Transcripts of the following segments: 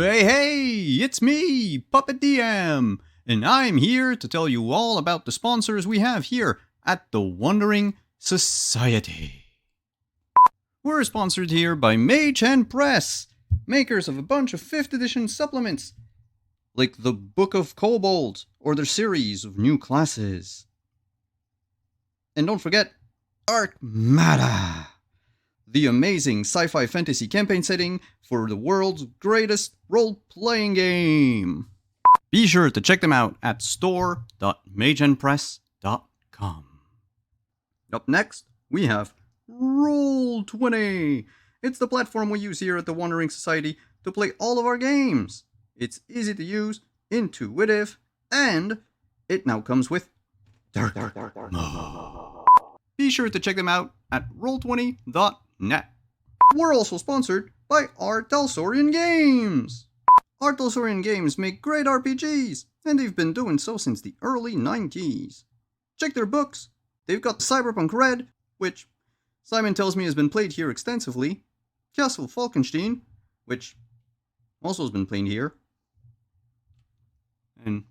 Hey, it's me, Puppet DM, and I'm here to tell you all about the sponsors we have here at the Wandering Society. We're sponsored here by MTL Press, makers of a bunch of 5th edition supplements, like the Book of Kobolds or their series of new classes. And don't forget, Arcmada, the amazing sci-fi fantasy campaign setting for the world's greatest role-playing game. Be sure to check them out at store.mageandpress.com. Up next, we have Roll20. It's the platform we use here at the Wandering Society to play all of our games. It's easy to use, intuitive, and it now comes with dark mode. Be sure to check them out at roll20.net. We're also sponsored by R. Talsorian Games. R. Talsorian Games make great RPGs, and they've been doing so since the early 90s. Check their books. They've got Cyberpunk Red, which Simon tells me has been played here extensively, Castle Falkenstein, which also has been played here, and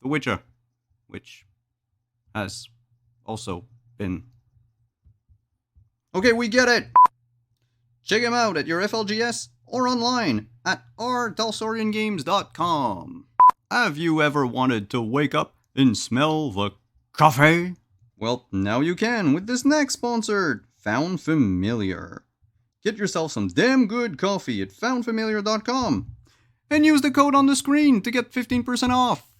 The Witcher, which has also been... Okay, we get it! Check them out at your FLGS or online at rtalsoriangames.com. Have you ever wanted to wake up and smell the coffee? Well, now you can with this next sponsor, Found Familiar. Get yourself some damn good coffee at foundfamiliar.com and use the code on the screen to get 15% off.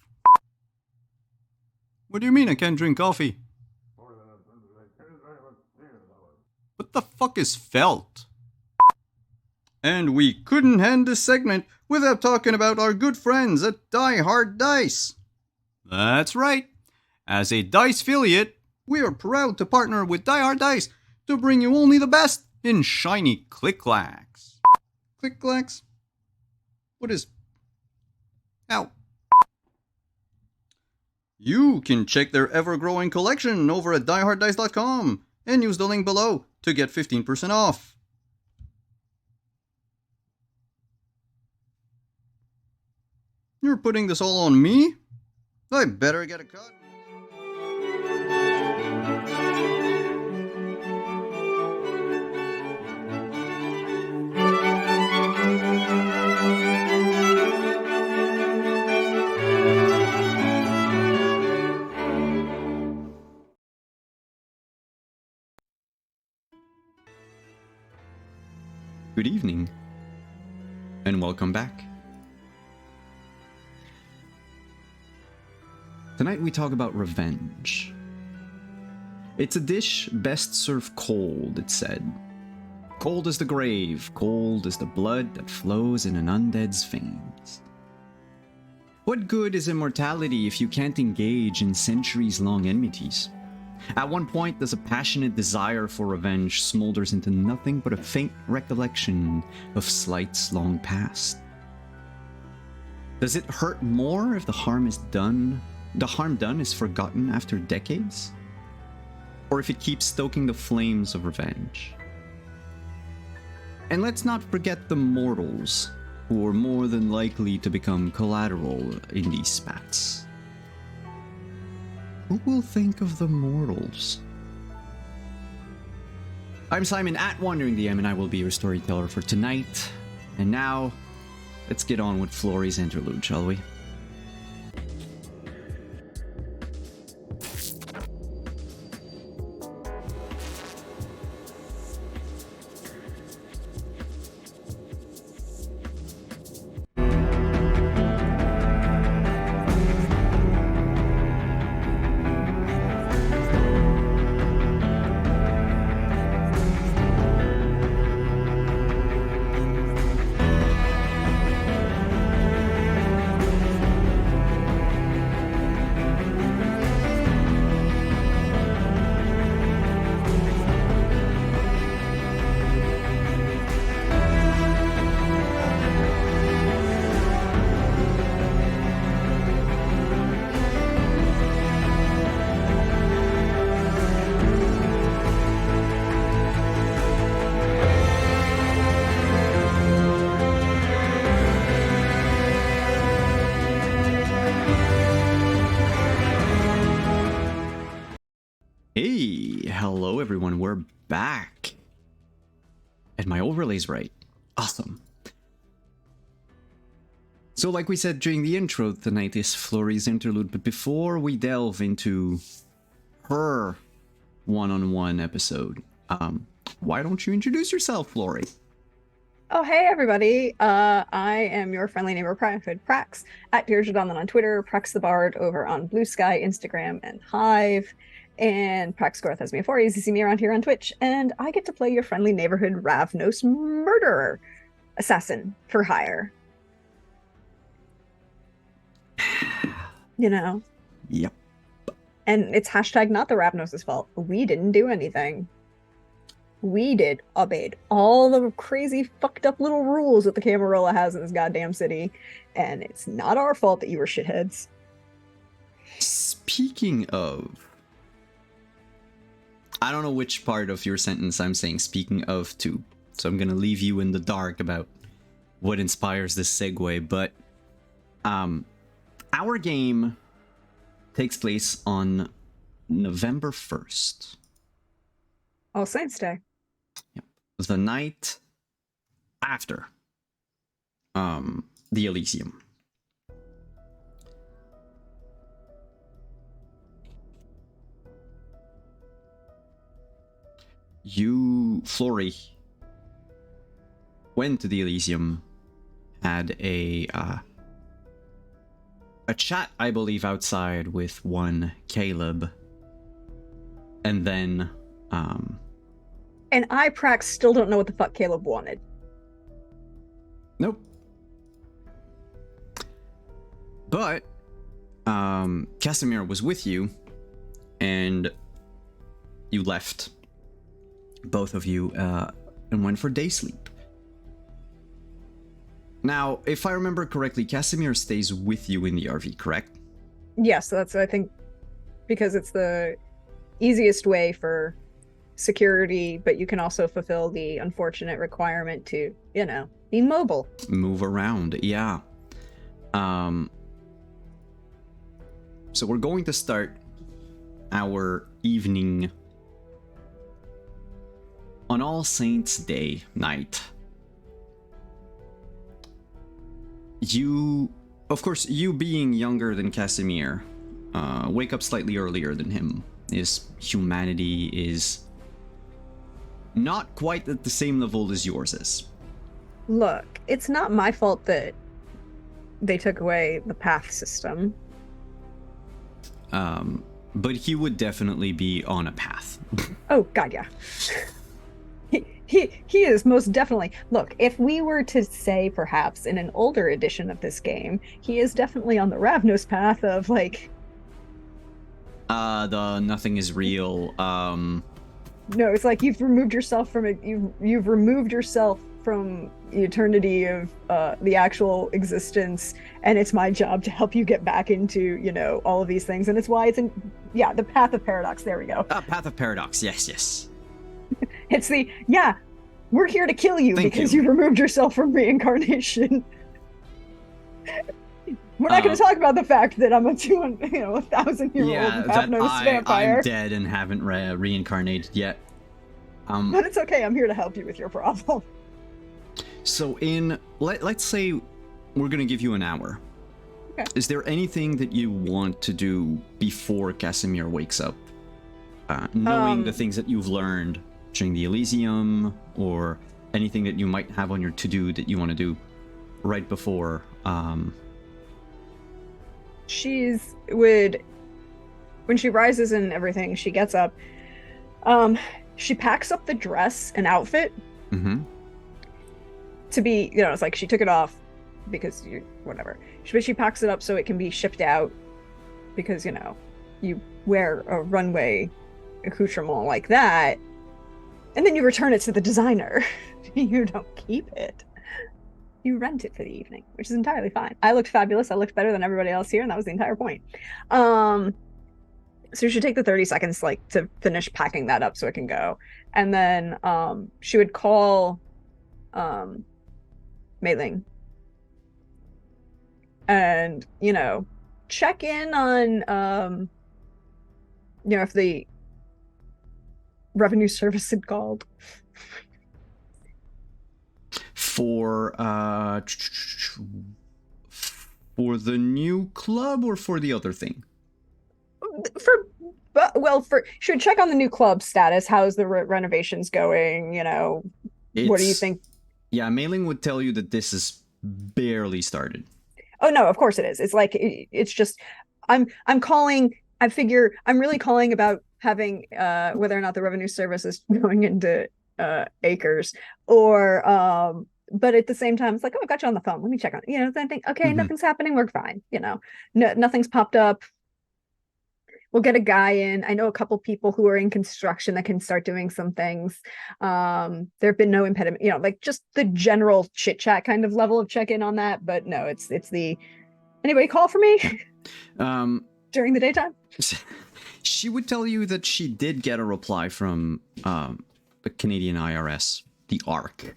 What do you mean I can't drink coffee? What the fuck is felt? And we couldn't end this segment without talking about our good friends at Die Hard Dice. That's right. As a Dice affiliate, we are proud to partner with Die Hard Dice to bring you only the best in shiny click-clacks. Click-clacks? What is... Ow. You can check their ever-growing collection over at dieharddice.com and use the link below to get 15% off. You're putting this all on me? I better get a cut. Good evening, and welcome back. Tonight we talk about revenge. It's a dish best served cold, it's said. Cold as the grave, cold as the blood that flows in an undead's veins. What good is immortality if you can't engage in centuries-long enmities? At one point, there's a passionate desire for revenge smolders into nothing but a faint recollection of slights long past. Does it hurt more if the harm done is forgotten after decades? Or if it keeps stoking the flames of revenge? And let's not forget the mortals, who are more than likely to become collateral in these spats. Who will think of the mortals? I'm Simon at Wandering DM, and I will be your storyteller for tonight. And now, let's get on with Flori's interlude, shall we? Hello everyone, we're back. And my overlay's right. Awesome. So like we said during the intro, tonight is Flori's interlude, but before we delve into her one-on-one episode, why don't you introduce yourself, Flori? Oh, hey, everybody. I am your friendly neighbor, Prax, at Deirdre on Twitter, Prax the Bard over on Blue Sky, Instagram, and Hive. And Praxgorth has me before. You see me around here on Twitch. And I get to play your friendly neighborhood Ravnos murderer assassin for hire. You know? Yep. And it's hashtag not the Ravnos' fault. We didn't do anything. We did obeyed all the crazy fucked up little rules that the Camarilla has in this goddamn city, and it's not our fault that you were shitheads. Speaking of, I don't know which part of your sentence I'm saying speaking of to, so I'm gonna leave you in the dark about what inspires this segue, but our game takes place on November 1st. All Saints Day. Yep. The night after the Elysium. You, Flori, went to the Elysium, had a chat, I believe, outside with one Caleb, and then And I, Prax, still don't know what the fuck Caleb wanted. Nope. But Casimir was with you, and you left, both of you, and went for day sleep. Now, if I remember correctly, Casimir stays with you in the RV, correct? Yes, that's, I think, because it's the easiest way for security, but you can also fulfill the unfortunate requirement to, you know, be mobile. Move around, yeah. So we're going to start our evening on All Saints Day night. You, of course, you being younger than Casimir, wake up slightly earlier than him. His humanity is not quite at the same level as yours is. Look, it's not my fault that they took away the path system. But he would definitely be on a path. Oh, God, yeah. He is most definitely. Look, if we were to say perhaps in an older edition of this game, he is definitely on the Ravnos path of like the nothing is real. No, it's like you've removed yourself from it. You've removed yourself from the eternity of the actual existence, and it's my job to help you get back into, you know, all of these things. And it's why it's in, yeah, the path of paradox. There we go. Path of paradox. Yes, yes. It's the, yeah, we're here to kill you because you removed yourself from reincarnation. We're not going to talk about the fact that I'm a 1,000-year-old vampire. I'm dead and haven't reincarnated yet. But it's okay. I'm here to help you with your problem. So let's say we're going to give you an hour. Okay. Is there anything that you want to do before Casimir wakes up? Knowing the things that you've learned during the Elysium, or anything that you might have on your to-do that you want to do right before. When she rises and everything, she gets up. She packs up the dress and outfit. Mm-hmm. To be, you know, it's like she took it off because whatever. But she packs it up so it can be shipped out because, you know, you wear a runway accoutrement like that, and then you return it to the designer. You don't keep it. You rent it for the evening, which is entirely fine. I looked fabulous. I looked better than everybody else here, and that was the entire point. So you should take the 30 seconds like to finish packing that up so it can go. And then she would call Mei Ling and, you know, check in on you know, if the revenue service had called. For for the new club or for the other thing? For should check on the new club status. How's the renovations going? What do you It's think? yeah, mailing would tell you that this is barely started. Oh no, of course it is. It's like it's just I'm calling. I figure I'm really calling about having whether or not the revenue service is going into acres or but at the same time it's like, oh, I've got you on the phone. Let me check on it. Then I think, okay, nothing's happening. We're fine. No, nothing's popped up. We'll get a guy in. I know a couple people who are in construction that can start doing some things. There have been no impediment, like just the general chit chat kind of level of check in on that. But no, it's the anybody call for me during the daytime. She would tell you that she did get a reply from the Canadian IRS, the ARC,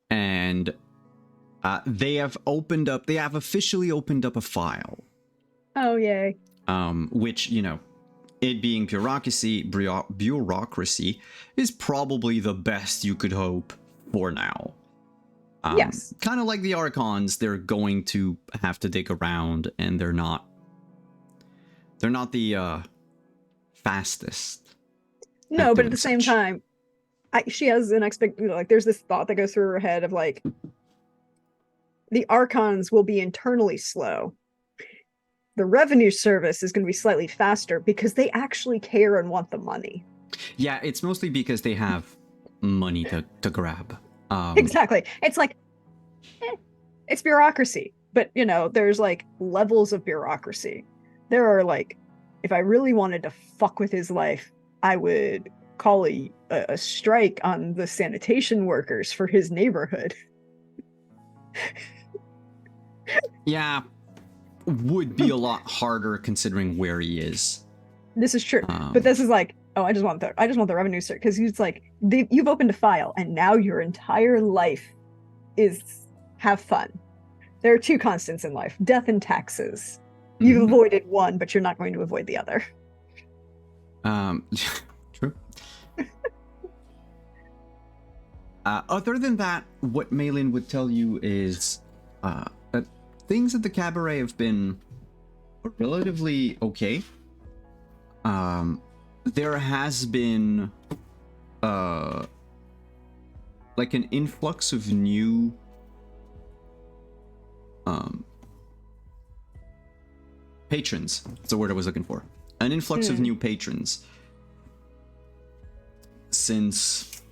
and they have officially opened up a file. Oh yay! Which, it being bureaucracy is probably the best you could hope for now. Yes. Kind of like the Archons, they're going to have to dig around, and they're not the fastest. No, but at the same time, she has an like there's this thought that goes through her head of like, the Archons will be internally slow. The revenue service is going to be slightly faster because they actually care and want the money. Yeah, it's mostly because they have money to grab. Exactly. It's like, it's bureaucracy, but there's like levels of bureaucracy. There are like, if I really wanted to fuck with his life, I would call a strike on the sanitation workers for his neighborhood. Yeah, would be a lot harder considering where he is. This is true, but this is like, oh, I just want the revenue cert, because he's like, you've opened a file and now your entire life is have fun. There are two constants in life: death and taxes. You've avoided one, but you're not going to avoid the other. True. Other than that, what Malin would tell you is that things at the cabaret have been relatively okay. There has been like an influx of new patrons. That's the word I was looking for. An influx of new patrons since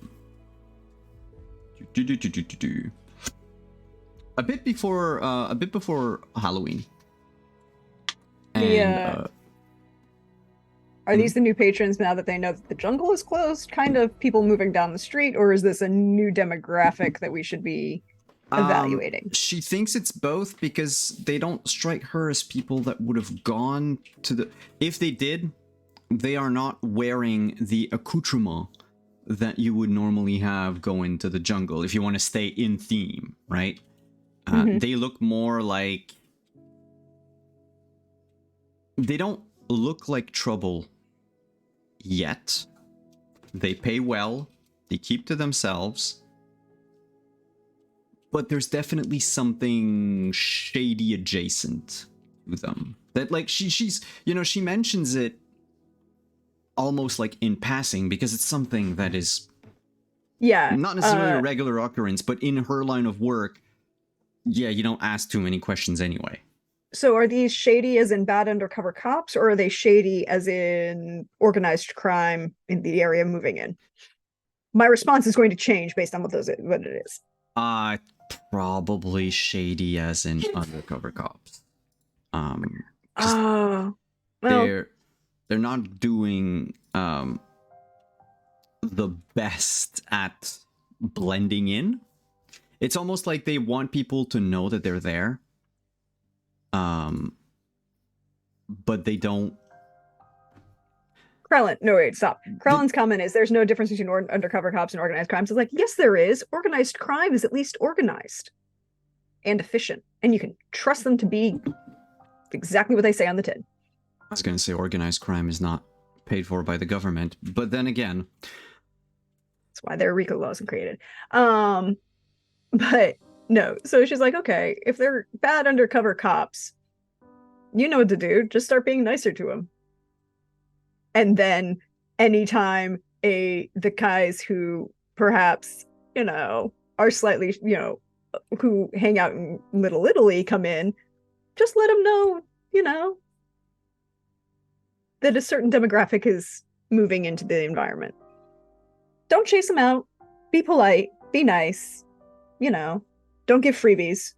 a bit before Halloween. And, are these the new patrons now that they know that the jungle is closed? Kind of people moving down the street, or is this a new demographic that we should be evaluating? She thinks it's both, because they don't strike her as people that would have gone to the... If they did, they are not wearing the accoutrement that you would normally have going to the jungle if you want to stay in theme, right? They look more like... They don't look like trouble yet. They pay well. They keep to themselves. But there's definitely something shady adjacent to them. That, like, she's she mentions it almost like in passing, because it's something that is not necessarily a regular occurrence, but in her line of work, you don't ask too many questions anyway. So are these shady as in bad undercover cops, or are they shady as in organized crime in the area moving in? My response is going to change based on what it is. Probably shady as in undercover cops. Well, they're not doing the best at blending in. It's almost like they want people to know that they're there. But they don't. Krellin, no, wait, stop. Krellin's comment is there's no difference between undercover cops and organized crimes. It's like, yes, there is. Organized crime is at least organized and efficient, and you can trust them to be exactly what they say on the tin. I was going to say organized crime is not paid for by the government. But then again, that's why there are RICO laws created. But no, so she's like, okay, if they're bad undercover cops, you know what to do. Just start being nicer to them. And then anytime the guys who perhaps, are slightly, who hang out in Little Italy come in, just let them know, that a certain demographic is moving into the environment. Don't chase them out. Be polite. Be nice. Don't give freebies.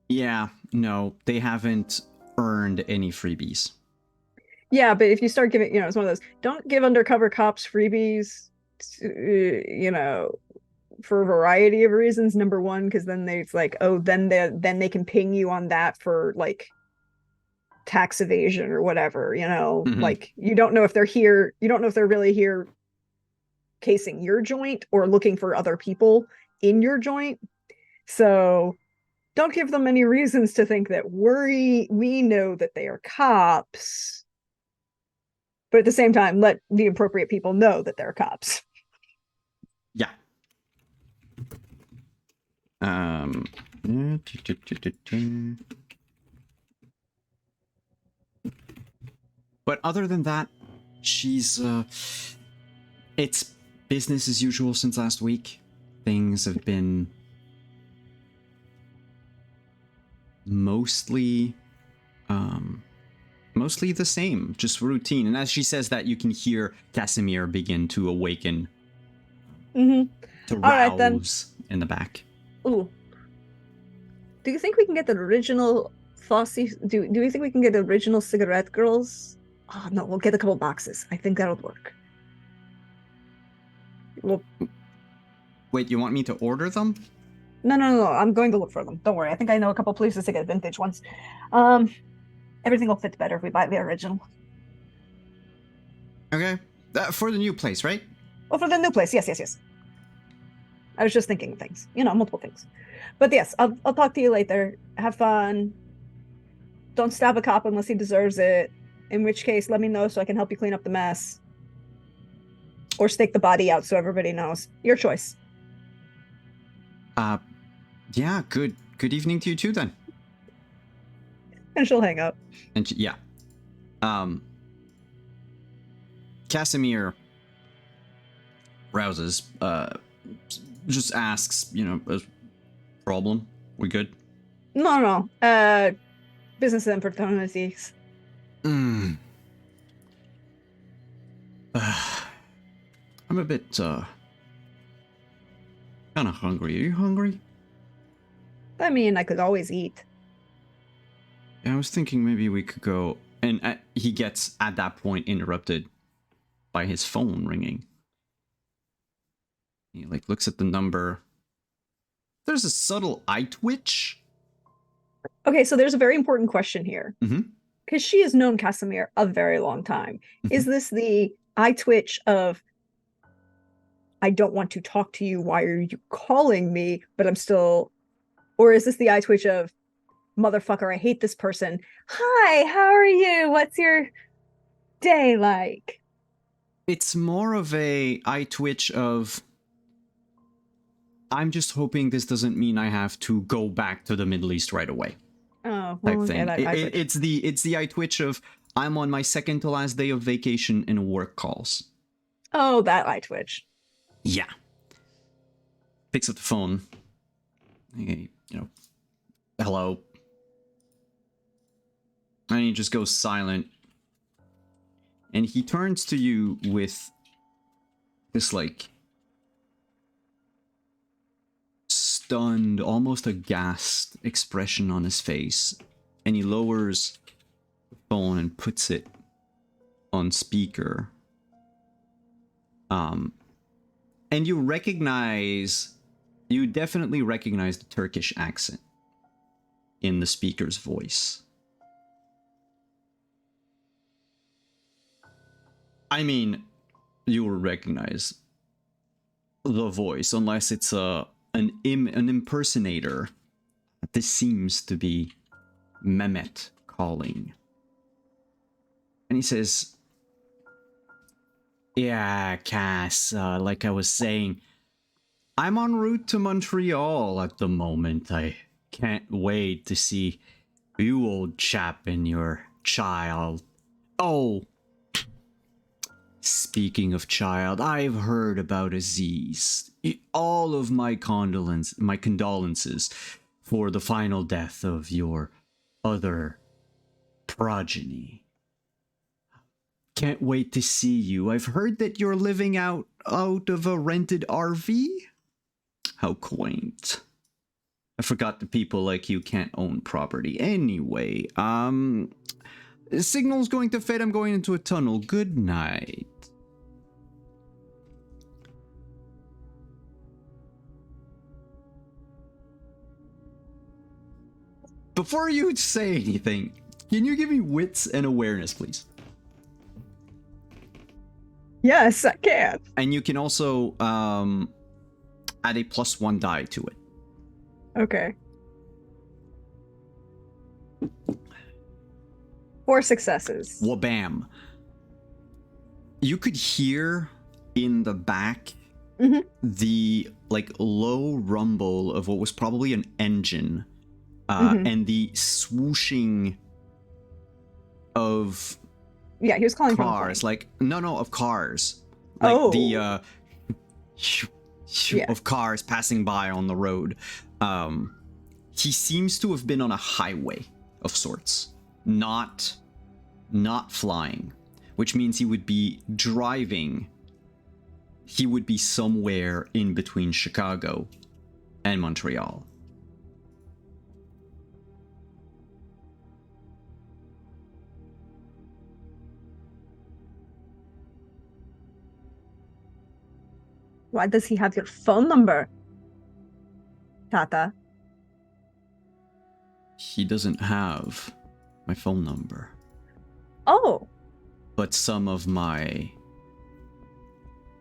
yeah, no, they haven't earned any freebies. Yeah, but if you start giving, it's one of those, don't give undercover cops freebies, for a variety of reasons. Number one, because then it's like, oh, then they can ping you on that for like tax evasion or whatever, like you don't know if they're here, you don't know if they're really here casing your joint or looking for other people in your joint. So don't give them any reasons to think that we know that they are cops. But at the same time, let the appropriate people know that they're cops. Yeah. But other than that, she's it's business as usual since last week. Things have been mostly the same, just routine. And as she says that, you can hear Casimir begin to awaken, to rouse right, then. in the back. Ooh. Do you think we can get the original Fossey? Do you think we can get the original cigarette girls? Oh no, we'll get a couple boxes. I think that'll work. Well, wait, you want me to order them? No. I'm going to look for them. Don't worry. I think I know a couple places to get vintage ones. Everything will fit better if we buy the original. Okay. For the new place, right? Oh, for the new place. Yes. I was just thinking of things. Multiple things. But yes, I'll talk to you later. Have fun. Don't stab a cop unless he deserves it. In which case, let me know so I can help you clean up the mess. Or stake the body out so everybody knows. Your choice. Yeah, good evening to you too then. And she'll hang up. And yeah. Casimir rouses, just asks, a problem? We good? No. Business and opportunities. I'm a bit, kind of hungry. Are you hungry? I mean, I could always eat. Yeah, I was thinking maybe we could go... And he gets, at that point, interrupted by his phone ringing. He, looks at the number. There's a subtle eye twitch. Okay, so there's a very important question here. Because she has known Casimir a very long time. Is this the eye twitch of, I don't want to talk to you, why are you calling me, but I'm still... Or is this the eye twitch of, motherfucker, I hate this person. Hi, how are you? What's your day like? It's more of a eye twitch of, I'm just hoping this doesn't mean I have to go back to the Middle East right away. Oh, well, type thing. Yeah, it's the eye twitch of, I'm on my second to last day of vacation and work calls. Oh, that eye twitch. Yeah. Picks up the phone. Hey, hello. And he just goes silent. And he turns to you with this, stunned, almost aghast expression on his face. And he lowers the phone and puts it on speaker. And you definitely recognize the Turkish accent in the speaker's voice. I mean, you'll recognize the voice, unless it's an impersonator. This seems to be Mehmet calling. And he says, yeah, Cass, like I was saying, I'm en route to Montreal at the moment. I can't wait to see you, old chap, and your child. Oh, speaking of child, I've heard about Aziz. All of my condolences for the final death of your other progeny. Can't wait to see you. I've heard that you're living out of a rented RV. How quaint. I forgot the people like you can't own property. Anyway, signal's going to fade. I'm going into a tunnel. Good night. Before you say anything, can you give me wits and awareness, please? Yes, I can. And you can also add a +1 die to it. Okay. 4 successes. Wabam. You could hear in the back the like low rumble of what was probably an engine, and the swooshing of he was calling cars. from Like no, of cars. Like the of cars passing by on the road. He seems to have been on a highway of sorts, not flying, which means he would be driving. He would be somewhere in between Chicago and Montreal. Why does he have your phone number, Tata? He doesn't have my phone number. Oh. But some of my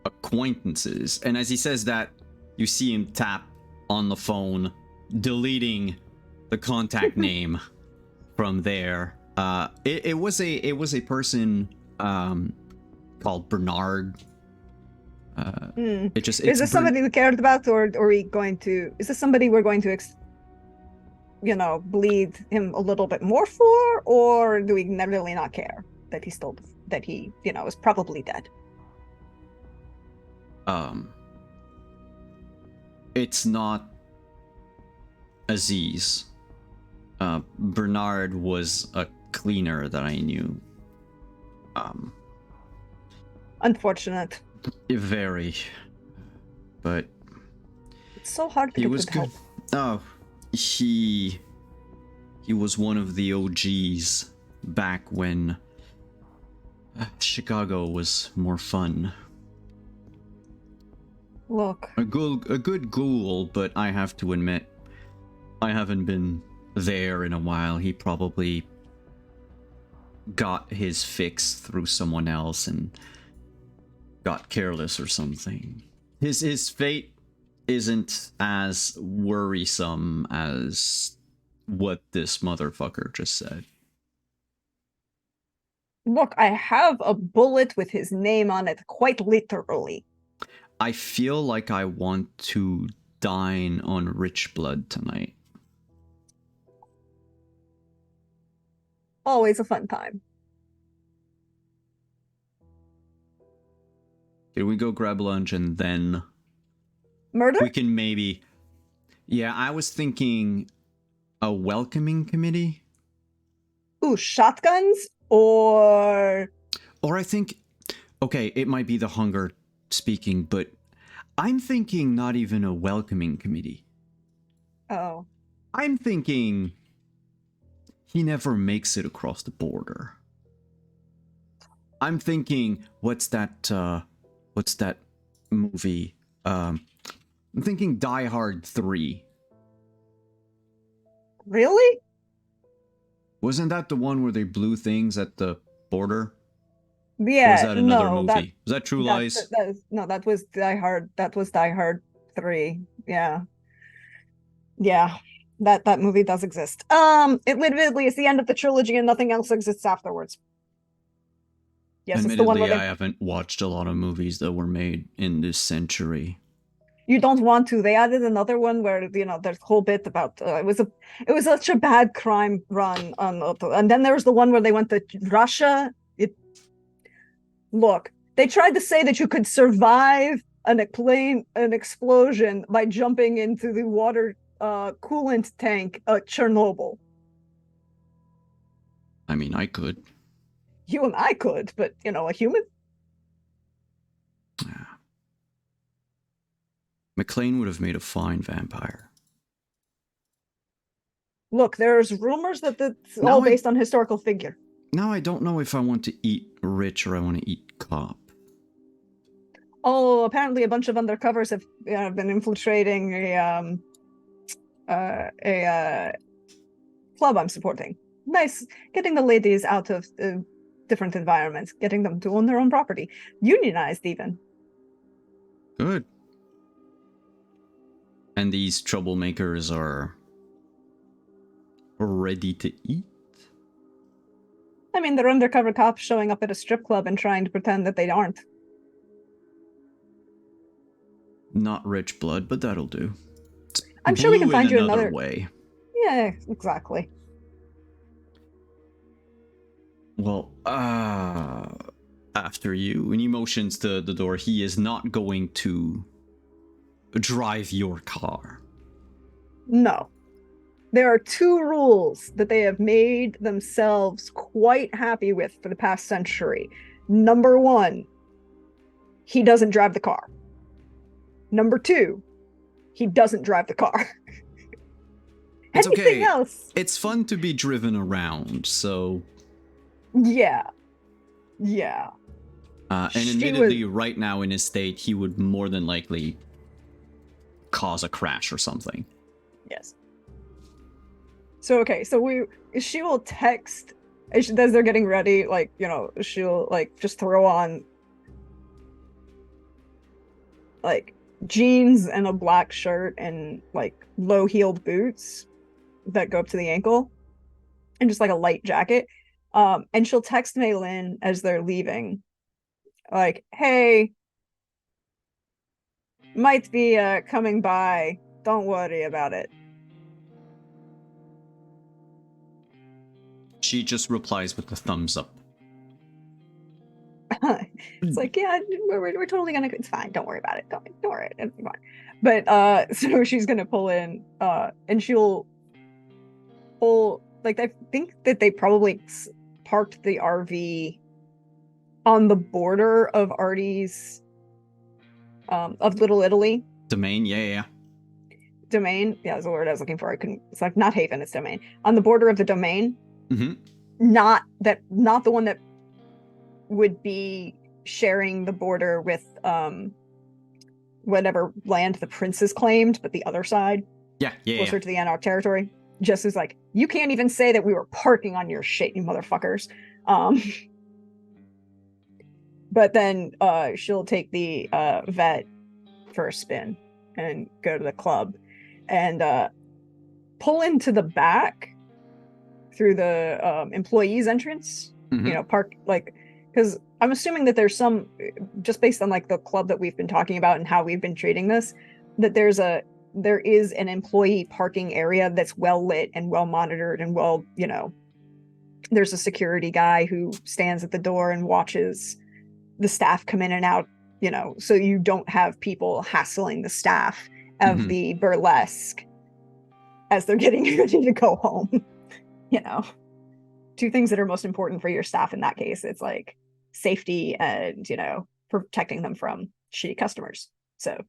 acquaintances. And as he says that, you see him tap on the phone, deleting the contact name from there. It was a person called Bernard. Is this somebody we cared about, or are we going to? Is this somebody we're going to, bleed him a little bit more for, or do we really not care that he is probably dead? It's not Aziz. Bernard was a cleaner that I knew. Unfortunate. Very. But it's so hard to get was good. Oh, he was one of the OGs back when Chicago was more fun. Look, a good ghoul, but I have to admit, I haven't been there in a while. He probably got his fix through someone else and got careless or something. His fate isn't as worrisome as what this motherfucker just said. Look, I have a bullet with his name on it, quite literally. I feel like I want to dine on rich blood tonight. Always a fun time. Can we go grab lunch and then murder? We can maybe. Yeah, I was thinking a welcoming committee. Ooh, shotguns or I think, okay, it might be the hunger speaking, but I'm thinking not even a welcoming committee. Oh. I'm thinking he never makes it across the border. I'm thinking, what's that movie? I'm thinking Die Hard 3. Really? Wasn't that the one where they blew things at the border? Yeah. Or was that another movie? Was that True Lies? That was Die Hard. That was Die Hard 3. Yeah. Yeah. That movie does exist. It literally is the end of the trilogy and nothing else exists afterwards. Yes, it's the one Admittedly, where I they. haven't watched a lot of movies that were made in this century. You don't want to. They added another one where there's a whole bit about it was such a bad crime run on, and then there was the one where they went to Russia. Look, they tried to say that you could survive an explosion by jumping into the water coolant tank at Chernobyl. I mean, I could. You and I could, but a human. Yeah. McLean would have made a fine vampire. Look, there's rumors that that's Now all based on historical figure. Now I don't know if I want to eat rich or I want to eat cop. Oh, apparently a bunch of undercovers have been infiltrating a club I'm supporting. Nice, getting the ladies out of different environments, getting them to own their own property, unionized even. Good. And these troublemakers are ready to eat? I mean, they're undercover cops showing up at a strip club and trying to pretend that they aren't. Not rich blood, but that'll do. I'm sure we can find you another way. Yeah, exactly. Well, after you, and he motions to the door, he is not going to drive your car. No. There are two rules that they have made themselves quite happy with for the past century. Number one, he doesn't drive the car. Number two, he doesn't drive the car. It's Anything okay. else? It's fun to be driven around, so... Yeah. Yeah. And admittedly, right now in his state, he would more than likely cause a crash or something. Yes. So, okay, so she will text, as they're getting ready, she'll, just throw on, jeans and a black shirt and, low-heeled boots that go up to the ankle, and just, a light jacket. And she'll text Maylin as they're leaving, hey, might be coming by. Don't worry about it. She just replies with a thumbs up. It's yeah, we're totally gonna. It's fine. Don't worry about it. Don't worry. It's fine. But so she's gonna pull in, and she'll pull. I think that they probably parked the RV on the border of Artie's, of Little Italy. Domain, yeah. Domain, yeah, is the word I was looking for. I couldn't. It's not Haven. It's Domain. On the border of the Domain. Mm-hmm. Not the one that would be sharing the border with whatever land the princes claimed, but the other side, closer to the Anarch territory. Just is you can't even say that we were parking on your shit, you motherfuckers. But then she'll take the vet for a spin and go to the club and pull into the back through the employees entrance. Mm-hmm. Park because I'm assuming that there's some, just based on the club that we've been talking about and how we've been treating this, that there is an employee parking area that's well lit and well monitored and well, there's a security guy who stands at the door and watches the staff come in and out, so you don't have people hassling the staff of the burlesque as they're getting ready to go home. Two things that are most important for your staff in that case. It's safety and, protecting them from shitty customers. So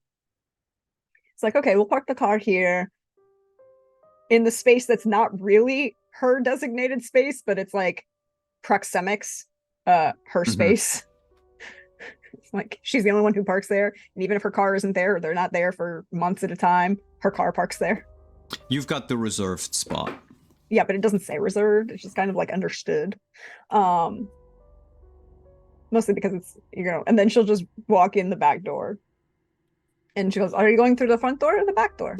it's okay, we'll park the car here in the space that's not really her designated space, but it's proxemics, her space. It's she's the only one who parks there. And even if her car isn't there, or they're not there for months at a time, her car parks there. You've got the reserved spot. Yeah, but it doesn't say reserved. It's just kind of understood. Mostly because it's, and then she'll just walk in the back door. And she goes, are you going through the front door or the back door?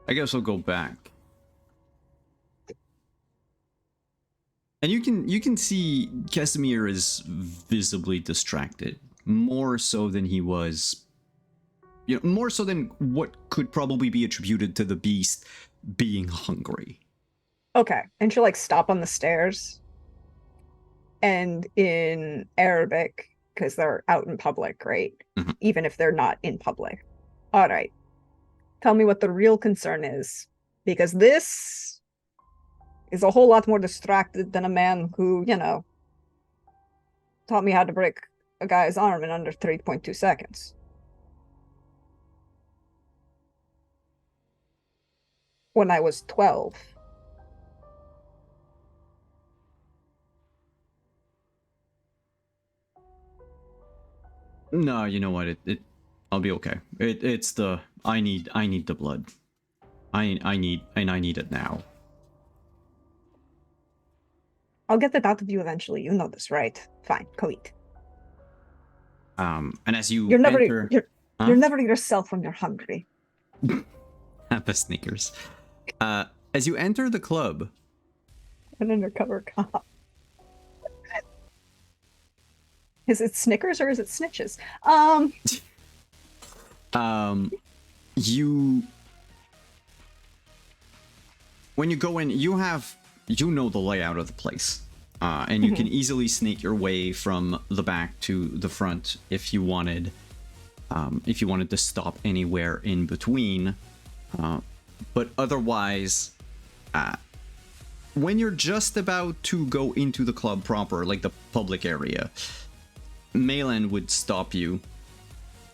I guess I'll go back. And you can see Casimir is visibly distracted, more so than he was, more so than what could probably be attributed to the beast being hungry. Okay. And she'll like stop on the stairs and in Arabic, because they're out in public, right? Mhm. Even if they're not in public. All right. Tell me what the real concern is. Because this is a whole lot more distracted than a man who, taught me how to break a guy's arm in under 3.2 seconds. When I was 12. No, you know what? I'll be okay. It's the I need the blood. I need it now. I'll get that out of you eventually. You know this, right? Fine, go eat. And as you You're never enter, you're never yourself when you're hungry. at the sneakers. As you enter the club, An undercover cop. Is it Snickers or is it Snitches? You when you go in, you know the layout of the place. And you can easily sneak your way from the back to the front if you wanted to stop anywhere in between. But otherwise, when you're just about to go into the club proper, like the public area, Maylan would stop you,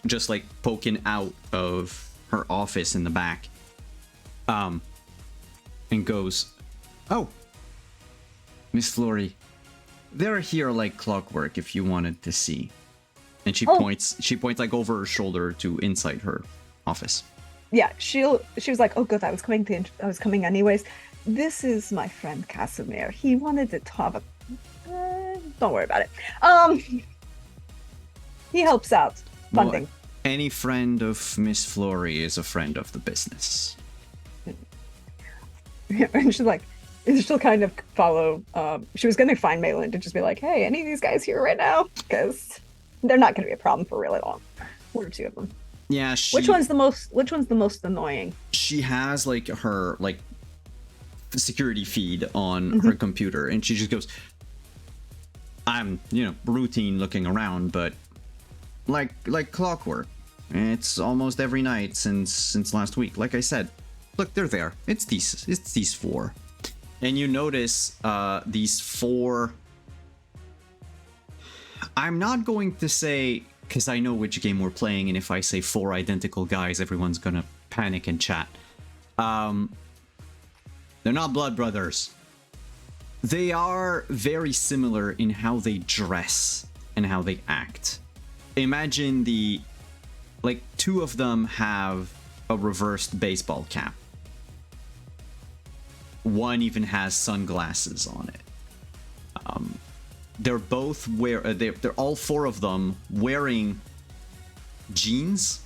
just like poking out of her office in the back, and goes, "Oh, Miss Flori, they're here like clockwork if you wanted to see." And she points like over her shoulder to inside her office. Yeah, she was like, "Oh, good, I was coming anyways. This is my friend Casimir. He wanted to talk. Don't worry about it. He helps out funding." Well, any friend of Miss Flori is a friend of the business. And she'll kind of follow. She was going to find Malin to just be like, "Hey, any of these guys here right now?" Because they're not going to be a problem for really long. One or two of them. Yeah, Which one's the most annoying? She has like her security feed on her computer, and she just goes, "I'm routine looking around, but like clockwork. It's almost every night since last week. Like I said, look, they're there. It's these four." And you notice these four. I'm not going to say, because I know which game we're playing, and if I say four identical guys, everyone's gonna panic and chat. They're not blood brothers. They are very similar in how they dress and how they act. Imagine two of them have a reversed baseball cap. One even has sunglasses on it. They're both they're all four of them wearing jeans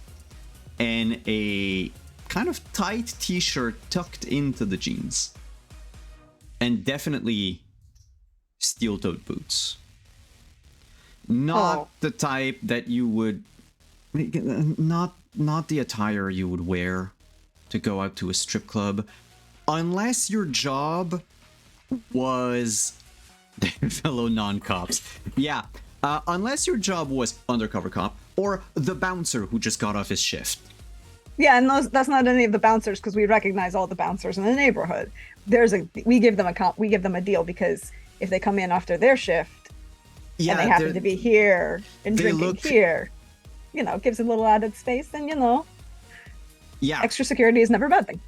and a kind of tight t-shirt tucked into the jeans, and definitely steel-toed boots. Not the type that you would not the attire you would wear to go out to a strip club, unless your job was fellow non-cops. Yeah, unless your job was undercover cop or the bouncer who just got off his shift. Yeah, and that's not any of the bouncers, because we recognize all the bouncers in the neighborhood. We give them a deal, because if they come in after their shift, and they happen to be here and drinking here, gives a little added space, and yeah, extra security is never a bad thing.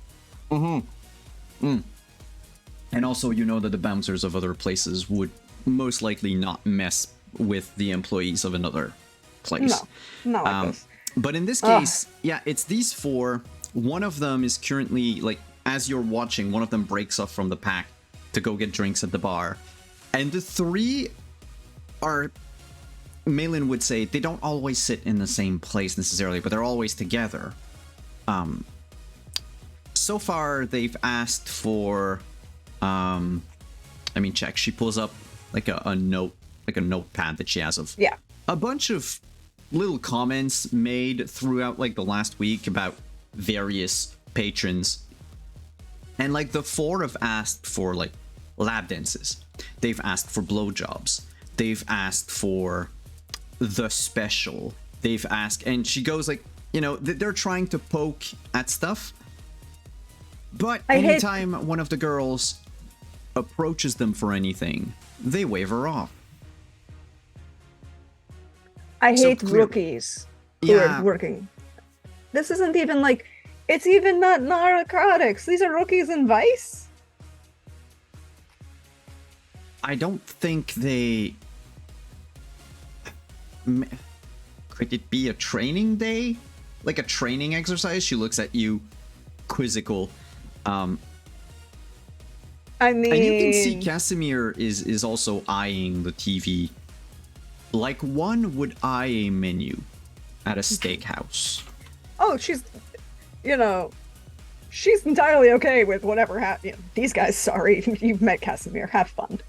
And also, that the bouncers of other places would most likely not mess with the employees of another place. No, not like this. But in this case, yeah, it's these four. One of them is currently, as you're watching, one of them breaks off from the pack to go get drinks at the bar. And the three are, Malin would say, they don't always sit in the same place necessarily, but they're always together. So far, they've asked for I mean, check. She pulls up like a notepad that she has of Yeah. a bunch of little comments made throughout like the last week about various patrons. And like the 4 have asked for like lap dances. They've asked for blowjobs. They've asked for the special. They've asked, and she goes like, you know, they're trying to poke at stuff. But anytime one of the girls approaches them for anything, they wave her off. I hate rookies who are working. This isn't even like, it's even not narcotics. These are rookies in Vice. I don't think they... Could it be a training day? Like a training exercise? She looks at you, quizzical. I mean... And you can see Casimir is also eyeing the TV like one would eye a menu at a steakhouse. Oh, she's, you know, she's entirely okay with whatever happened. You know, these guys, sorry, you've met Casimir. Have fun.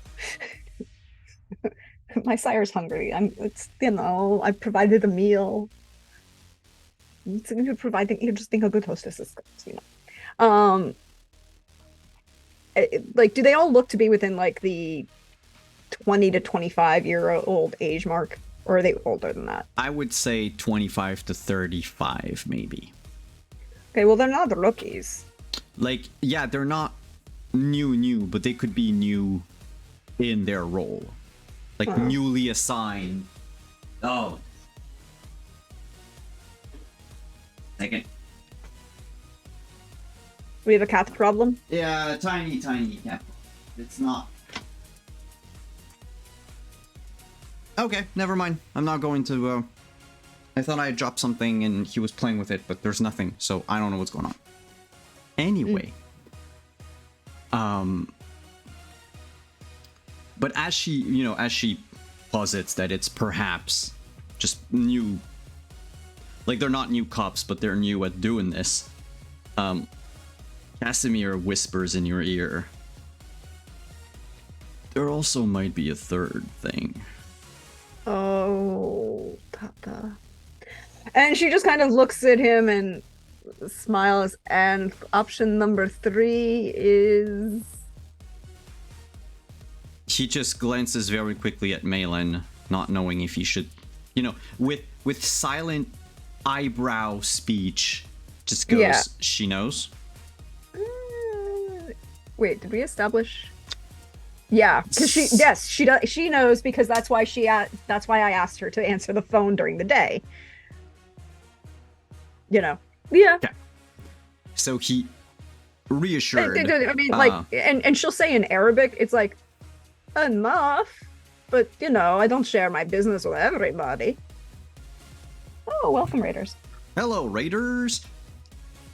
My sire's hungry. It's, you know, I've provided a meal. It's providing, you just think a good hostess is, you know. Like, do they all look to be within like the 20 to 25-year-old age mark, or are they older than that? I would say 25 to 35, maybe. Okay, well, they're not the rookies. Like, yeah, they're not new, but they could be new in their role. Like, newly assigned. Oh. Second. We have a cat problem? Yeah, tiny cat. It's not. Okay, never mind. I'm not going to, I thought I had dropped something and he was playing with it, but there's nothing, so I don't know what's going on. Anyway. But as she posits that it's perhaps just new, like they're not new cops, but they're new at doing this, Casimir whispers in your ear, there also might be a third thing. Oh, Tata. And she just kind of looks at him and smiles, and option number 3 is... He just glances very quickly at Malin, not knowing if he should, you know, with silent eyebrow speech, just goes, yeah. She knows. Wait, did we establish? Yeah, because she does. She knows, because that's why I asked her to answer the phone during the day. You know. Yeah. So he reassured. I mean, like, and she'll say in Arabic, it's like, enough, but you know, I don't share my business with everybody. Oh, welcome, Raiders. Hello, Raiders.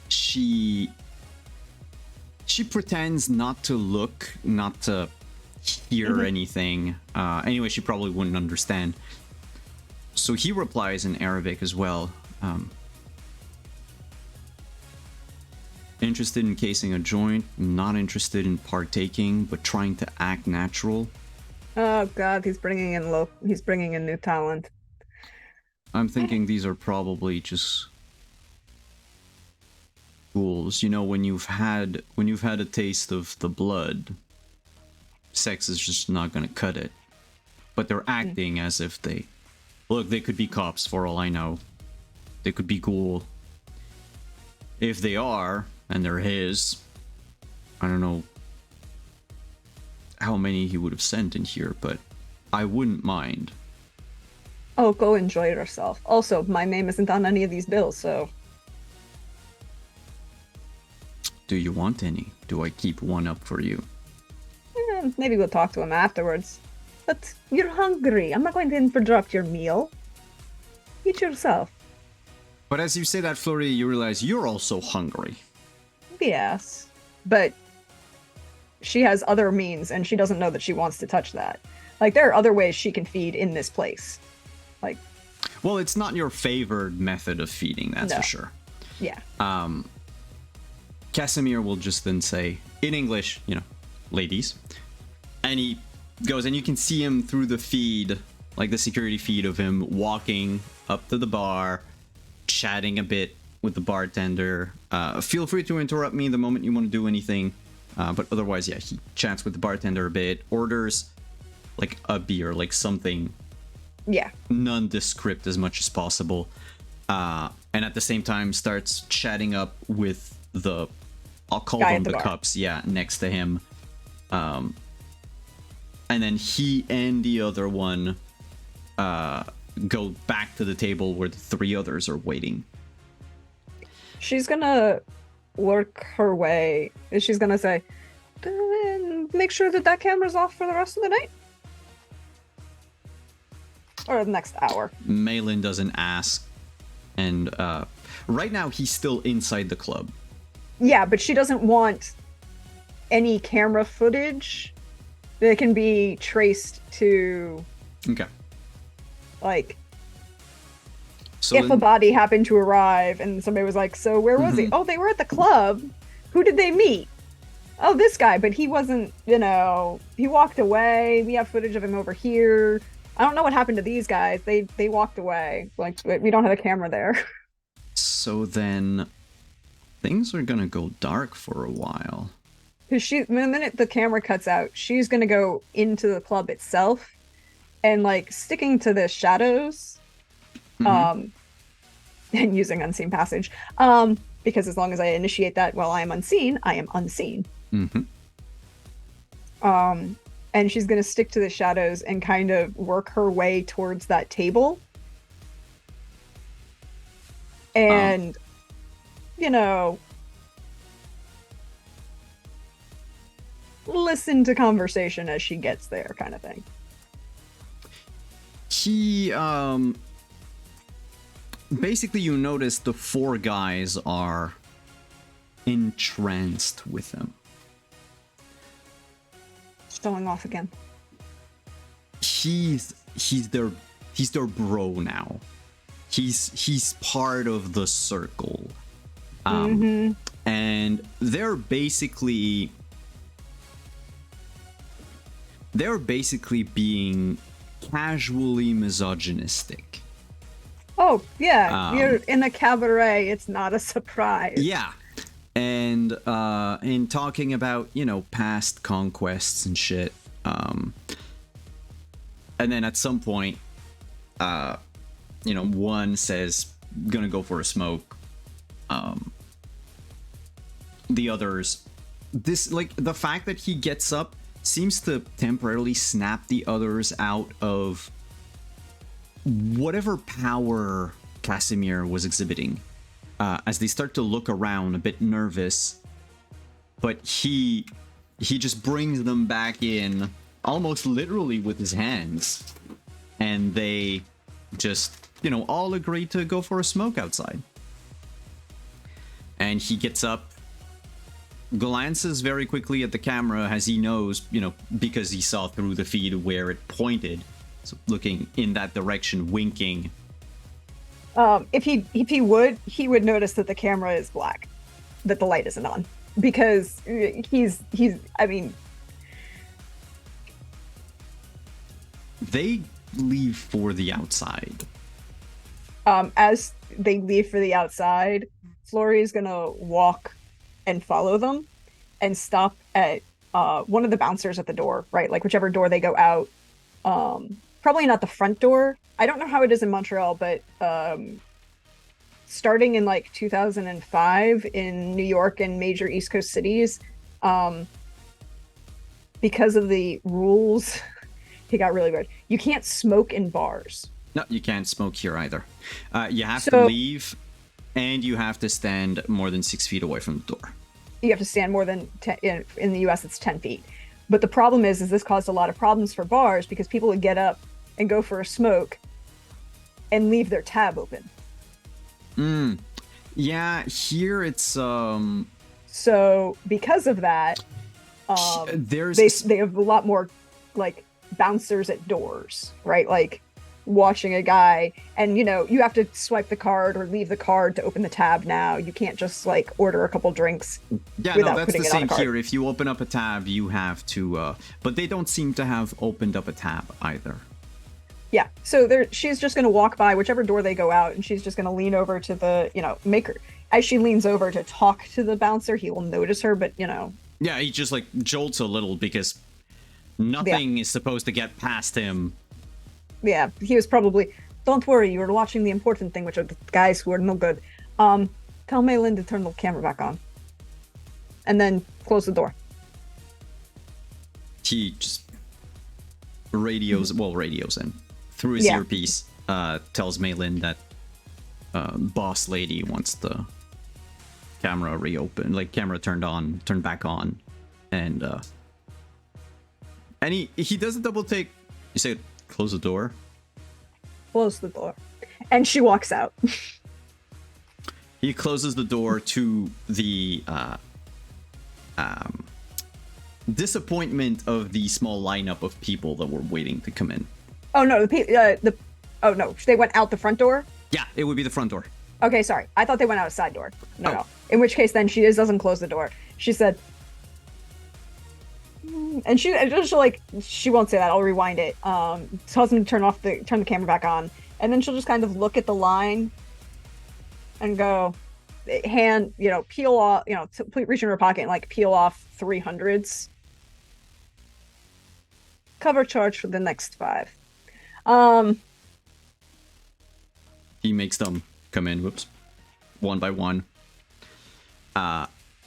She pretends not to look, not to hear anything. Anyway, she probably wouldn't understand. So he replies in Arabic as well. Interested in casing a joint, not interested in partaking, but trying to act natural. Oh God, he's bringing in new talent. I'm thinking these are probably just fools. You know, when you've had a taste of the blood, sex is just not gonna cut it. But they're acting as if they could be cops for all I know. They could be ghoul. If they are, and they're his, I don't know how many he would have sent in here, but I wouldn't mind. Oh, go enjoy yourself. Also, my name isn't on any of these bills, so... Do you want any? Do I keep one up for you? Maybe we'll talk to him afterwards. But you're hungry. I'm not going to interrupt your meal. Eat yourself. But as you say that, Flori, you realize you're also hungry. Yes. But she has other means, and she doesn't know that she wants to touch that. Like, there are other ways she can feed in this place. Like... Well, it's not your favored method of feeding, that's for sure. Yeah. Casimir will just then say, in English, you know, ladies, And he goes, and you can see him through the feed, like the security feed of him walking up to the bar, chatting a bit with the bartender. Feel free to interrupt me the moment you want to do anything. But otherwise, yeah, he chats with the bartender a bit, orders like a beer, like something nondescript as much as possible. And at the same time starts chatting up with the, I'll call them the cups, next to him. And then he and the other one go back to the table where the three others are waiting. She's gonna work her way. She's gonna say, make sure that camera's off for the rest of the night. Or the next hour. Malin doesn't ask. And right now he's still inside the club. Yeah, but she doesn't want any camera footage that can be traced to... Okay. Like... So if a body happened to arrive and somebody was like, so where was he? Oh, they were at the club. Who did they meet? Oh, this guy, but he wasn't, he walked away. We have footage of him over here. I don't know what happened to these guys. They walked away. Like, we don't have a camera there. So then things are gonna go dark for a while. Because the minute the camera cuts out, she's gonna go into the club itself and like sticking to the shadows. And using unseen passage, because as long as I initiate that while I am unseen, I am unseen. And she's gonna stick to the shadows and kind of work her way towards that table, and listen to conversation as she gets there, kind of thing. Basically, you notice the four guys are entranced with him. Showing off again. He's their bro now. He's part of the circle. And they're basically being casually misogynistic. Oh, yeah, you're in a cabaret, it's not a surprise. Yeah. And in talking about, past conquests and shit. And then at some point, one says, gonna go for a smoke. The others, the fact that he gets up seems to temporarily snap the others out of whatever power Casimir was exhibiting, as they start to look around a bit nervous, but he just brings them back in almost literally with his hands, and they just all agree to go for a smoke outside. And he gets up, glances very quickly at the camera as he knows, because he saw through the feed where it pointed. So looking in that direction, winking. If he would notice that the camera is black, that the light isn't on, because he's. I mean, they leave for the outside. As they leave for the outside, Flori is gonna walk and follow them, and stop at one of the bouncers at the door, right? Like whichever door they go out. Probably not the front door. I don't know how it is in Montreal, but starting in like 2005 in New York and major East Coast cities, because of the rules, it got really weird. You can't smoke in bars. No, you can't smoke here either. You have to leave, and you have to stand more than 6 feet away from the door. You have to stand more than 10, in the US it's 10 feet. But the problem is this caused a lot of problems for bars because people would get up and go for a smoke and leave their tab open. Yeah, here it's So because of that, they have a lot more like bouncers at doors, right? Like watching a guy, and you know, you have to swipe the card or leave the card to open the tab now. You can't just like order a couple drinks Yeah, without no, that's putting the it on a same card. here. If you open up a tab, you have to, but they don't seem to have opened up a tab either. Yeah. So there, she's just going to walk by whichever door they go out, and she's just going to lean over to the, you know, make her. As she leans over to talk to the bouncer, he will notice her, but you know. Yeah, he just like jolts a little because Yeah. nothing is supposed to get past him. Yeah, he was probably. Don't worry, you were watching the important thing, which are the guys who are no good. Tell Maylin to turn the camera back on, and then close the door. He just radios in through his earpiece. Tells Maylin that boss lady wants the camera reopened, like camera turned back on, and he does a double take. You say close the door. Close the door, and she walks out. He closes the door to the disappointment of the small lineup of people that were waiting to come in. Oh no, oh no, they went out the front door. Yeah, it would be the front door. Okay, sorry, I thought they went out a side door. No, Oh. no. In which case, then she doesn't close the door. She said, and she'll like, she won't say that. I'll rewind it. Tells him to turn the camera back on, and then she'll just kind of look at the line and go, peel off, reach in her pocket and like peel off 300s. Cover charge for the next 5. He makes them come in, one by one.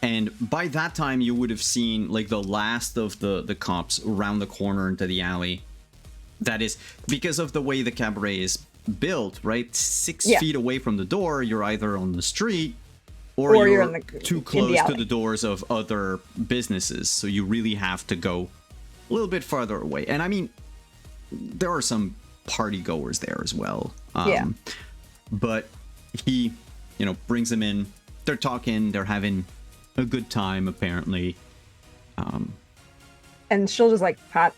And by that time, you would have seen like the last of the cops around the corner into the alley. That is because of the way the cabaret is built, right? 6 feet away from the door, you're either on the street or you're too close to the doors of other businesses. So you really have to go a little bit farther away. And I mean, there are some party goers there as well. But he, brings them in. They're talking. They're having a good time, apparently. And she'll just like pat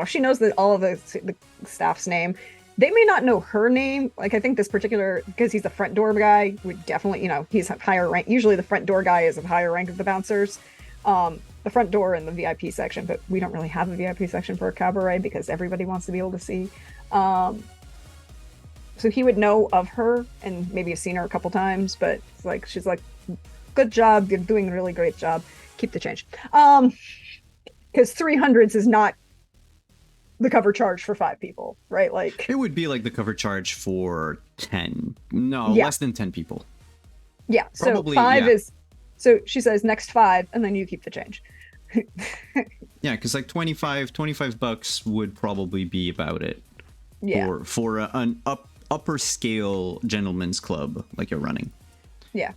she knows that all of the staff's name. They may not know her name. Like I think this particular, because he's the front door guy, would definitely, he's higher rank. Usually the front door guy is of higher rank of the bouncers. The front door in the VIP section, but we don't really have a VIP section for a cabaret because everybody wants to be able to see. So he would know of her and maybe have seen her a couple times, but it's like she's like, good job, you're doing a really great job. Keep the change. Because 300s is not the cover charge for 5 people, right? Like it would be like the cover charge for 10. No, less than 10 people. Yeah. Probably, so 5 is. So she says next 5, and then you keep the change. Yeah, because like 25 bucks would probably be about it. Yeah. For an upper scale gentleman's club like you're running. Yeah.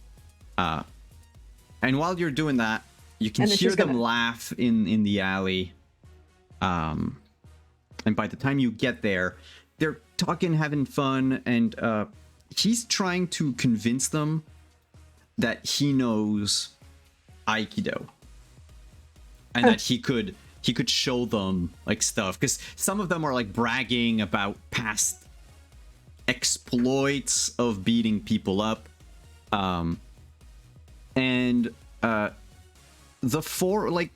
And while you're doing that, you can hear them laugh in the alley. And by the time you get there, they're talking, having fun, and he's trying to convince them that he knows Aikido. And that he could show them like stuff. Because some of them are like bragging about past exploits of beating people up. And the 4, like,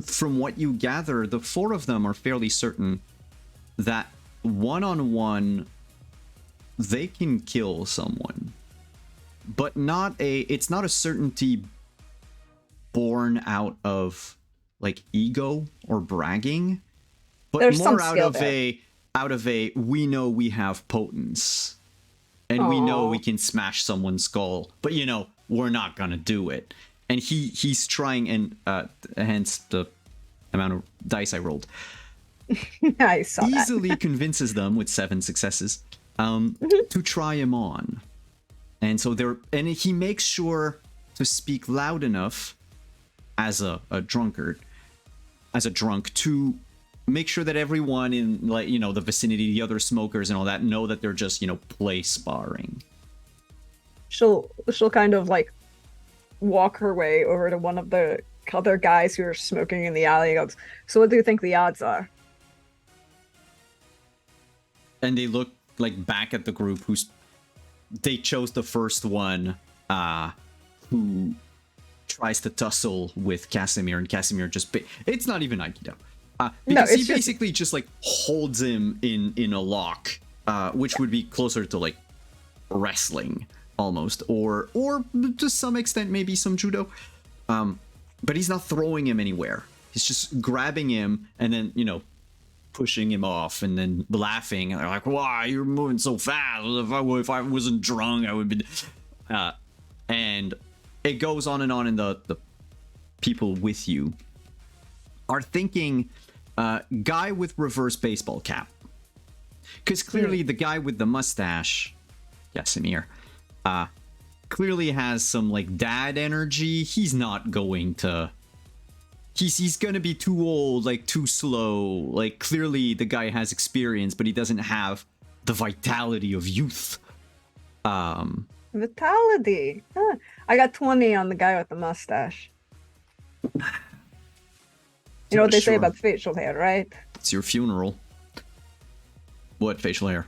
from what you gather, the 4 of them are fairly certain that one-on-one they can kill someone. But it's not a certainty born out of like ego or bragging, but there's more out of a we know we have potence and we know we can smash someone's skull, but we're not gonna do it. And he's trying, and hence the amount of dice I rolled. I saw that. Easily convinces them with 7 successes to try him on. And so he makes sure to speak loud enough as a drunk, to make sure that everyone in the vicinity, the other smokers and all that, know that they're just play sparring. She'll kind of like walk her way over to one of the other guys who are smoking in the alley and goes, so what do you think the odds are? and they look like back at the group they chose the first one who tries to tussle with Casimir, and Casimir just it's not even Aikido. Because he basically just like holds him in a lock, which would be closer to like wrestling almost, or to some extent maybe some judo. But he's not throwing him anywhere. He's just grabbing him and then, you know, pushing him off and then laughing. And they're like, "Wow, you're moving so fast. If I wasn't drunk, I would be." And it goes on, and the people with you are thinking, guy with reverse baseball cap. Because clearly the guy with the mustache, Yasimir, clearly has some like dad energy. He's not going to... He's gonna be too old, like too slow. Like clearly the guy has experience, but he doesn't have the vitality of youth. Vitality. Huh. I got 20 on the guy with the mustache. You know what they say about the facial hair, right? It's your funeral. What facial hair?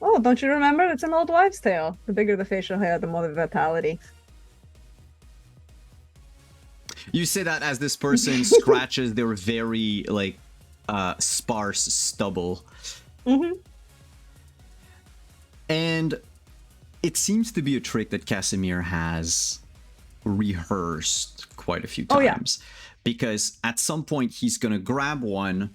Oh, don't you remember? It's an old wives' tale. The bigger the facial hair, the more the vitality. You say that as this person scratches their very, like, sparse stubble. Mm-hmm. And it seems to be a trick that Casimir has rehearsed quite a few times. Because at some point he's gonna grab one,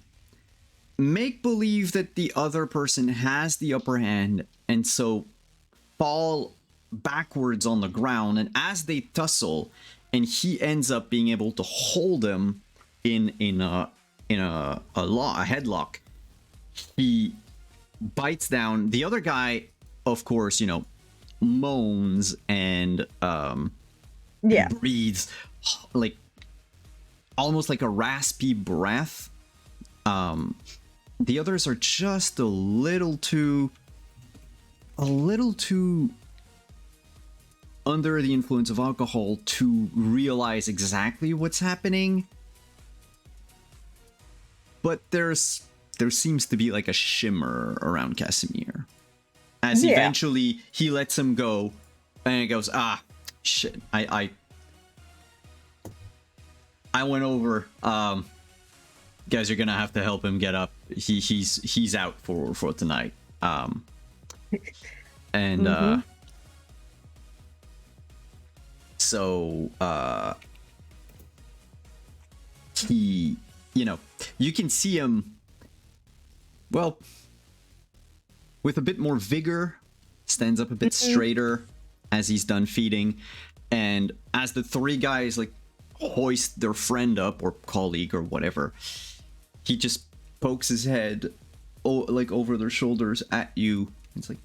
make believe that the other person has the upper hand, and so fall backwards on the ground, and as they tussle, and he ends up being able to hold him in a headlock, he bites down. The other guy, of course, you know, moans and breathes like almost like a raspy breath. The others are just a little too under the influence of alcohol to realize exactly what's happening. But there seems to be like a shimmer around Casimir. As eventually he lets him go, and it goes, shit, I went over. Guys, you're gonna have to help him get up. He's out for tonight. So he, you know, you can see him, well, with a bit more vigor, stands up a bit straighter as he's done feeding, and as the three guys like hoist their friend up or colleague or whatever, he just pokes his head like over their shoulders at you. It's like,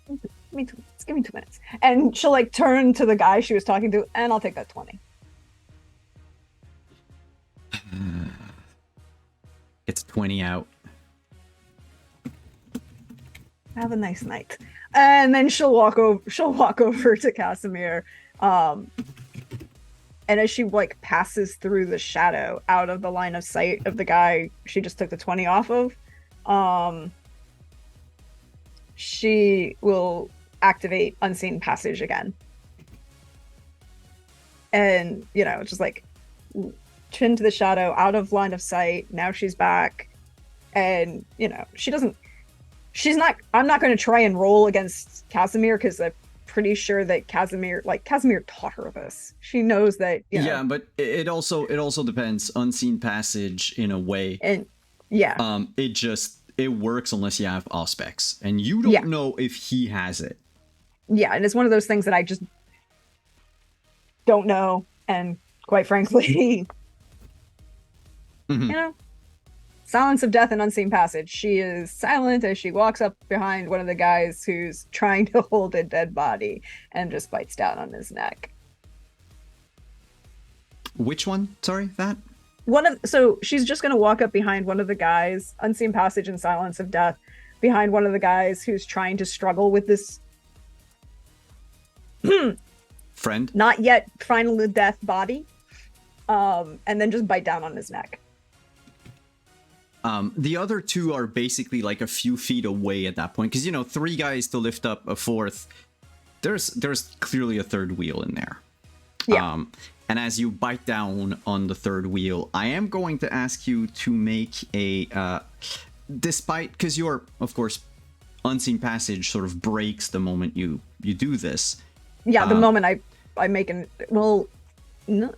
give me 2 minutes. And she'll like turn to the guy she was talking to, and I'll take that 20. It's 20 out. Have a nice night. And then she'll walk over to Casimir. And as she like passes through the shadow out of the line of sight of the guy she just took the 20 off of, she will activate Unseen Passage again. And, you know, just like chin to the shadow, out of line of sight. Now she's back. And, you know, I'm not going to try and roll against Casimir because I'm pretty sure that Casimir taught her this. She knows that, you know. Yeah, but it also depends. Unseen Passage in a way. And it works unless you have Auspex, and you don't know if he has it. Yeah, and it's one of those things that I just don't know, and quite frankly, you know, Silence of Death and Unseen Passage. She is silent as she walks up behind one of the guys who's trying to hold a dead body and just bites down on his neck. Which one? Sorry, that? So she's just going to walk up behind one of the guys, Unseen Passage and Silence of Death, behind one of the guys who's trying to struggle with this friend, not yet final death body. and then just bite down on his neck. The other two are basically like a few feet away at that point, because you know, 3 guys to lift up a 4th. There's clearly a 3rd wheel in there. Yeah. And as you bite down on the 3rd wheel, I am going to ask you to make a despite, because your, of course, unseen passage sort of breaks the moment you do this. Yeah, the moment I make an well, no,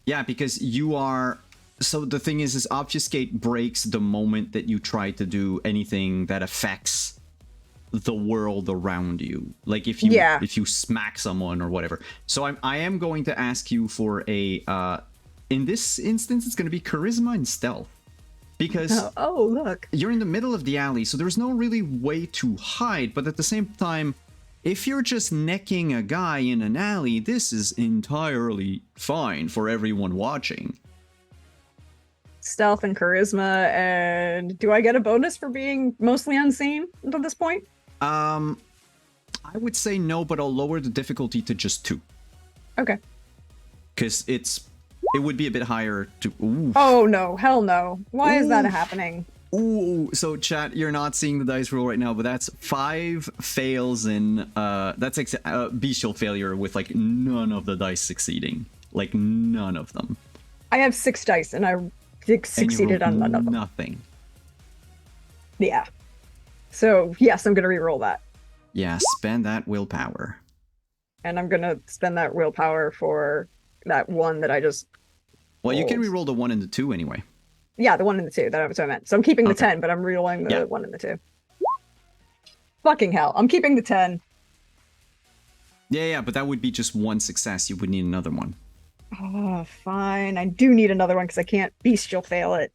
yeah, because you are. So the thing is obfuscate breaks the moment that you try to do anything that affects the world around you. Like if you smack someone or whatever. So I am going to ask you for a in this instance it's going to be charisma and stealth. Because oh look, you're in the middle of the alley, so there's no really way to hide, but at the same time, if you're just necking a guy in an alley, this is entirely fine for everyone watching. Stealth and charisma, and do I get a bonus for being mostly unseen until this point? I would say no, but I'll lower the difficulty to just 2. Okay. Because it would be a bit higher to... Ooh. Oh no, hell no. Why is that happening? Ooh, so chat, you're not seeing the dice roll right now, but that's 5 fails in... that's bestial failure with like none of the dice succeeding. Like none of them. I have 6 dice and I succeeded on none of them. Nothing. Yeah. So yes, I'm gonna re-roll that. Yeah, spend that willpower. And I'm gonna spend that willpower for that one that I just Well, rolled. you can re-roll the 1 and the 2 anyway. Yeah, the 1 and the 2, that's what I meant. So I'm keeping the 10, but I'm re-rolling the 1 and the 2. Fucking hell, I'm keeping the 10. Yeah, but that would be just 1 success. You would need another one. Oh, fine. I do need another one because I can't bestial fail it.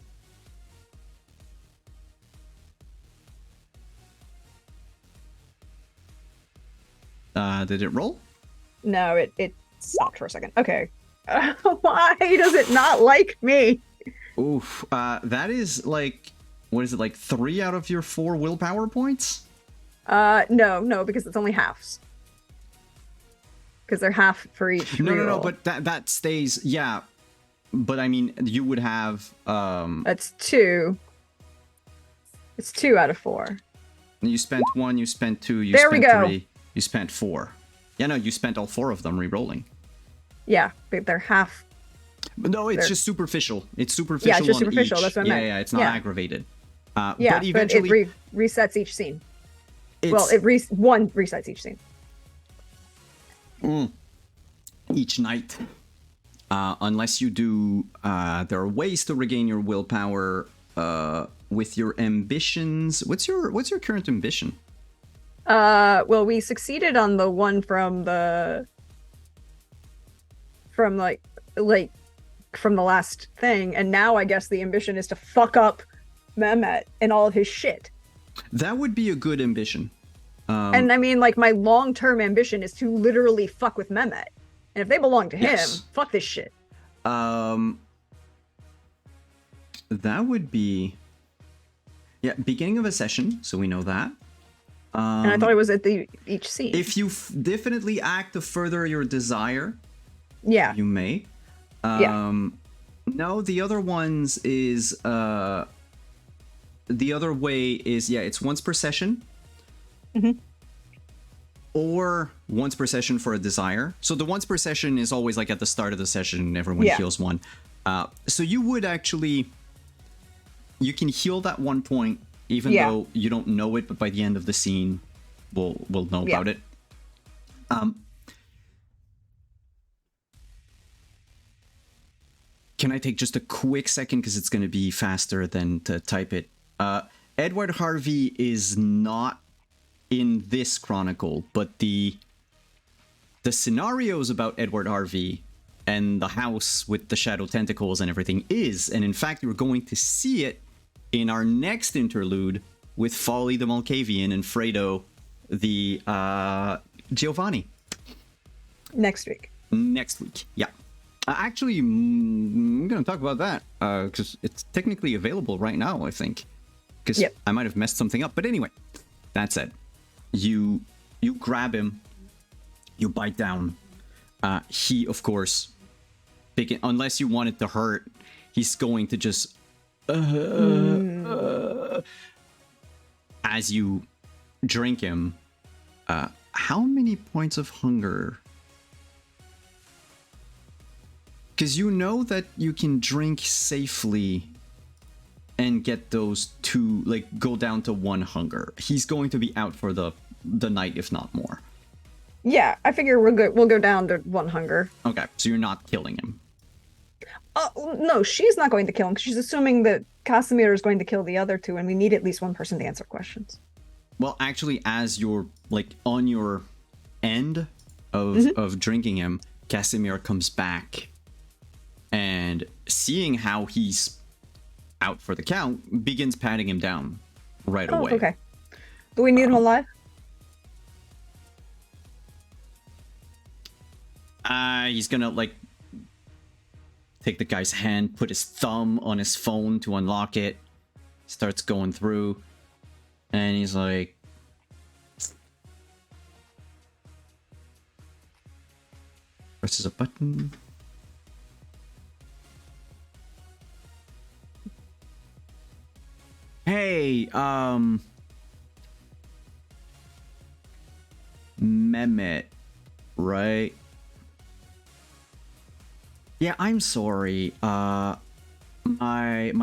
Did it roll? No, it stopped for a second. Okay. Why does it not like me? Oof. That is like, what is it, like 3 out of your 4 willpower points? No, because it's only halves. Because they're half for each. No, but that stays, yeah. But I mean, you would have... That's 2. It's 2 out of 4. You spent 1, you spent 2, you there spent we go. 3, you spent 4. Yeah, no, you spent all 4 of them re-rolling. Yeah, but they're half. But no, it's just superficial. It's superficial. Yeah, it's just on superficial. Each. That's what I meant. Yeah, it's not aggravated. Yeah, but eventually, it resets each scene. Well, one resets each scene. Each night, unless you do, there are ways to regain your willpower with your ambitions. What's your current ambition? Well, we succeeded on the one from the last thing, and now I guess the ambition is to fuck up Mehmet and all of his shit. That would be a good ambition. And I mean, like, my long-term ambition is to literally fuck with Mehmet. And if they belong to him, fuck this shit. That would be... Yeah, beginning of a session, so we know that. And I thought it was at each scene. If you definitely act to further your desire, you may. No, the other ones is... the other way is, it's once per session. Or once per session for a desire. So the once per session is always like at the start of the session, everyone heals 1. So you would actually... You can heal that 1 point, even though you don't know it, but by the end of the scene, we'll know about it. Can I take just a quick second, because it's going to be faster than to type it. Edward Harvey is not in this chronicle, but the scenarios about Edward Harvey and the house with the shadow tentacles and everything is, and in fact you're going to see it in our next interlude with Folly the Malkavian and Fredo the Giovanni. Next week, yeah. Actually, I'm going to talk about that because it's technically available right now, I think. Because I might have messed something up. But anyway, that said, you You grab him. You bite down. He, of course, unless you want it to hurt, he's going to just... as you drink him. How many points of hunger? Because you know that you can drink safely and get those two, like, go down to 1 hunger. He's going to be out for the night, if not more. Yeah, I figure we'll go down to 1 hunger. Okay, so you're not killing him. No, she's not going to kill him because she's assuming that Casimir is going to kill the other 2, and we need at least 1 person to answer questions. Well, actually, as you're, like, on your end of drinking him, Casimir comes back and, seeing how he's out for the count, begins patting him down right away. Okay. Do we need him alive? He's gonna, like, take the guy's hand, put his thumb on his phone to unlock it, starts going through, and he's like... presses a button. Hey, Mehmet, right? Yeah, I'm sorry. My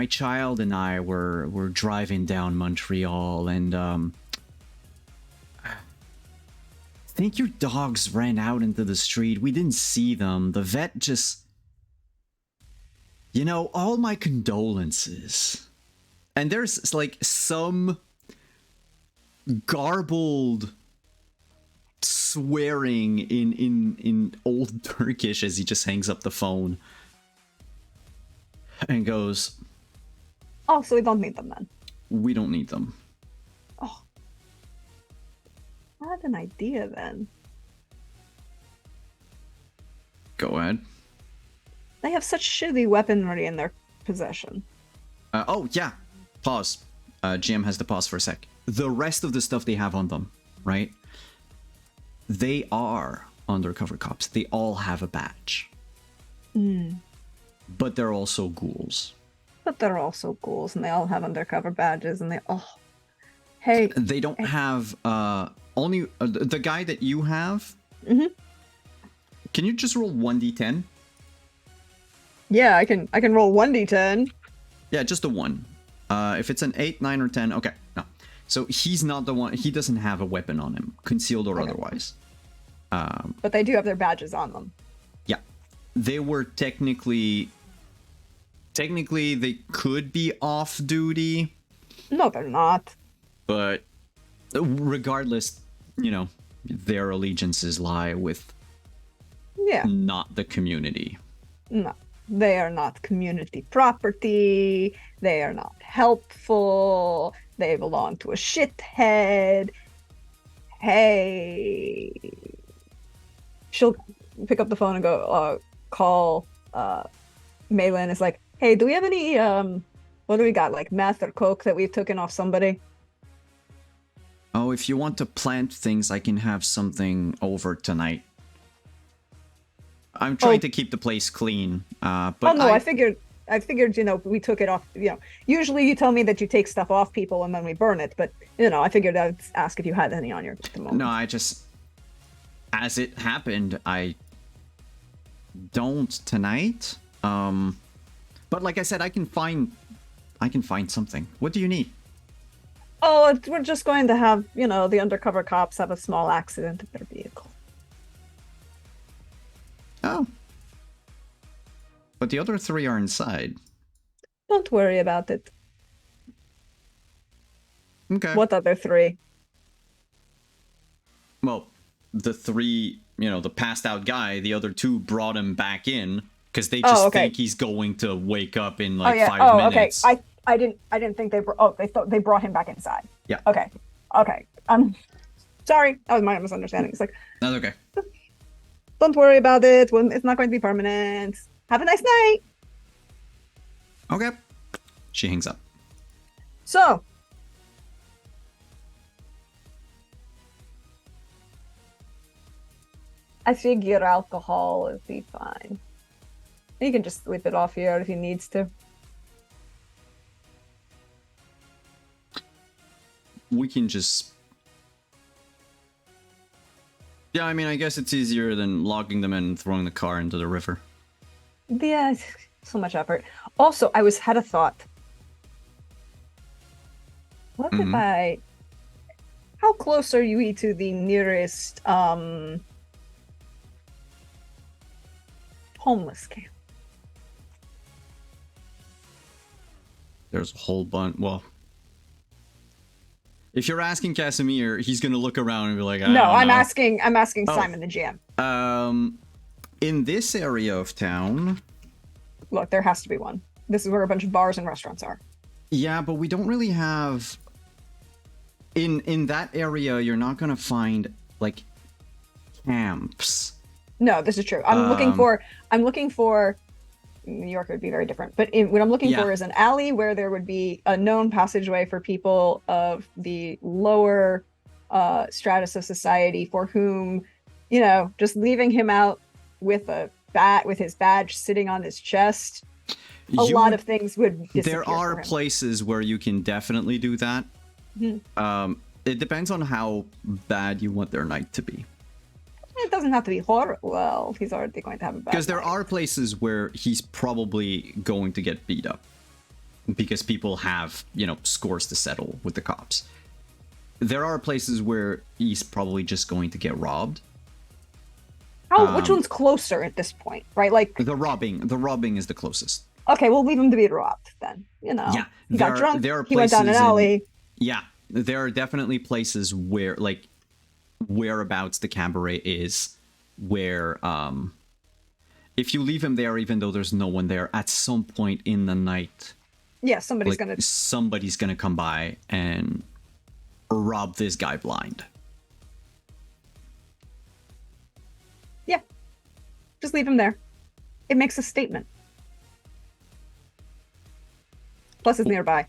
child and I were driving down Montreal, and I think your dogs ran out into the street. We didn't see them. The vet just... You know, all my condolences. And there's, like, some garbled swearing in Old Turkish as he just hangs up the phone and goes, Oh, so we don't need them then. we don't need them. Oh, I had an idea then. Go ahead. They have such shitty weaponry in their possession. Oh, yeah. Pause. GM has to pause for a sec. The rest of the stuff they have on them, right? They are undercover cops. They all have a badge. But they're also ghouls. But they're also ghouls, and they all have undercover badges, and they... Oh. Hey. They don't have... only... the guy that you have... Mm-hmm. Can you just roll 1d10? Yeah, I can roll 1d10. Yeah, just a 1. If it's an 8, 9, or 10... Okay, no. So he's not the one... He doesn't have a weapon on him, concealed or otherwise. But they do have their badges on them. Yeah. They were technically... Technically, they could be off-duty. No, they're not. But regardless, you know, their allegiances lie with not the community. No, they are not community property. They are not helpful. They belong to a shithead. Hey. She'll pick up the phone and go, call Malin. It's like, hey, do we have any, what do we got? Like meth or coke that we've taken off somebody? Oh, if you want to plant things, I can have something over tonight. I'm trying to keep the place clean, but I figured, you know, we took it off, you know, usually you tell me that you take stuff off people and then we burn it, but, you know, I figured I'd ask if you had any on you at the moment. No, I just, as it happened, I don't tonight, but like I said, I can find something. What do you need? Oh, we're just going to have, you know, the undercover cops have a small accident in their vehicle. Oh. But the other 3 are inside. Don't worry about it. Okay. What other 3? Well, the 3, you know, the passed out guy, the other 2 brought him back in because they just think he's going to wake up in like 5 minutes. Okay. I didn't think they they brought him back inside. Yeah. Okay. Sorry, that was my misunderstanding. It's like, that's okay. Don't worry about it. It's not going to be permanent. Have a nice night. Okay. She hangs up. So, I figure alcohol would be fine. You can just sleep it off here if he needs to. We can just... Yeah, I mean, I guess it's easier than logging them in and throwing the car into the river. Yeah, so much effort. Also, had a thought. What if Mhm. I... How close are you to the nearest homeless camp? There's a whole bunch... Well... If you're asking Casimir, he's gonna look around and be like, I No, don't know. I'm asking Oh. Simon the GM. In this area of town... Look, there has to be one. This is where a bunch of bars and restaurants are. Yeah, but we don't really have... In that area, you're not gonna find, like, camps. No, this is true. I'm looking for New York would be very different. But what I'm looking for is an alley where there would be a known passageway for people of the lower stratus of society for whom, just leaving him out with his badge sitting on his chest, a lot of things would disappear. There are places where you can definitely do that. Mm-hmm. It depends on how bad you want their night to be. It doesn't have to be horrible. Well, he's already going to have a bad Because there night. are places where he's probably going to get beat up. Because people have, scores to settle with the cops. There are places where he's probably just going to get robbed. Which one's closer at this point, right? Like the robbing is the closest. Okay, we'll leave him to be robbed then. Yeah, he got drunk. There are he went down an alley. Yeah, there are definitely places where, like, whereabouts the cabaret is, where if you leave him there, even though there's no one there, at some point in the night, yeah, somebody's gonna come by and rob this guy blind. Yeah, just leave him there. It makes a statement. Plus, it's nearby.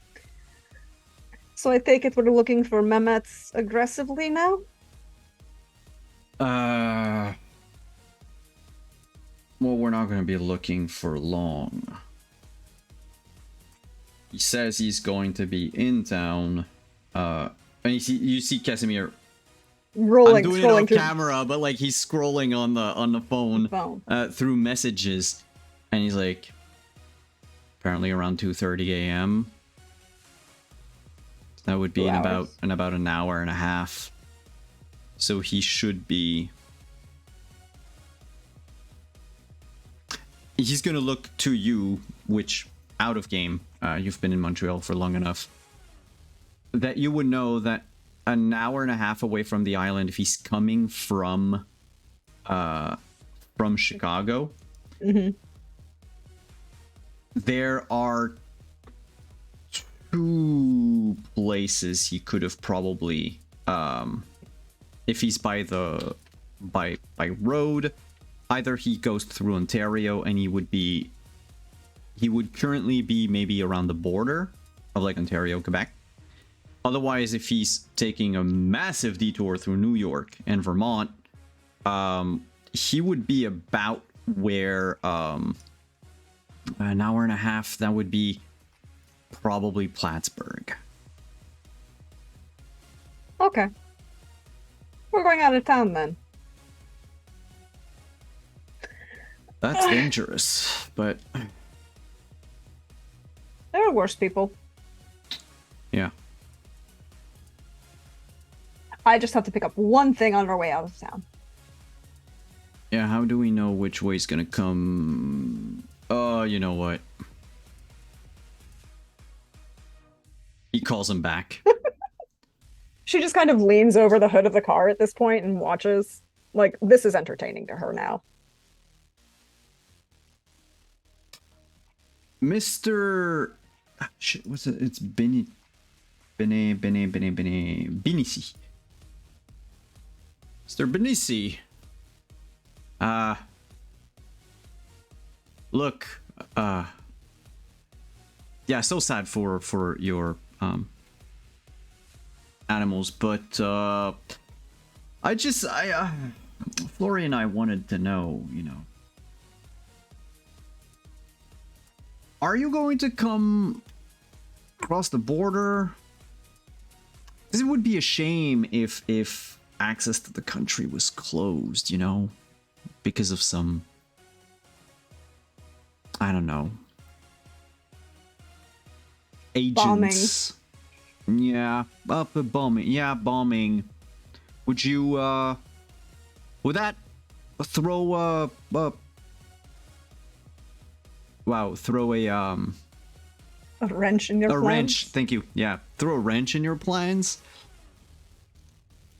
So I take it we're looking for Mehmet's aggressively now? Well, we're not going to be looking for long. He says he's going to be in town. And you see Casimir rolling. I'm doing it on camera, but like he's scrolling on the phone. Through messages, and he's like, apparently around 2:30 a.m. That would be in about an hour and a half. So he should be. He's gonna look to you, which out of game. You've been in Montreal for long enough that you would know that an hour and a half away from the island, if he's coming from Chicago, there are two places he could have probably, if he's by road, either he goes through Ontario and he would currently be maybe around the border of like Ontario, Quebec. Otherwise, if he's taking a massive detour through New York and Vermont, he would be about where an hour and a half, that would be probably Plattsburgh. Okay. We're going out of town then. That's dangerous, but there are worse people. Yeah. I just have to pick up one thing on our way out of town. Yeah, how do we know which way's gonna come? Oh, you know what? He calls him back. She just kind of leans over the hood of the car at this point and watches. Like, this is entertaining to her now. Mr. Shit, what's it? It's Benici. Mr. Benici. Look, yeah, so sad for your animals, but Flori and I wanted to know, you know, are you going to come across the border? Because it would be a shame if access to the country was closed, you know, because of some, I don't know, agents. Bombing. Yeah, bombing. Yeah, bombing. Would you, would that throw throw a wrench in your plans? A wrench, thank you. Yeah, throw a wrench in your plans.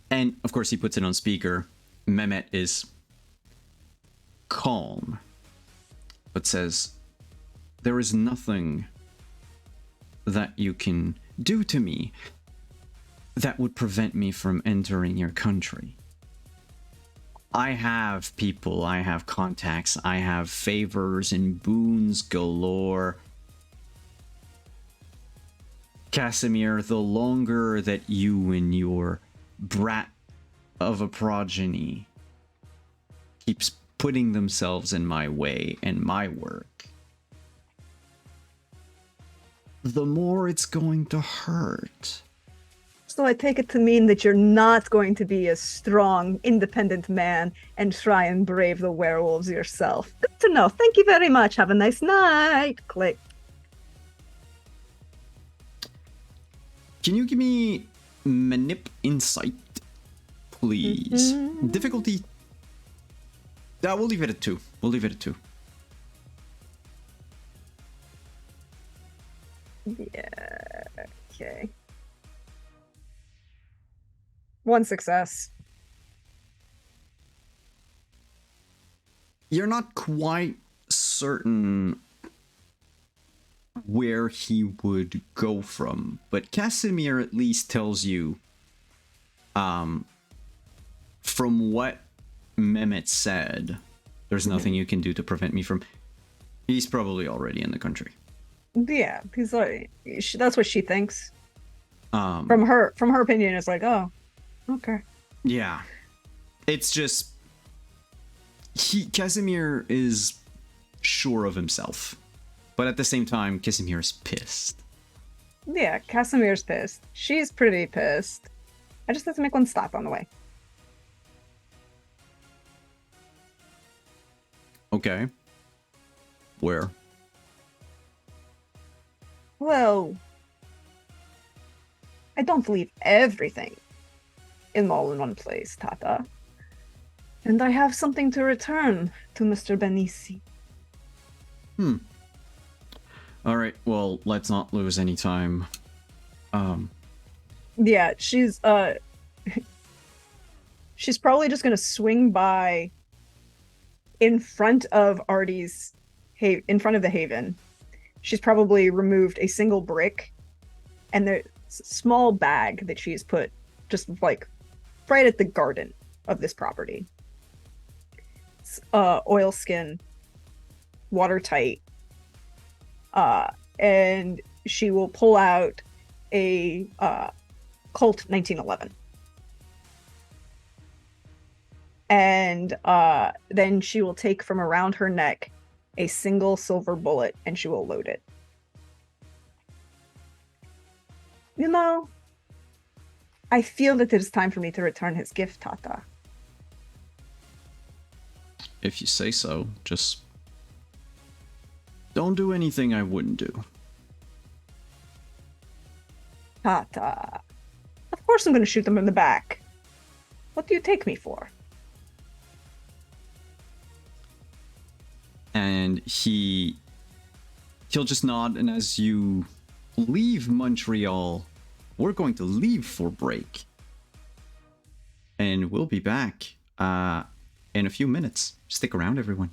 And of course he puts it on speaker. Mehmet is calm, but says, there is nothing that you can do to me that would prevent me from entering your country. I have people, I have contacts, I have favors and boons galore. Casimir, the longer that you and your brat of a progeny keeps putting themselves in my way and my work, the more it's going to hurt. So I take it to mean that you're not going to be a strong, independent man and try and brave the werewolves yourself. Good to know. Thank you very much. Have a nice night. Click. Can you give me manip insight, please? Difficulty. We'll leave it at 2. We'll leave it at 2. Yeah. Okay. 1 success. You're not quite certain where he would go from, but Casimir at least tells you, from what Mehmet said, there's nothing you can do to prevent me from. He's probably already in the country. Yeah, he's like, that's what she thinks. From her opinion, it's like, oh, okay. Yeah, it's just Casimir is sure of himself, but at the same time, Casimir is pissed. Yeah, Casimir's pissed. She's pretty pissed. I just have to make one stop on the way. Okay. Where? Well, I don't leave everything all in one place, Tata. And I have something to return to Mr. Benisi. All right, well, let's not lose any time. Yeah, she's probably just gonna swing by in front of Artie's in front of the Haven. She's probably removed a single brick and the small bag that she's put just like right at the garden of this property. It's oilskin, watertight, and she will pull out a Colt 1911. And then she will take from around her neck a single silver bullet and she will load it. You know, I feel that it is time for me to return his gift, Tata. If you say so, just don't do anything I wouldn't do. Tata. Of course I'm going to shoot them in the back. What do you take me for? And he'll just nod, and as you leave Montreal, we're going to leave for break. And we'll be back in a few minutes. Stick around, everyone.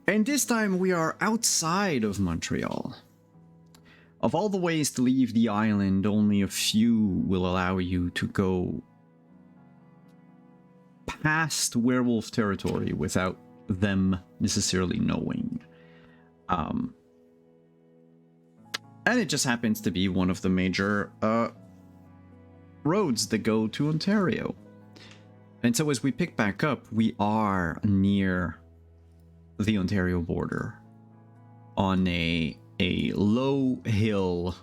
And this time we are outside of Montreal. Of all the ways to leave the island, only a few will allow you to go past werewolf territory without them necessarily knowing. And it just happens to be one of the major roads that go to Ontario. And so as we pick back up, we are near the Ontario border on a low hill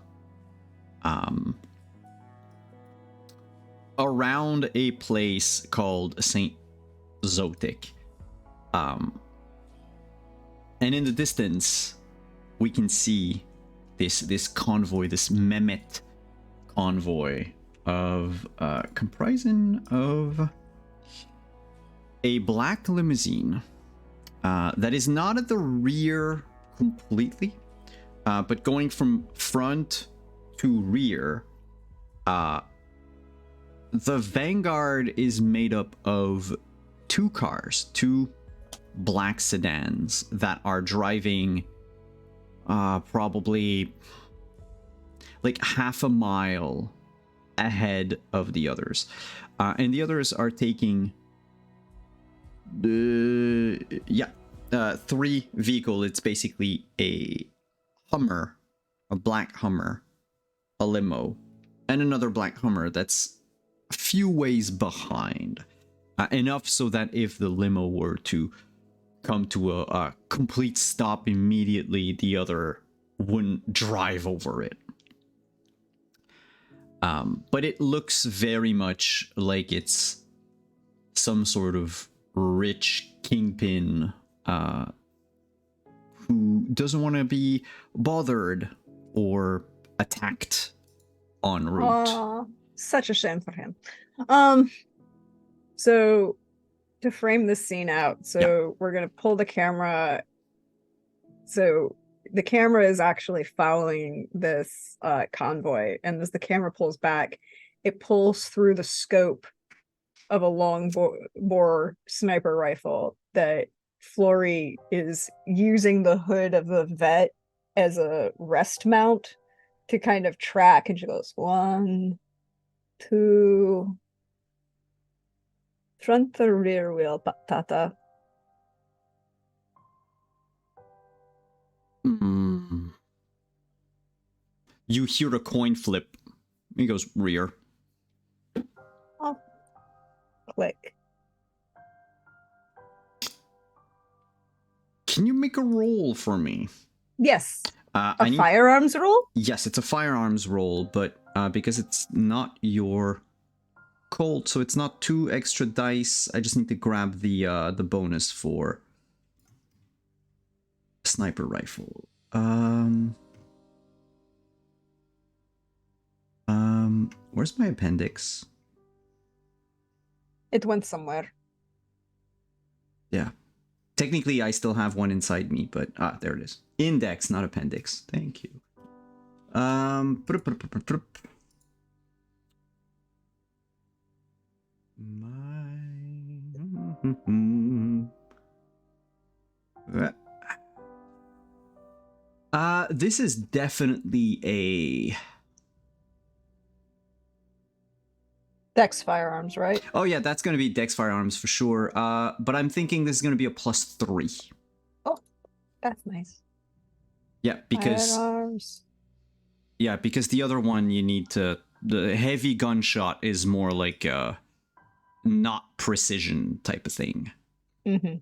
around a place called Saint Zotic. And in the distance, we can see this convoy, this Mehmet convoy of comprising of a black limousine that is not at the rear completely, but going from front to rear. The Vanguard is made up of two cars, two black sedans that are driving probably like half a mile ahead of the others. And the others are taking three vehicle. It's basically a Hummer, a black Hummer, a limo, and another black Hummer that's a few ways behind. Enough so that if the limo were to come to a complete stop immediately, the other wouldn't drive over it. But it looks very much like it's some sort of rich kingpin who doesn't want to be bothered or attacked en route. Aww, such a shame for him. So to frame this scene out, we're gonna pull the camera. So the camera is actually following this convoy, and as the camera pulls back, it pulls through the scope of a long bore sniper rifle that Flori is using the hood of the vet as a rest mount to kind of track, and she goes 1, 2, front or rear wheel, patata. You hear a coin flip. He goes rear. Oh, click. Can you make a roll for me? Yes. A firearms roll? Yes, it's a firearms roll, but because it's not your Colt, so it's not 2 extra dice. I just need to grab the bonus for sniper rifle. Where's my appendix? It went somewhere. Yeah. Technically, I still have one inside me, but there it is. Index, not appendix. Thank you. This is definitely a Dex firearms, right? Oh yeah, that's going to be Dex firearms for sure. But I'm thinking this is going to be a +3. Oh, that's nice. Yeah, because firearms. Yeah, because the other one you need to. The heavy gunshot is more like not precision type of thing. Mm-hmm.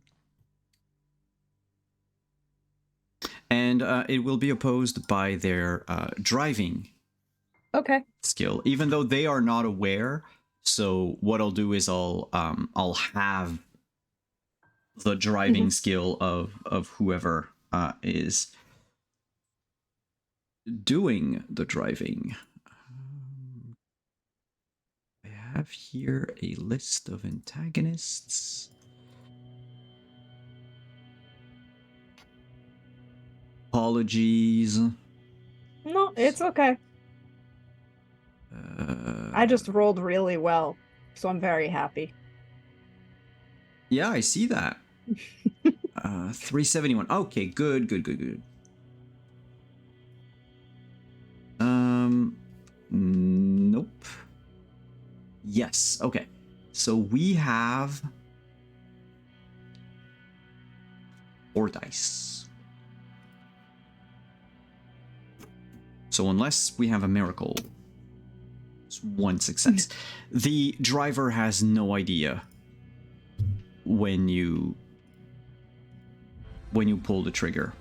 And it will be opposed by their driving skill, even though they are not aware. So what I'll do is I'll have the driving skill of whoever is doing the driving. I have here a list of antagonists. Apologies. No, it's okay. I just rolled really well, so I'm very happy. Yeah, I see that. 371. Okay, good. Nope. Yes, okay. So we have 4 dice. So unless we have a miracle, it's 1 success. The driver has no idea when you pull the trigger.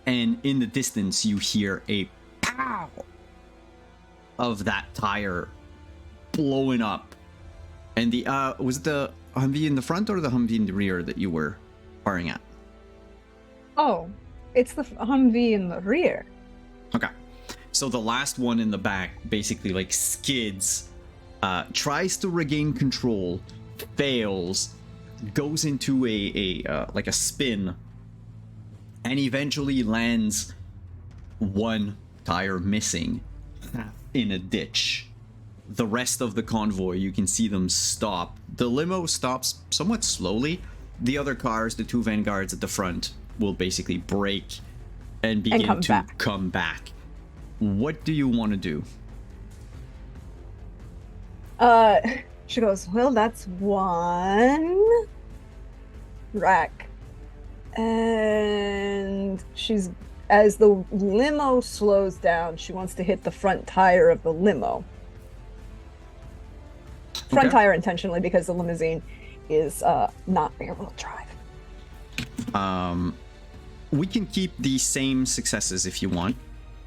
And in the distance, you hear a pow of that tire blowing up. And the was it the Humvee in the front or the Humvee in the rear that you were firing at? Oh, it's the Humvee in the rear. Okay. So the last one in the back basically like skids, tries to regain control, fails, goes into a like a spin, and eventually lands one tire missing in a ditch. The rest of the convoy, you can see them stop. The limo stops somewhat slowly. The other cars, the 2 vanguards at the front, will basically brake and begin to come back. What do you want to do? She goes, well, that's 1 wreck. And as the limo slows down, she wants to hit the front tire of the limo. Front tire intentionally, because the limousine is not rear-wheel drive. We can keep the same successes if you want.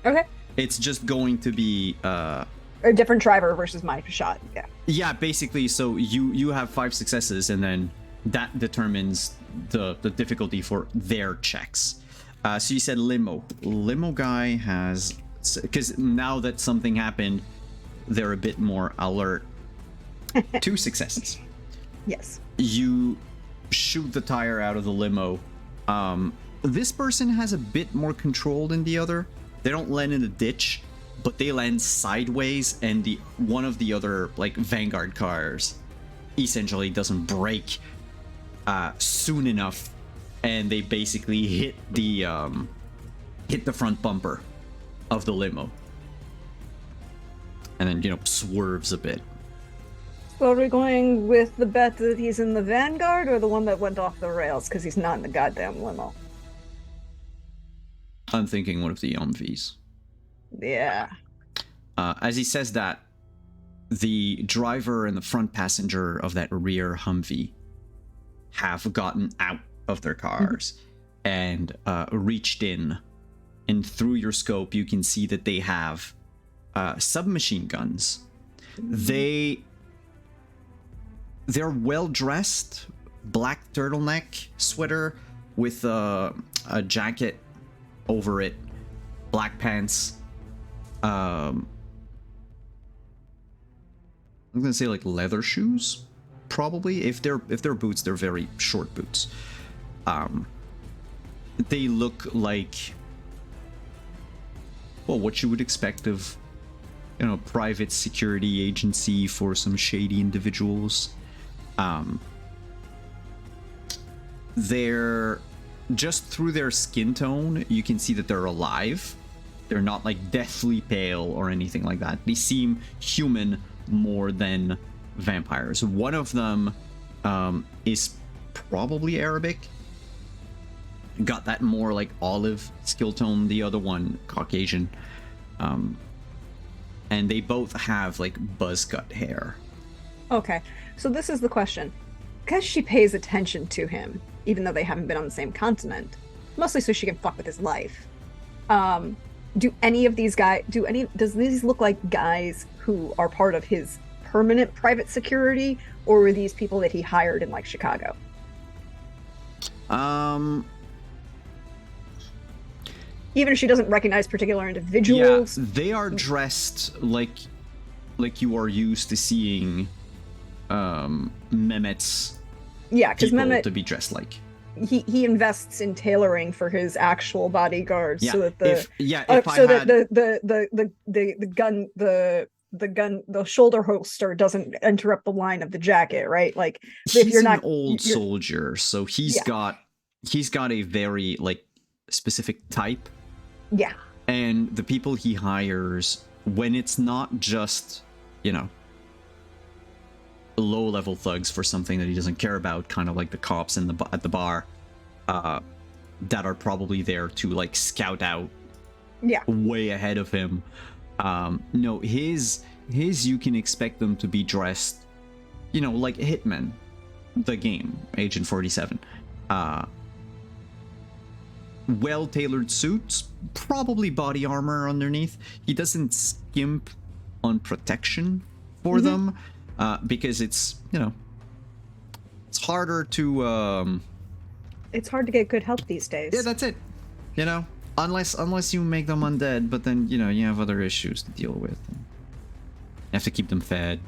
Okay. It's just going to be a different driver versus my shot. Yeah. Yeah, basically. So you have 5 successes, and then that determines the difficulty for their checks. So you said limo. Limo guy has, because now that something happened, they're a bit more alert. 2 successes. Yes. You shoot the tire out of the limo. This person has a bit more control than the other. They don't land in a ditch, but they land sideways, and one of the other like Vanguard cars essentially doesn't brake soon enough, and they basically hit the front bumper of the limo, and then swerves a bit. So are we going with the bet that he's in the Vanguard, or the one that went off the rails because he's not in the goddamn limo? I'm thinking one of the Humvees. Yeah. As he says that, the driver and the front passenger of that rear Humvee have gotten out of their cars and reached in. And through your scope, you can see that they have submachine guns. They're well dressed, black turtleneck sweater with a jacket over it, black pants. I'm gonna say like leather shoes, probably. If they're boots, they're very short boots. They look like, well, what you would expect of private security agency for some shady individuals. They're just through their skin tone, you can see that they're alive. They're not like deathly pale or anything like that. They seem human more than vampires. One of them is probably Arabic. Got that more like olive skill tone. The other one, Caucasian. And they both have like buzz cut hair. Okay, so this is the question. Because she pays attention to him, even though they haven't been on the same continent, mostly so she can fuck with his life. Does these look like guys who are part of his permanent private security, or were these people that he hired in like Chicago? Even if she doesn't recognize particular individuals. Yeah, they are dressed like you are used to seeing Mehmet's because Mehmet to be dressed like. He invests in tailoring for his actual bodyguards, Yeah, so that the the shoulder holster doesn't interrupt the line of the jacket, right? Like if He's you're an not old soldier, so he's Yeah. got a very like specific type, yeah. and the people he hires, when it's not just, you know, low level thugs for something that he doesn't care about, kind of like the cops in at the bar, that are probably there to like scout out Yeah. way ahead of him. No, his you can expect them to be dressed, you know, like Hitman, the game, Agent 47. Well-tailored suits, probably body armor underneath. He doesn't skimp on protection for them, because it's, you know, it's harder to It's hard to get good help these days. yeah, that's it. You know, unless you make them undead, but then, you know, you have other issues to deal with. You have to keep them fed.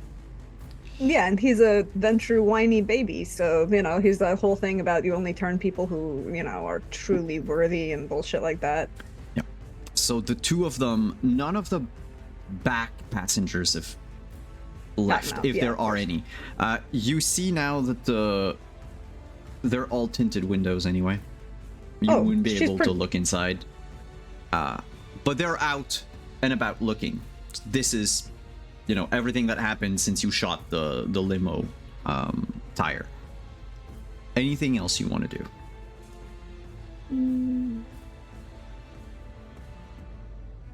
Yeah, and he's a venture whiny baby, so, you know, he's that whole thing about you only turn people who, you know, are truly worthy and bullshit like that. Yeah. So the two of them, none of the back passengers have left, out, if yeah, there of are course. any. You see now that they're all tinted windows anyway. You wouldn't be able to look inside. But they're out and about looking. This is, you know, everything that happened since you shot the limo tire. Anything else you want to do?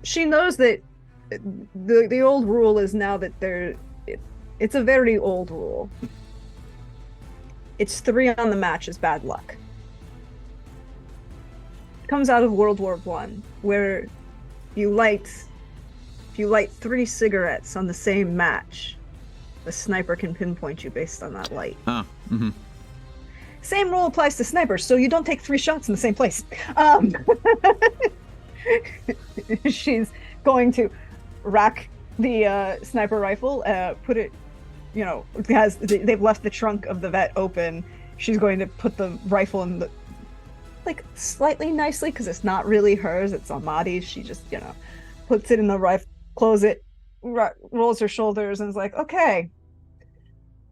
She knows that the old rule is now that it's a very old rule. It's 3 on the match is bad luck. It comes out of World War One, where if you light 3 cigarettes on the same match, the sniper can pinpoint you based on that light. Same rule applies to snipers, so you don't take 3 shots in the same place. She's going to rack the sniper rifle, put it, you know, they've left the trunk of the vet open. She's going to put the rifle in the, like, slightly nicely, because it's not really hers, it's Ahmadi's. She just, you know, puts it in the rifle, close it, rolls her shoulders, and is like, okay,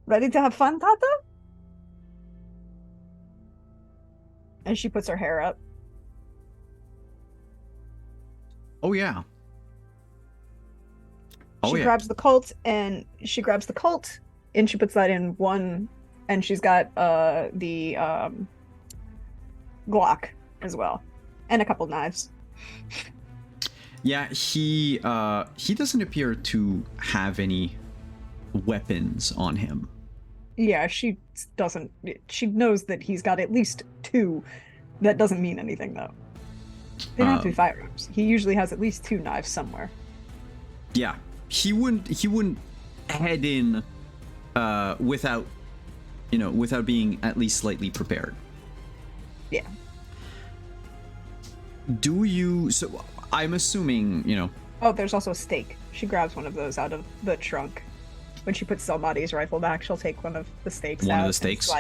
ready to have fun, Tata? And she puts her hair up. Oh yeah. She grabs the Colt, and she puts that in one, and she's got the Glock as well, and a couple knives. Yeah, he doesn't appear to have any weapons on him. Yeah, she doesn't. She knows that he's got at least 2. That doesn't mean anything, though. They don't have to be firearms. He usually has at least 2 knives somewhere. Yeah, he wouldn't head in without being at least slightly prepared. Yeah. So I'm assuming, you know. Oh, there's also a stake. She grabs one of those out of the trunk. When she puts Salmadi's rifle back, she'll take one of the stakes out. One of the stakes?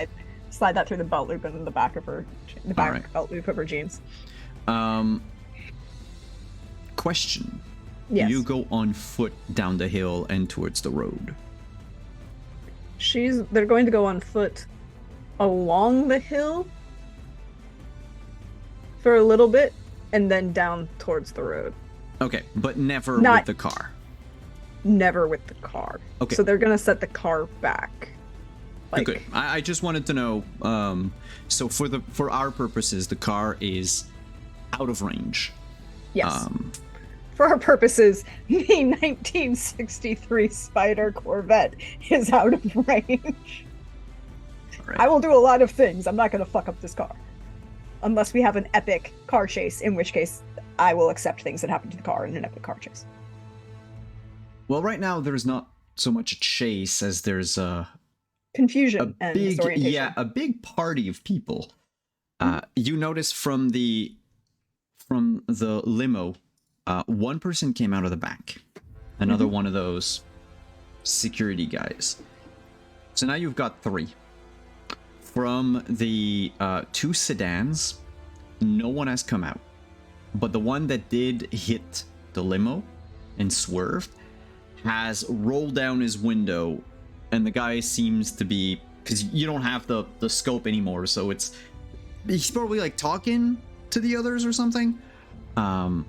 Slide that through the belt loop in the back of her, belt loop of her jeans. Question. Yes. You go on foot down the hill and towards the road. They're going to go on foot along the hill for a little bit, and then down towards the road. Okay, but never with the car. Never with the car. Okay. So they're gonna set the car back. Like, good. I just wanted to know. So for our purposes, the car is out of range. Yes. For our purposes, the 1963 Spider Corvette is out of range. Right. I will do a lot of things. I'm not gonna fuck up this car. Unless we have an epic car chase, in which case I will accept things that happen to the car in an epic car chase. Well, right now there's not so much a chase as there's confusion and disorientation. Yeah, a big party of people. You notice from the limo, one person came out of the back, another one of those security guys. So now you've got 3. From the 2 sedans, no one has come out, but the one that did hit the limo and swerved has rolled down his window, and the guy seems to be, because you don't have the scope anymore, so he's probably like talking to the others or something. And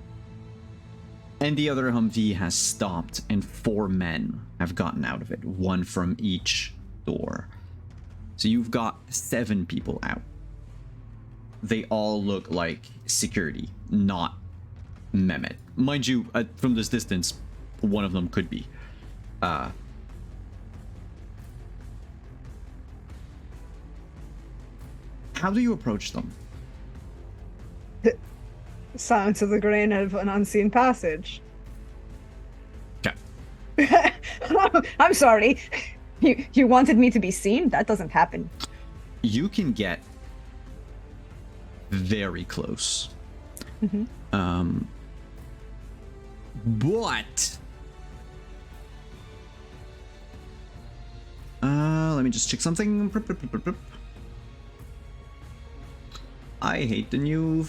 the other Humvee has stopped, and 4 men have gotten out of it, 1 from each door. So you've got 7 people out. They all look like security, not Mehmet. Mind you, from this distance, one of them could be. How do you approach them? Silence of the grain of an unseen passage. Okay. I'm sorry. You wanted me to be seen? That doesn't happen. You can get very close. Mm-hmm. But let me just check something. I hate the new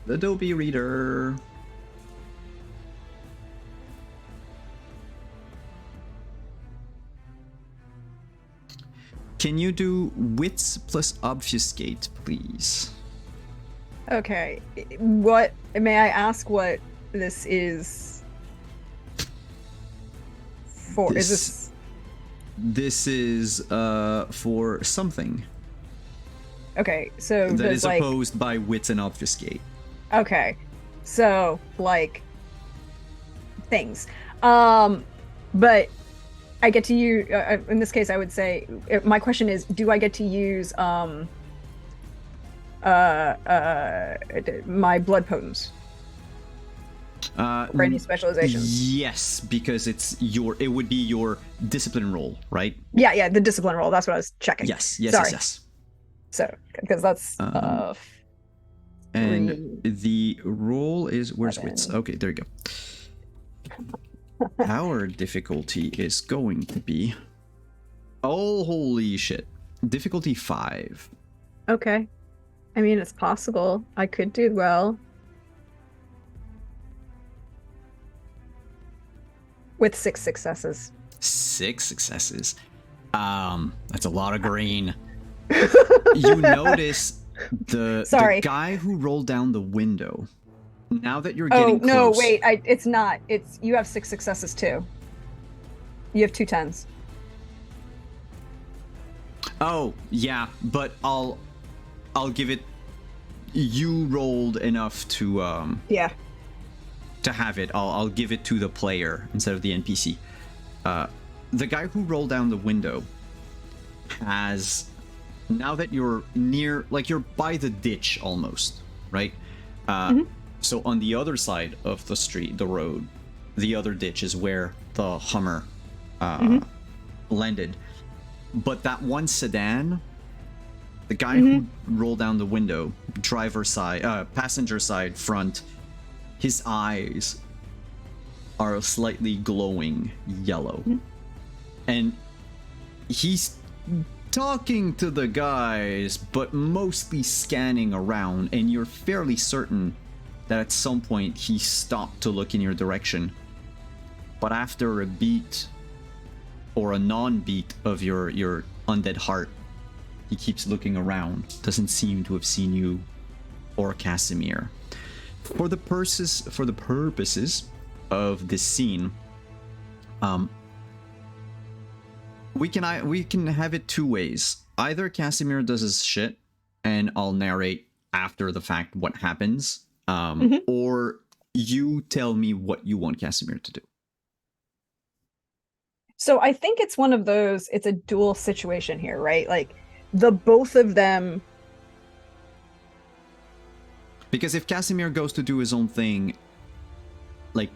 Adobe Reader. Can you do wits plus obfuscate, please? Okay. What may I ask what this is for? This is for something. Okay, so that is opposed by wits and obfuscate. Okay. So like things. But I get to use in this case I would say my question is, do I get to use my blood potents for any specializations? Yes, because it would be your discipline roll, right? Yeah, the discipline roll. That's what I was checking. Yes. So, because that's and the roll is where's wits? Okay, there you go. Our difficulty is going to be, oh holy shit, difficulty 5. Okay. I mean, it's possible. I could do well. With 6 successes. 6 successes. That's a lot of green. You notice the guy who rolled down the window. Now that you're getting close. Oh, no, wait. It's not. You have 6 successes too. You have 2 10s. Oh, yeah, but I'll give it. You rolled enough to yeah, to have it. I'll give it to the player instead of the NPC. The guy who rolled down the window has, now that you're near, like you're by the ditch almost, right? So on the other side of the street, the road, the other ditch is where the Hummer landed. But that one sedan, the guy who rolled down the window, driver side, passenger side, front, his eyes are slightly glowing yellow. And he's talking to the guys, but mostly scanning around, and you're fairly certain that at some point he stopped to look in your direction. But after a beat or a non-beat of your undead heart, he keeps looking around, doesn't seem to have seen you or Casimir. For the purposes of this scene, we can have it 2 ways. Either Casimir does his shit and I'll narrate after the fact what happens, or you tell me what you want Casimir to do. So I think it's one of those, it's a dual situation here, right? Like the both of them. Because if Casimir goes to do his own thing, like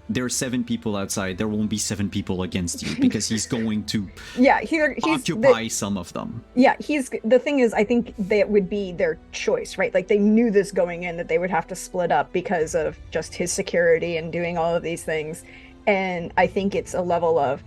there are 7 people outside, there won't be 7 people against you because he's going to occupy some of them. Yeah, the thing is, I think that would be their choice, right? Like they knew this going in, that they would have to split up because of just his security and doing all of these things. And I think it's a level of,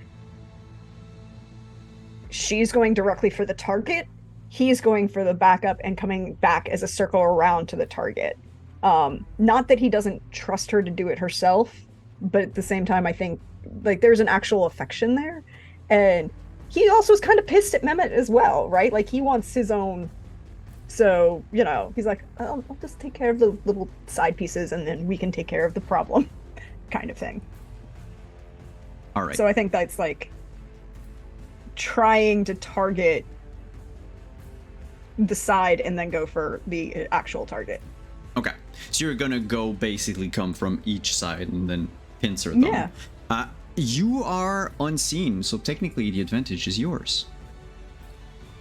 she's going directly for the target, he's going for the backup and coming back as a circle around to the target. Not that he doesn't trust her to do it herself, but at the same time, I think like there's an actual affection there, and he also is kind of pissed at Mehmet as well, right? Like he wants his own. So, you know, he's like, I'll just take care of the little side pieces and then we can take care of the problem, kind of thing. All right. So I think that's like trying to target the side and then go for the actual target. Okay. So you're gonna go basically come from each side and then pincer them. Yeah. You are unseen, so technically the advantage is yours.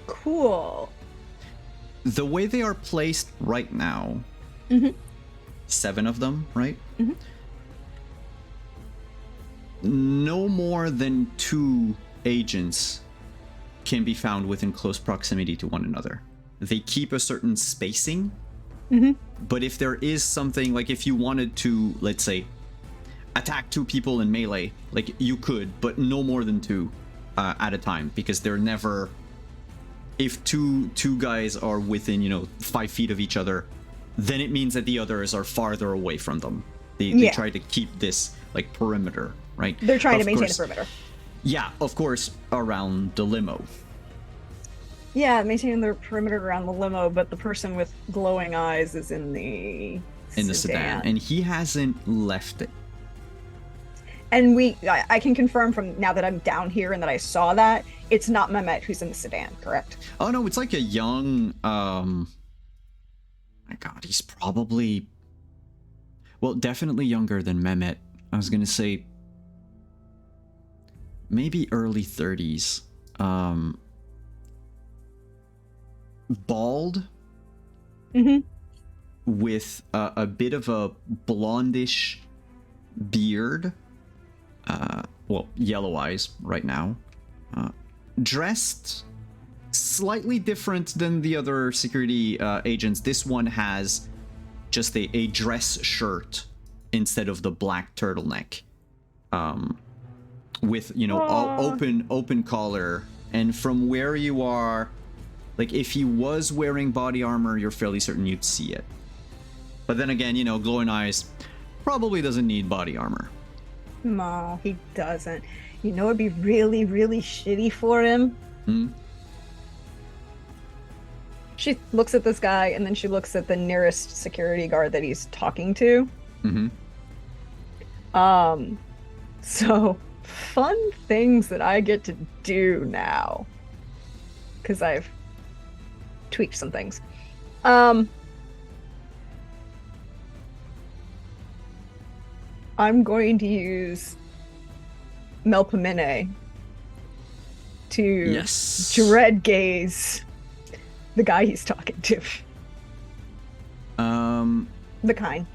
Cool. The way they are placed right now, 7 of them, right? No more than 2 agents can be found within close proximity to one another. They keep a certain spacing, but if there is something, like if you wanted to, let's say, attack 2 people in melee, like you could, but no more than 2 at a time, because they're never... If two guys are within, 5 feet of each other, then it means that the others are farther away from them. They try to keep this like perimeter, right? They're trying to maintain a perimeter. Yeah, of course, around the limo. Yeah, maintaining the perimeter around the limo, but the person with glowing eyes is in the sedan, and he hasn't left it. And I can confirm from now that I'm down here and that I saw that, it's not Mehmet who's in the sedan, correct? Oh no, it's like a young, my God, he's probably, well, definitely younger than Mehmet. I was gonna say, maybe early 30s. Bald. With a bit of a blondish beard. Well, yellow eyes right now. Dressed slightly different than the other security agents. This one has just a dress shirt instead of the black turtleneck. With, open collar. And from where you are, like if he was wearing body armor, you're fairly certain you'd see it. But then again, glowing eyes probably doesn't need body armor. No, he doesn't. It'd be really, really shitty for him. She looks at this guy, and then she looks at the nearest security guard that he's talking to. So, fun things that I get to do now. Because I've tweaked some things. I'm going to use Melpomene to dread gaze the guy he's talking to. The kind.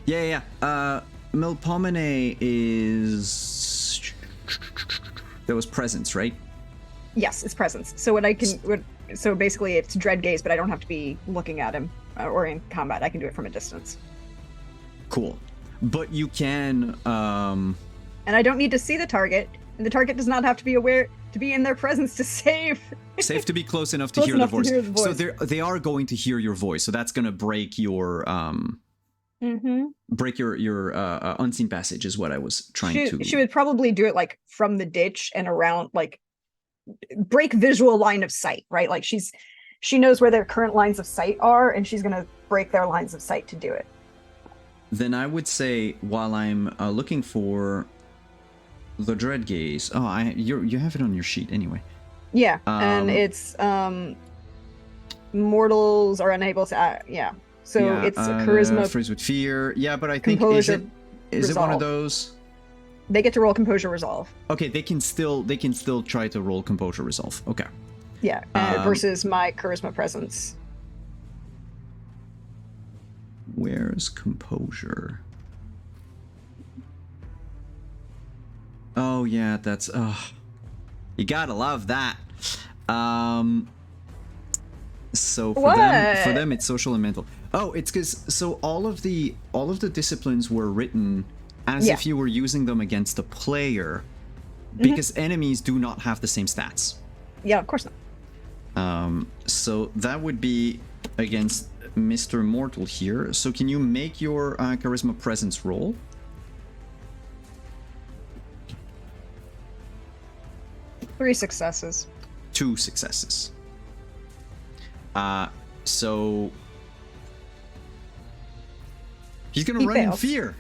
Yeah. Melpomene is... That was presence, right? Yes, it's presence. So so basically it's dread gaze, but I don't have to be looking at him or in combat. I can do it from a distance. Cool. But you can... And I don't need to see the target, and the target does not have to be aware to be in their presence to save. Safe to be close enough to hear the voice. So they are going to hear your voice, so that's going to break your break your unseen passage is what I was trying to... She would probably do it like from the ditch and around, like break visual line of sight, right? Like she knows where their current lines of sight are, and she's going to break their lines of sight to do it. Then I would say, while I'm looking for the dread gaze... Oh, you have it on your sheet anyway. Yeah, and it's mortals are unable to... So it's a charisma... Freeze with fear. Yeah, but I think... Is it one of those? They get to roll composure resolve. Okay, they can still try to roll composure resolve. Okay. Yeah, versus my charisma presence. Where's composure? Oh yeah, that's you gotta love that. So for them it's social and mental. Oh, it's because all of the disciplines were written as if you were using them against a player, because enemies do not have the same stats. Yeah, of course not. So that would be against Mr. Mortal here. So can you make your charisma presence roll? 3 successes. 2 successes. So he's gonna run in fails. fear.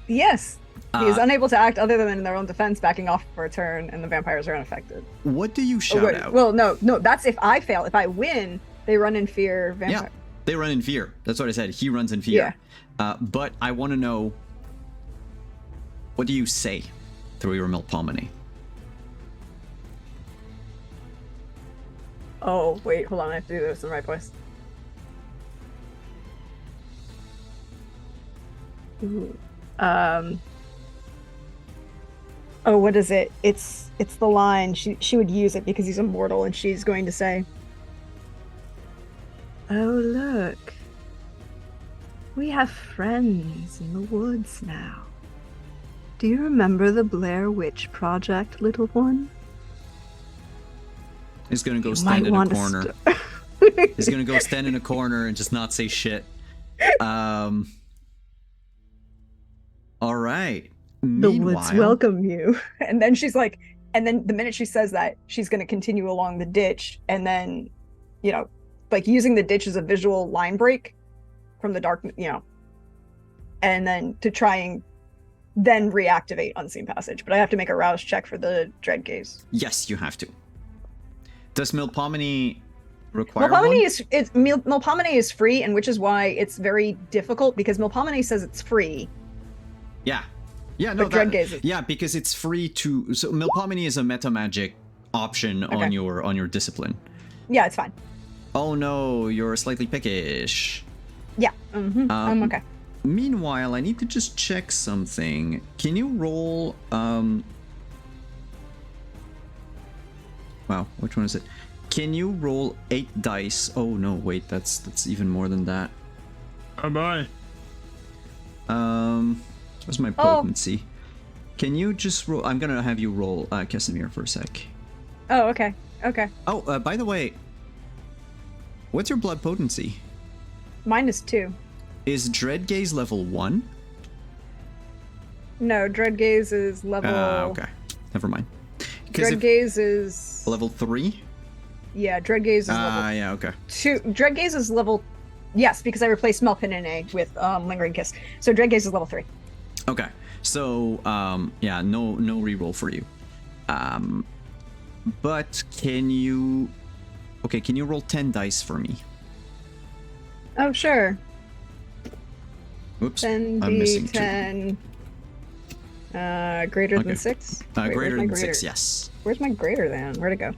Yes. He is unable to act other than in their own defense, backing off for a turn, and the vampires are unaffected. What do you shout out? Well, no, that's if I fail. If I win, they run in fear. Yeah, they run in fear. That's what I said. He runs in fear. Yeah. But I want to know, what do you say through your Melpomene? Oh, wait, hold on. I have to do this in the right voice. Ooh. Oh, what is it? It's the line. She would use it because he's immortal, and she's going to say, "Oh, look. We have friends in the woods now. Do you remember the Blair Witch Project, little one?" He's gonna go stand in a corner. He's gonna go stand in a corner and just not say shit. All right. The woods welcome you. And then she's like, and then the minute she says that, she's going to continue along the ditch, and then, you know, like using the ditch as a visual line break from the dark, you know, and then to try and then reactivate Unseen Passage. But I have to make a rouse check for the Dread Gaze. Yes, you have to. Does Melpomene require Melpomene is free, and which is why it's very difficult, because Melpomene says it's free. Yeah. Yeah, no, Dread Gaze is... Yeah, because it's free to... So Melpomene is a meta magic option on your discipline. Yeah, it's fine. Oh no, you're slightly pickish. Yeah, I'm okay. Meanwhile, I need to just check something. Can you roll... Wow, which one is it? Can you roll 8 dice? Oh no, wait, that's even more than that. Oh boy. Where's my potency? Can you just roll? I'm gonna have you roll Casimir for a sec. Oh, okay. Okay. Oh, by the way, what's your blood potency? Mine is 2. Is Dread Gaze level 1? No, Dread Gaze is level... Okay. Never mind. Dread Gaze is... Level 3? Yeah, Dread Gaze is level... yeah, okay. 2. Dread Gaze is level... Yes, because I replaced Melpomene with Lingering Kiss. So Dread Gaze is level 3. Okay. So, yeah, no reroll for you. But can you... Okay, can you roll 10 dice for me? Oh, sure. Oops, 10 I'm missing 10 greater than 6? Wait, greater than 6, yes. Where's my greater than? Where'd it go?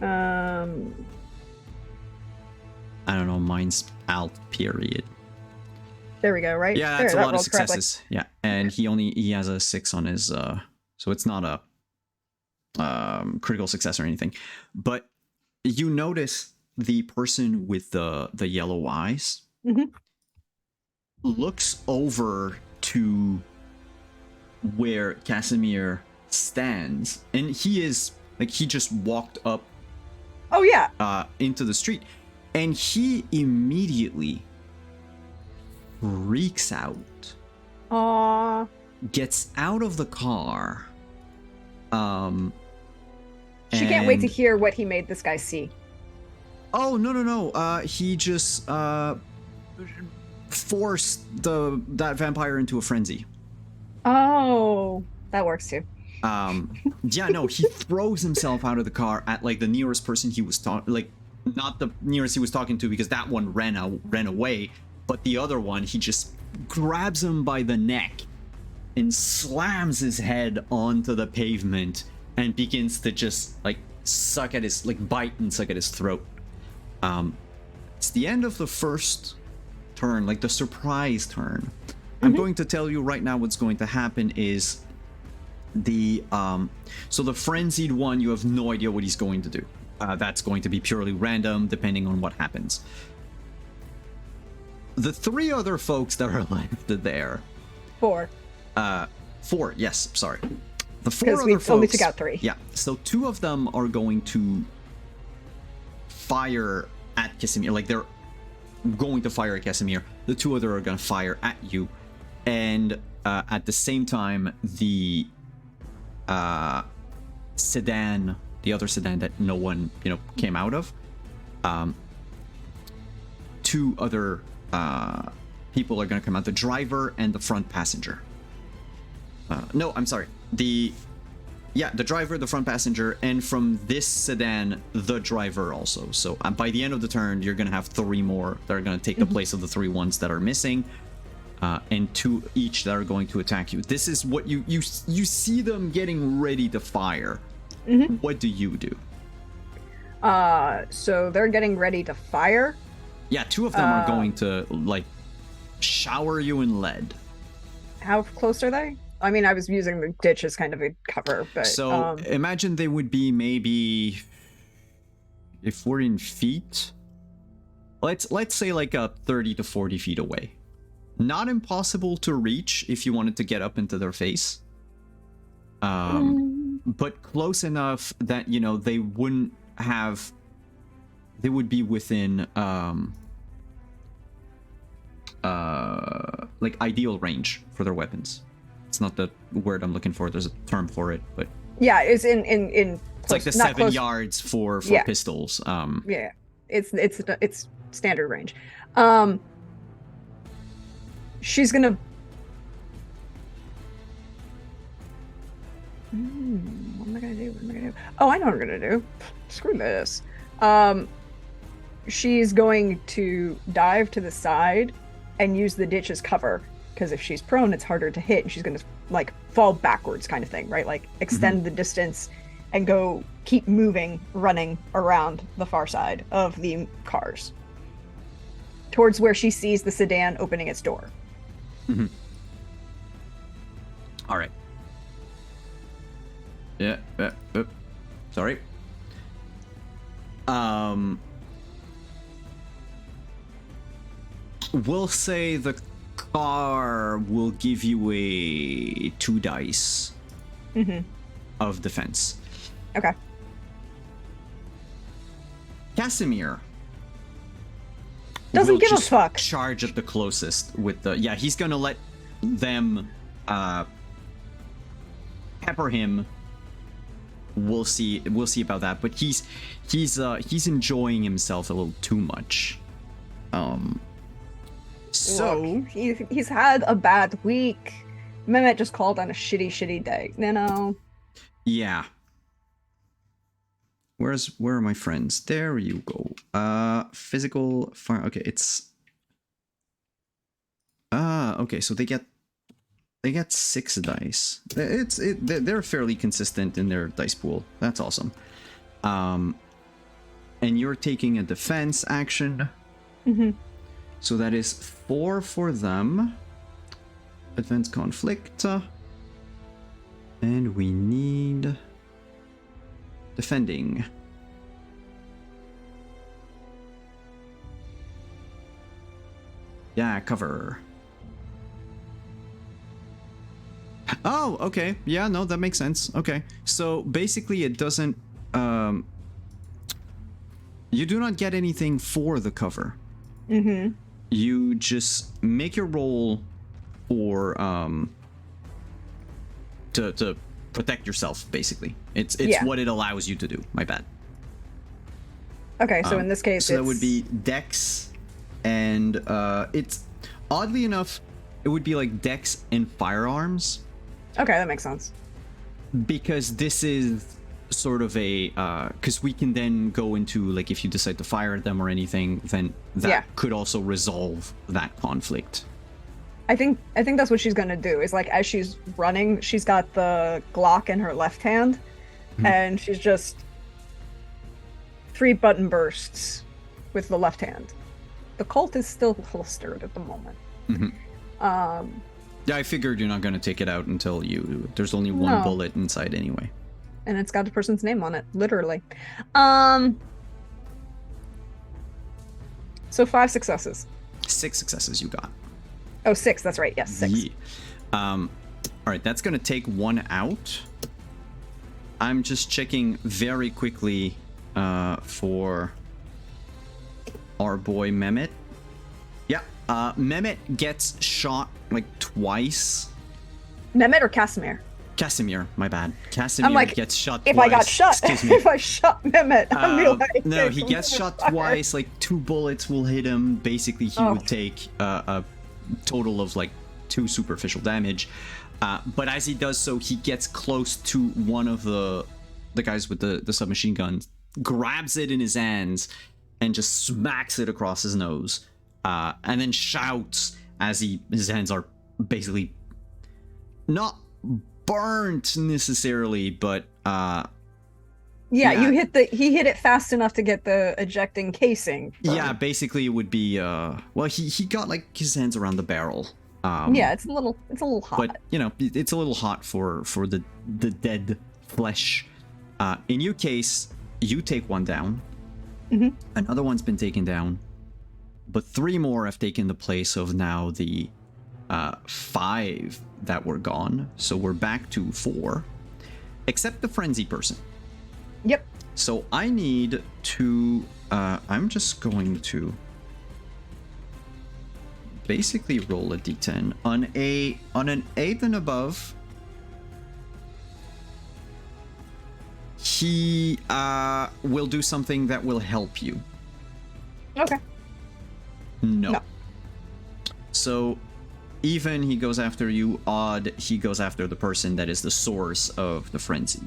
I don't know, mine's alt period. There we go, right? Yeah, that's a lot of successes. Correctly. Yeah, and he has a 6 on his so it's not a critical success or anything. But you notice the person with the yellow eyes looks over to where Casimir stands, and he is like, he just walked up into the street, and he immediately freaks out. Aww. Gets out of the car. She can't wait to hear what he made this guy see. Oh, no. He just forced that vampire into a frenzy. Oh, that works too. Yeah, no, he throws himself out of the car at like the nearest person he was talking, like not the nearest he was talking to, because that one ran away, but the other one, he just grabs him by the neck and slams his head onto the pavement and begins to just like suck at his, like bite and suck at his throat. It's the end of the first turn, like the surprise turn. I'm going to tell you right now what's going to happen is so the frenzied one, you have no idea what he's going to do. That's going to be purely random depending on what happens. The 3 other folks that are left there. 4. 4, yes, sorry. The 4 other folks, only took out 3. Yeah, so 2 of them are going to fire at Casimir. Like, they're going to fire at Casimir. The 2 other are going to fire at you. And at the same time, the sedan the other sedan that no one, came out of. 2 other people are going to come out, the driver and the front passenger. No, I'm sorry. The driver, the front passenger, and from this sedan, the driver also. So by the end of the turn, you're going to have 3 more that are going to take the place of the 3 ones that are missing, and 2 each that are going to attack you. This is what you see them getting ready to fire. What do you do? So they're getting ready to fire. Yeah, 2 of them are going to shower you in lead. How close are they? I mean, I was using the ditch as kind of a cover, but so imagine they would be maybe, if we're in feet, let's say like a 30 to 40 feet away. Not impossible to reach if you wanted to get up into their face, but close enough that they wouldn't have. They would be within like ideal range for their weapons. It's not the word I'm looking for. There's a term for it, but yeah, it's in it's like the 7 yards for pistols. Yeah, it's standard range. She's gonna. What am I gonna do? Oh, I know what I'm gonna do. Screw this. She's going to dive to the side and use the ditch as cover, because if she's prone, it's harder to hit, and she's going to fall backwards, kind of thing, right? Like extend the distance and keep moving, running around the far side of the cars towards where she sees the sedan opening its door. All right. Yeah. Sorry. We'll say the car will give you a 2 dice of defense. Okay. Casimir doesn't give a fuck. Charge at the closest with the he's gonna let them pepper him. We'll see about that, but he's enjoying himself a little too much. So look, he's had a bad week. Mehmet just called on a shitty day, Yeah. Where are my friends? There you go. Physical fire. Okay, it's okay, so they get 6 dice. They're fairly consistent in their dice pool. That's awesome. And you're taking a defense action. So that is 4 for them. Advanced conflict. And we need defending. Yeah, cover. Oh, okay. Yeah, no, that makes sense. Okay. So basically it doesn't you do not get anything for the cover. You just make your roll for to protect yourself, basically. It's what it allows you to do. My bad. Okay, so in this case so that would be Dex, and it's oddly enough it would be like Dex and firearms. Okay, that makes sense. Because this is sort of a because we can then go into, like, if you decide to fire at them or anything, then that could also resolve that conflict. I think that's what she's gonna do, is like as she's running, she's got the Glock in her left hand, and she's just 3 button bursts with the left hand. The Colt is still holstered at the moment. Yeah, I figured you're not gonna take it out until there's only one bullet inside anyway. And it's got the person's name on it, literally. So 5 successes. 6 successes you got. Oh, 6, that's right, yes, 6. Yeah. All right, that's gonna take 1 out. I'm just checking very quickly for our boy Mehmet. Yeah, Mehmet gets shot like twice. Mehmet or Casimir? Casimir, my bad. Casimir I'm like, gets shot if twice. I got shot, Excuse me. if I shot Mehmet, I'm be like, No, he gets shot twice. Like 2 bullets will hit him. Basically, he would take a total of like 2 superficial damage. But as he does so, he gets close to one of the guys with the submachine gun, grabs it in his hands, and just smacks it across his nose, and then shouts as his hands are basically not burnt necessarily, but yeah, he hit it fast enough to get the ejecting casing burned. Yeah, basically it would be well, he got like his hands around the barrel. Yeah, it's a little hot. But you know, it's a little hot for the dead flesh. In your case, you take 1 down. Another one's been taken down, but 3 more have taken the place of now the 5 that were gone. So we're back to 4, except the frenzy person. Yep. So I need to I'm just going to basically roll a d10 on an 8 and above. He will do something that will help you. Okay. No. So even he goes after you, odd he goes after the person that is the source of the frenzy.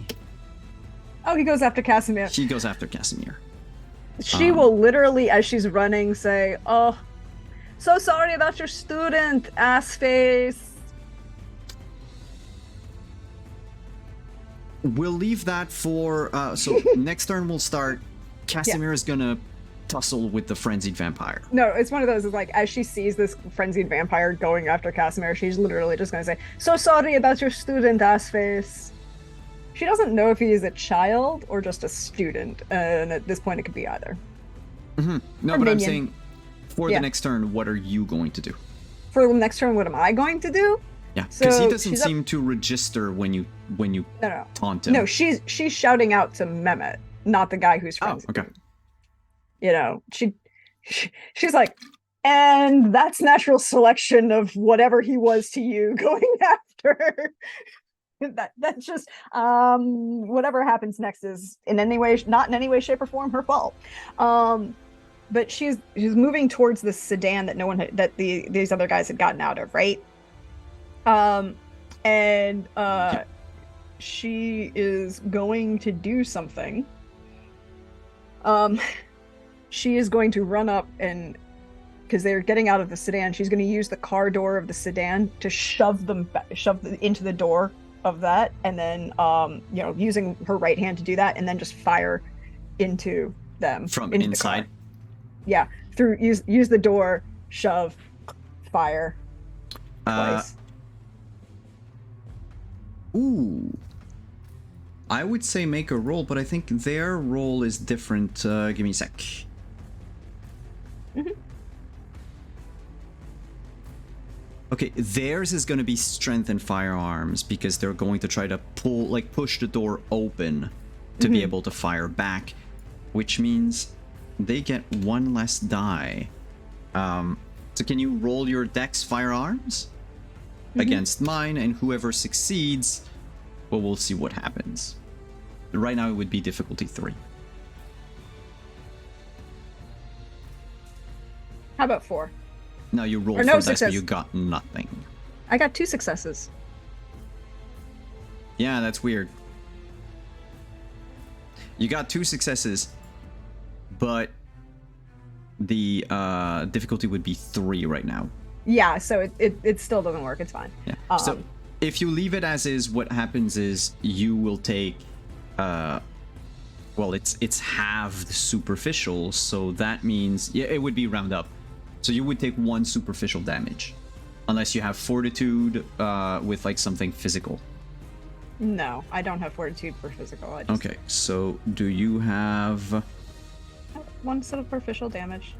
Oh, he goes after Casimir. He goes after Casimir. She will literally, as she's running, say, "Oh, so sorry about your student, ass face." We'll leave that for so next turn we'll start. Casimir is gonna tussle with the frenzied vampire. No, it's one of those, it's like, as she sees this frenzied vampire going after Casimir, she's literally just gonna say, "So sorry about your student, ass face." She doesn't know if he is a child or just a student, and at this point it could be either. No, Or but minion. I'm saying for the next turn, what are you going to do? For the next turn, what am I going to do? Yeah, because he So doesn't she's seem to register when you No. taunt him. No, she's shouting out to Mehmet, not the guy who's Oh, frenzied. okay. You know, she's like, and that's natural selection of whatever he was to you going after. That's just whatever happens next is not in any way, shape, or form her fault. But she's moving towards the sedan that these other guys had gotten out of, right? She is going to do something. She is going to run up, and because they're getting out of the sedan, she's going to use the car door of the sedan to shove them into the door of that, and then using her right hand to do that, and then just fire into them From into inside. the car. Yeah, use the door, shove, fire. Twice. Ooh. I would say make a roll, but I think their roll is different. Give me a sec. Okay, theirs is going to be strength and firearms because they're going to try to push the door open to be able to fire back, which means they get 1 less die. So can you roll your dex firearms against mine, and whoever succeeds, well, we'll see what happens. Right now it would be difficulty 3. How about 4? No, you rolled Or no 4 dice, success. but you got nothing. I got 2 successes. Yeah, that's weird. You got 2 successes, but the difficulty would be 3 right now. Yeah, so it still doesn't work. It's fine. Yeah. So if you leave it as is, what happens is you will take well, it's halved superficial, so that means it would be round up. So you would take 1 superficial damage, unless you have fortitude with like something physical. No, I don't have fortitude for physical. I just Okay, so do you have? 1 set of superficial damage.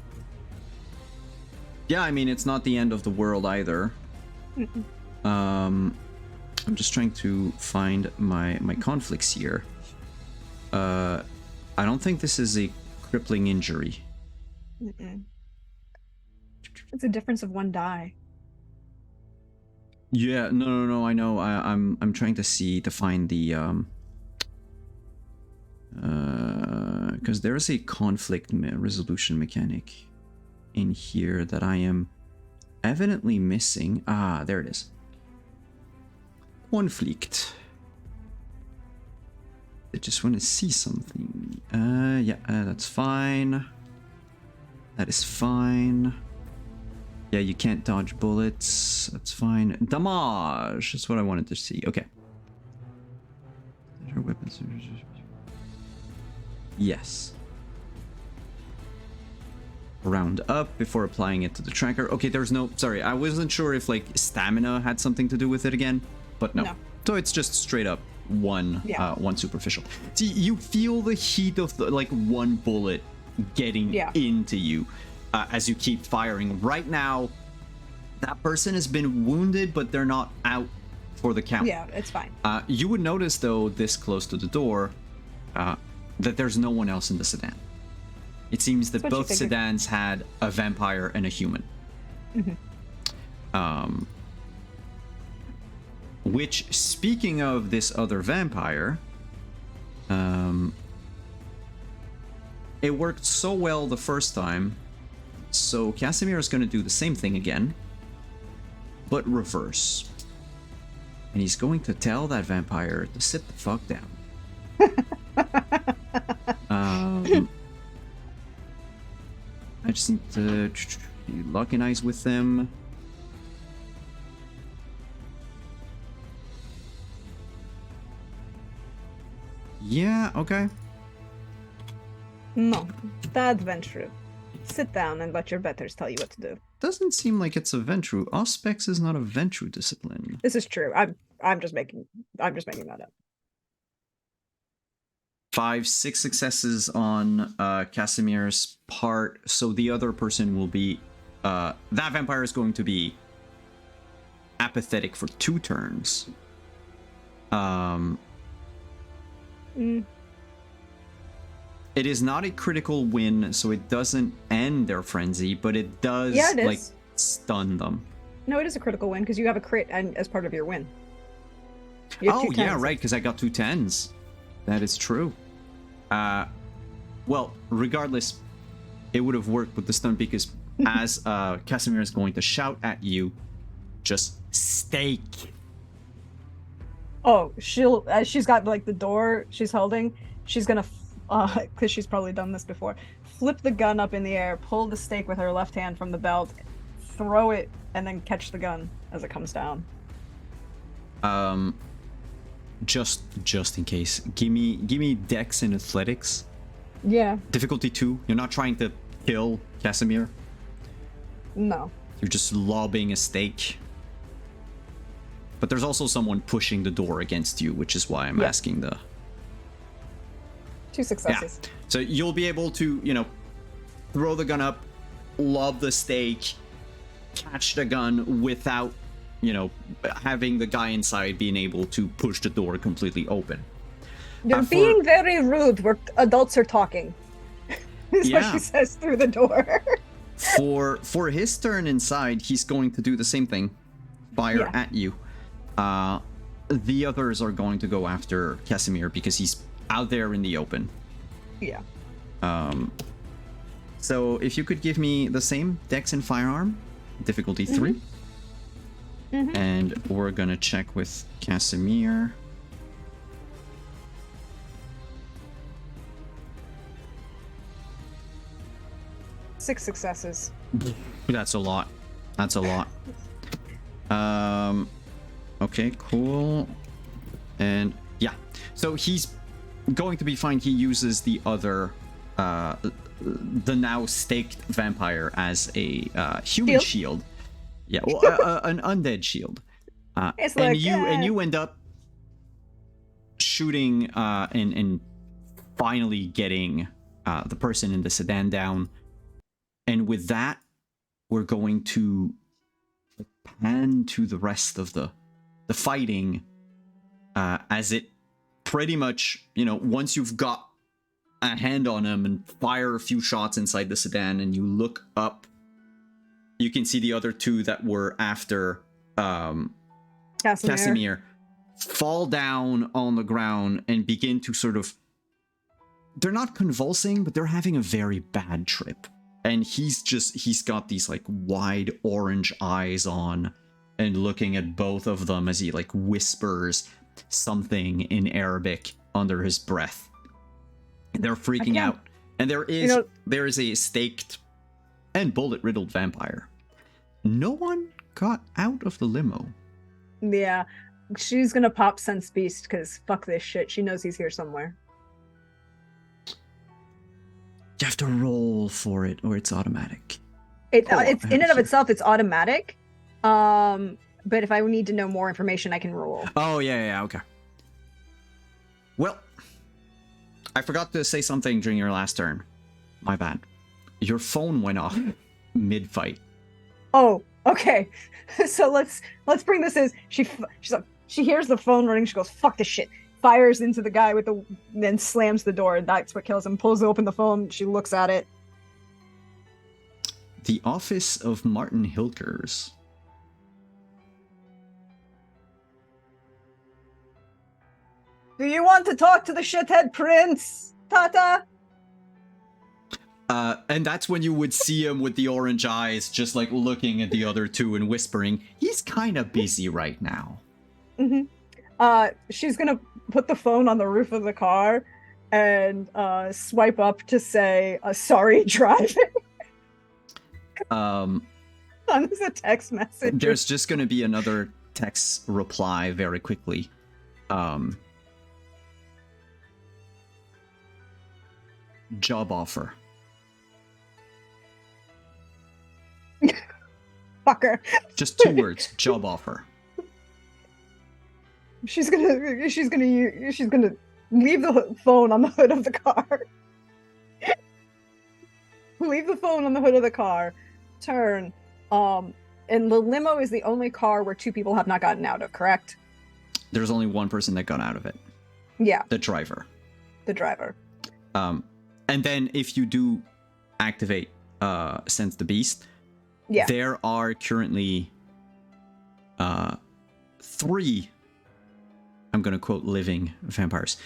Yeah, I mean it's not the end of the world either. I'm just trying to find my conflicts here. I don't think this is a crippling injury. It's a difference of 1 die. Yeah, no, I know. I'm trying to find the because there is a conflict resolution mechanic in here that I am evidently missing. Ah, there it is. Conflict. I just want to see something. Yeah, that's fine. That is fine. Yeah, you can't dodge bullets. That's fine. Damage is what I wanted to see. Okay. Weapons. Yes. Round up before applying it to the tracker. Okay, there's no... Sorry, I wasn't sure if, like, stamina had something to do with it again. But no. So it's just straight up one superficial. See, you feel the heat of, the, like, one bullet getting into you as you keep firing. Right now, that person has been wounded, but they're not out for the count. Yeah, it's fine. You would notice, though, this close to the door, that there's no one else in the sedan. It seems that both sedans had a vampire and a human. Mm-hmm. Which, speaking of this other vampire, it worked so well the first time, so Casimir is going to do the same thing again, but reverse. And he's going to tell that vampire to sit the fuck down. I just need to lock in eyes with them. Yeah, okay. No, that's Ventru. Sit down and let your betters tell you what to do. Doesn't seem like it's a Ventru. Auspex is not a Ventru discipline. This is true. I'm just making that up. 5, 6 successes on Casimir's part, so the other person will be that vampire is going to be apathetic for 2 turns. It is not a critical win, so it doesn't end their frenzy, but it does like stun them. No, it is a critical win because you have a crit and as part of your win. Oh yeah, right, because I got 2 10s. That is true. Well, regardless, it would have worked with the stun because as Casimir is going to shout at you, just stake. Oh, she's got like the door she's holding. She's gonna, because she's probably done this before, flip the gun up in the air, pull the stake with her left hand from the belt, throw it, and then catch the gun as it comes down. Just in case, give me Dex and Athletics. Yeah. Difficulty 2. You're not trying to kill Casimir. No. You're just lobbing a stake. But there's also someone pushing the door against you, which is why I'm asking the... 2 successes. Yeah. So you'll be able to, throw the gun up, lob the stake, catch the gun without, having the guy inside being able to push the door completely open. You're being very rude where adults are talking. Is what she says through the door. For his turn inside, he's going to do the same thing. Fire at you. The others are going to go after Casimir because he's out there in the open. Yeah. So if you could give me the same Dex and Firearm, difficulty 3. Mm-hmm. And we're gonna check with Casimir. Six successes. That's a lot. That's a lot. Okay, cool. And yeah, so he's going to be fine. He uses the other, the now staked vampire as a human shield. Yeah, well, an undead shield. And you end up shooting and finally getting the person in the sedan down. And with that, we're going to pan to the rest of the fighting as it pretty much, once you've got a hand on him and fire a few shots inside the sedan and you look up, you can see the other 2 that were after Casimir fall down on the ground and begin to sort of... They're not convulsing, but they're having a very bad trip. And he's got these like wide orange eyes on and looking at both of them as he like whispers something in Arabic under his breath. They're freaking out. And there is a staked and bullet-riddled vampire. No one got out of the limo. Yeah. She's gonna pop Sense Beast because fuck this shit. She knows he's here somewhere. You have to roll for it or it's automatic. It's in and of itself, it's automatic. But if I need to know more information, I can roll. Oh, yeah, okay. Well, I forgot to say something during your last turn. My bad. Your phone went off mid-fight. Oh, okay. So let's bring this in. She's like, she hears the phone ring. She goes, "Fuck this shit." Fires into the guy then slams the door. That's what kills him. Pulls open the phone. She looks at it. The office of Martin Hilkers. Do you want to talk to the shithead prince, Tata? And that's when you would see him with the orange eyes, just like looking at the other two and whispering, "He's kind of busy right now." Mm-hmm. She's gonna put the phone on the roof of the car and swipe up to say, "Sorry, driving." There's a text message. There's just gonna be another text reply very quickly. Job offer. Fucker. Just 2 words. Job offer. She's gonna leave the phone on the hood of the car. Leave the phone on the hood of the car. Turn. And the limo is the only car where 2 people have not gotten out of, correct? There's only 1 person that got out of it. Yeah. The driver. The driver. And then if you do activate Sense the Beast, yeah, there are currently 3, I'm going to quote living vampires,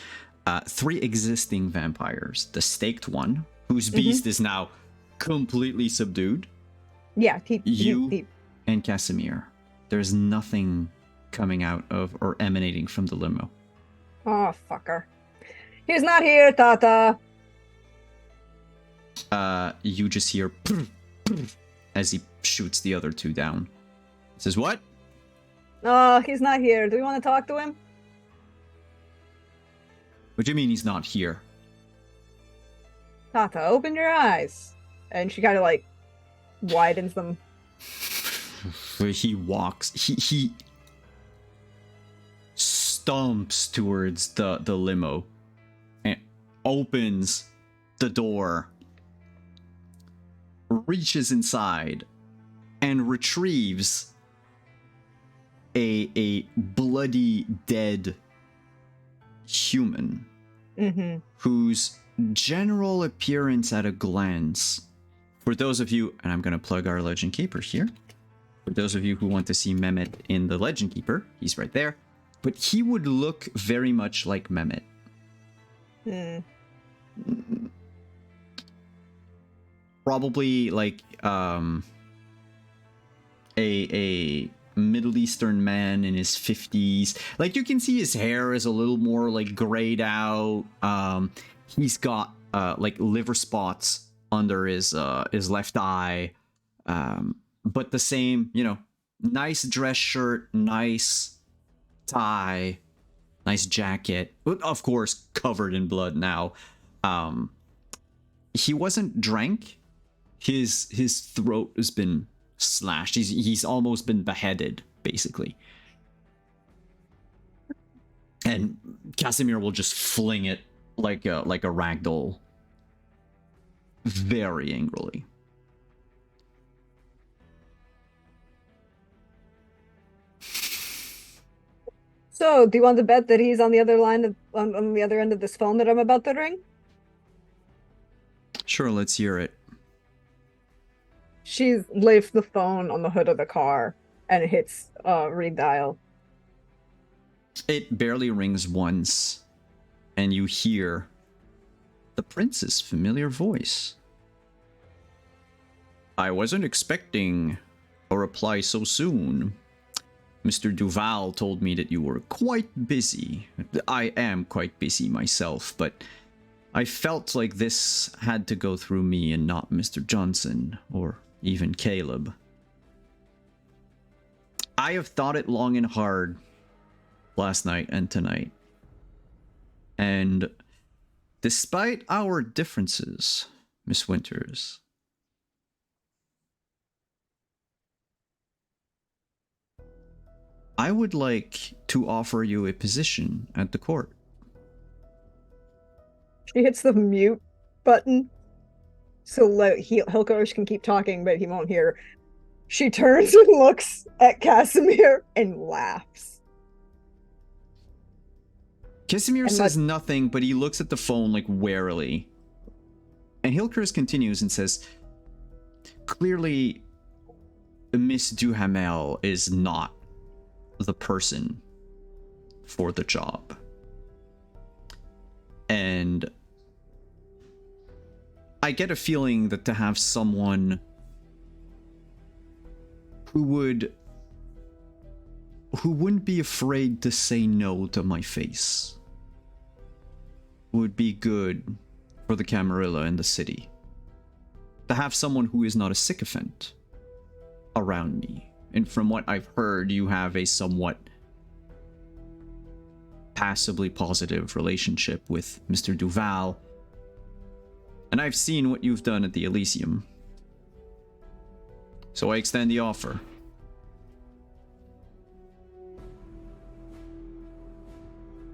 3 existing vampires. The staked one, whose beast is now completely subdued. Yeah, you and Casimir. There's nothing coming out of or emanating from the limo. Oh, fucker. He's not here, Tata. You just hear as he shoots the other 2 down. Says, "What?" Oh, he's not here. Do we want to talk to him? What do you mean he's not here? Tata, open your eyes. And she kind of like widens them. He walks. He stomps towards the limo and opens the door, reaches inside, and retrieves a bloody dead human whose general appearance at a glance, for those of you, and I'm going to plug our Legend Keeper here, for those of you who want to see Mehmet in the Legend Keeper, he's right there, but he would look very much like Mehmet. Probably like a Middle Eastern man in his 50s. Like, you can see his hair is a little more like grayed out. He's got like liver spots under his left eye. But the same, nice dress shirt, nice tie, nice jacket, but of course covered in blood now. He wasn't drank. His throat has been slashed. He's almost been beheaded, basically. And Casimir will just fling it like a ragdoll, very angrily. So, do you want to bet that he's on the other line on the other end of this phone that I'm about to ring? Sure, let's hear it. She's left the phone on the hood of the car and hits read dial. It barely rings once, and you hear the prince's familiar voice. I wasn't expecting a reply so soon. Mr. Duval told me that you were quite busy. I am quite busy myself, but I felt like this had to go through me and not Mr. Johnson, or even Caleb. I have thought it long and hard last night and tonight. And despite our differences, Miss Winters, I would like to offer you a position at the court. She hits the mute button so Hilkers can keep talking, but he won't hear. She turns and looks at Casimir and laughs. Casimir says nothing, but he looks at the phone like warily. And Hilkers continues and says, clearly, Miss Duhamel is not the person for the job. And I get a feeling that to have someone who wouldn't be afraid to say no to my face would be good for the Camarilla and the city. To have someone who is not a sycophant around me. And from what I've heard, you have a somewhat passively positive relationship with Mr. Duval. And I've seen what you've done at the Elysium. So I extend the offer.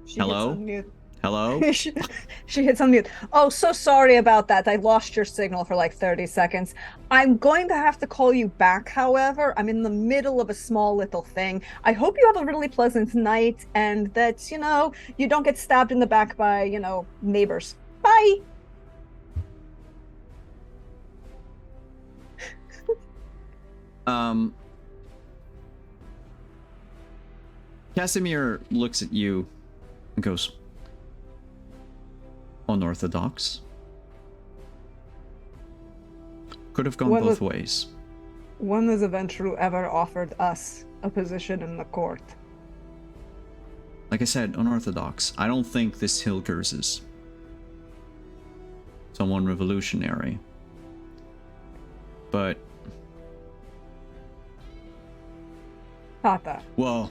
Hello? Hello? She hits on mute. Oh, so sorry about that. I lost your signal for like 30 seconds. I'm going to have to call you back, however. I'm in the middle of a small little thing. I hope you have a really pleasant night and that, you don't get stabbed in the back by, neighbors. Bye! Casimir looks at you and goes, unorthodox. Could have gone both ways. When has Aventru ever offered us a position in the court? Like I said, unorthodox. I don't think this Hilgers is someone revolutionary. But Tata. Well,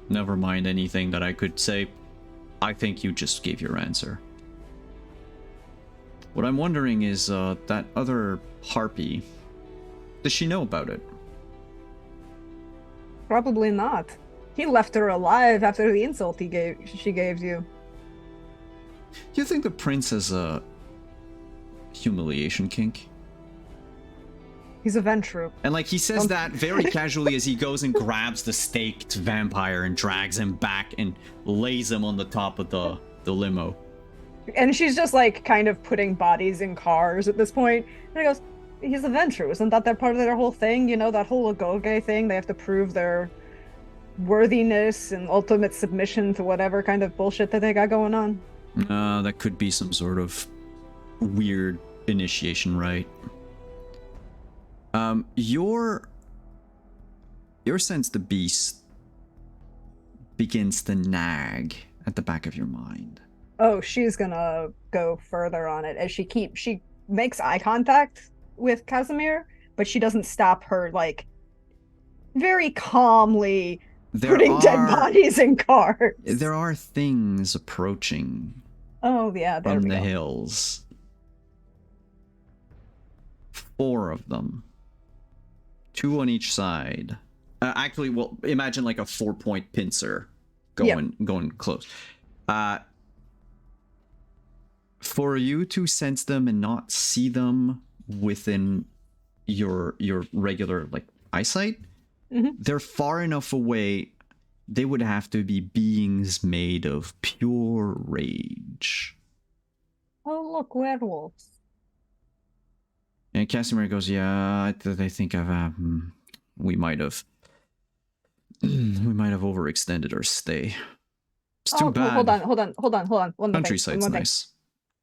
never mind anything that I could say. I think you just gave your answer. What I'm wondering is, that other harpy, does she know about it? Probably not. He left her alive after the insult she gave you. Do you think the prince has a humiliation kink? He's a Ventru. And like he says that very casually as he goes and grabs the staked vampire and drags him back and lays him on the top of the limo. And she's just like kind of putting bodies in cars at this point. And he goes, he's a Ventru. Isn't that part of their whole thing? That whole Agoge thing? They have to prove their worthiness and ultimate submission to whatever kind of bullshit that they got going on. That could be some sort of weird initiation rite. Your sense the beast begins to nag at the back of your mind. Oh, she's gonna go further on it as she makes eye contact with Casimir, but she doesn't stop her, like, very calmly putting dead bodies in cars. There are things approaching. Oh, yeah, there from the hills. 4 of them. 2 on each side. Actually, well, imagine like a 4-point pincer going close. For you to sense them and not see them within your regular like eyesight, they're far enough away. They would have to be beings made of pure rage. Oh, look, werewolves. And Casimir goes, yeah, I think we might have overextended our stay. It's too bad. Hold on. One more thing. Countryside's One more thing. nice.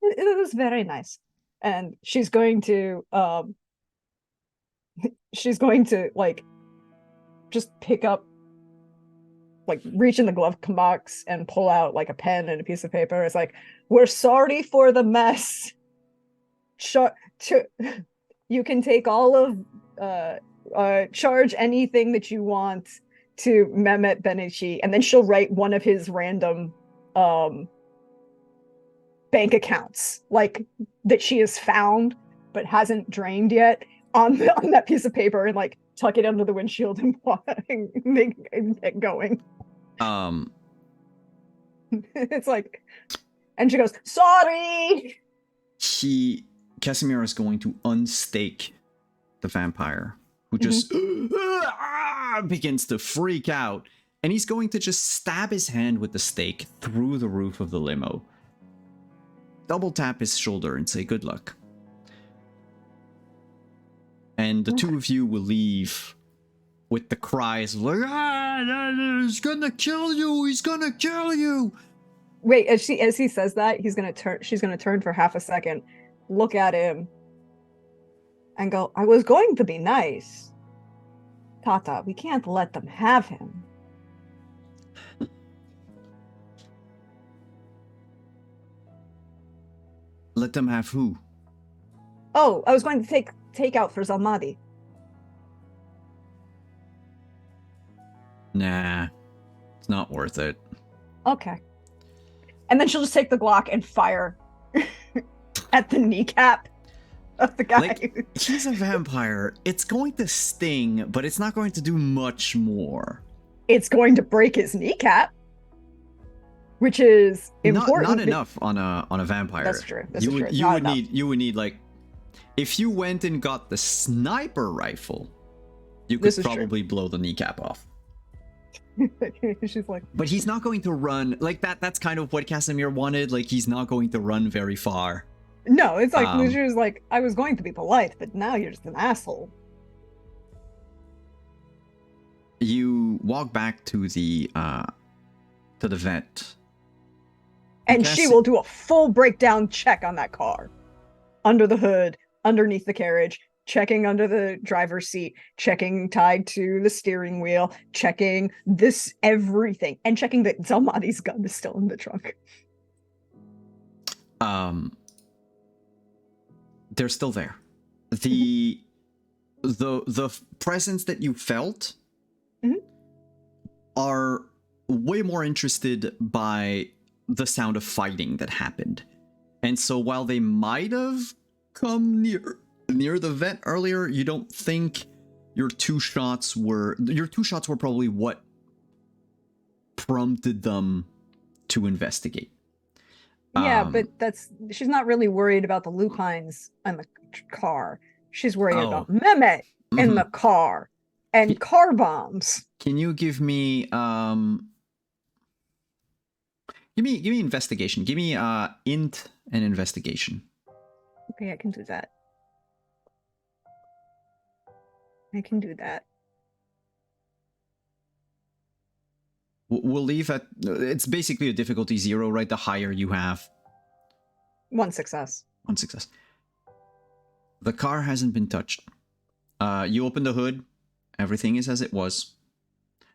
It was very nice. And she's going to like just pick up, like reach in the glove box and pull out like a pen and a piece of paper. It's like, we're sorry for the mess. You can take all of charge anything that you want to Mehmet Benici, and then she'll write one of his random bank accounts, like that she has found but hasn't drained yet, on that piece of paper, and like tuck it under the windshield and get going. It's like, and she goes, sorry. Casimir is going to unstake the vampire, who just begins to freak out, and he's going to just stab his hand with the stake through the roof of the limo. Double tap his shoulder and say good luck. And the two of you will leave with the cries like, he's gonna kill you, he's gonna kill you. Wait, as he says that, she's gonna turn for half a second, look at him, and go, I was going to be nice. Tata, we can't let them have him. Let them have who? Oh, I was going to take out for Zalmadi. Nah, it's not worth it. Okay. And then she'll just take the Glock and fire at the kneecap of the guy. Like, he's a vampire. It's going to sting, but it's not going to do much more. It's going to break his kneecap, which is important. Not enough on a vampire. That's true. You would need like, if you went and got the sniper rifle, you could probably blow the kneecap off. She's like, but he's not going to run like that. That's kind of what Casimir wanted. Like, he's not going to run very far. No, it's like, she was like, I was going to be polite, but now you're just an asshole. You walk back to the vet, and she will do a full breakdown check on that car, under the hood, underneath the carriage, checking under the driver's seat, checking tied to the steering wheel, checking this everything, and checking that Zalmadi's gun is still in the trunk. They're still there. The presence that you felt are way more interested by the sound of fighting that happened. And so while they might have come near the vet earlier, you don't think your two shots were probably what prompted them to investigate. Yeah, but she's not really worried about the lupines in the car. She's worried about Mehmet in the car and car bombs. Can you give me give me investigation. Give me int and investigation. Okay, I can do that. We'll leave at, it's basically a difficulty 0, right? The higher you have. 1 success. 1 success. The car hasn't been touched. You open the hood. Everything is as it was.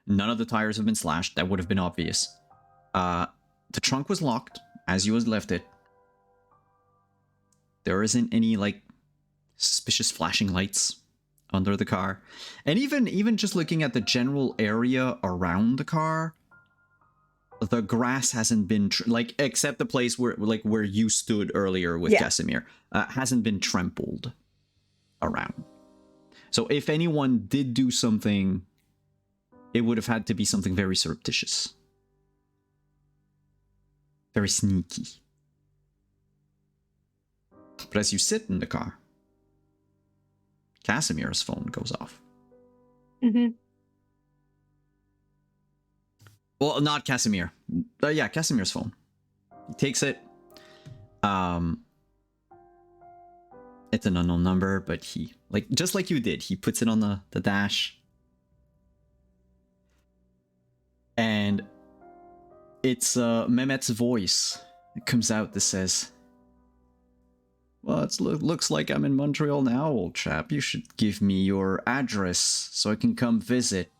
None of the tires have been slashed. That would have been obvious. The trunk was locked as you had left it. There isn't any, like, suspicious flashing lights under the car. And even just looking at the general area around the car, the grass hasn't been like, except the place where you stood earlier with Casimir, hasn't been trampled around. So if anyone did do something, it would have had to be something very surreptitious, very sneaky. But as you sit in the car, Casimir's phone goes off. Well, not Casimir. Yeah, Casimir's phone. He takes it. It's an unknown number, but he, like, just like you did, he puts it on the dash. And It's Mehmet's voice. It comes out that says, "Well, it looks like I'm in Montreal now, old chap. You should give me your address so I can come visit.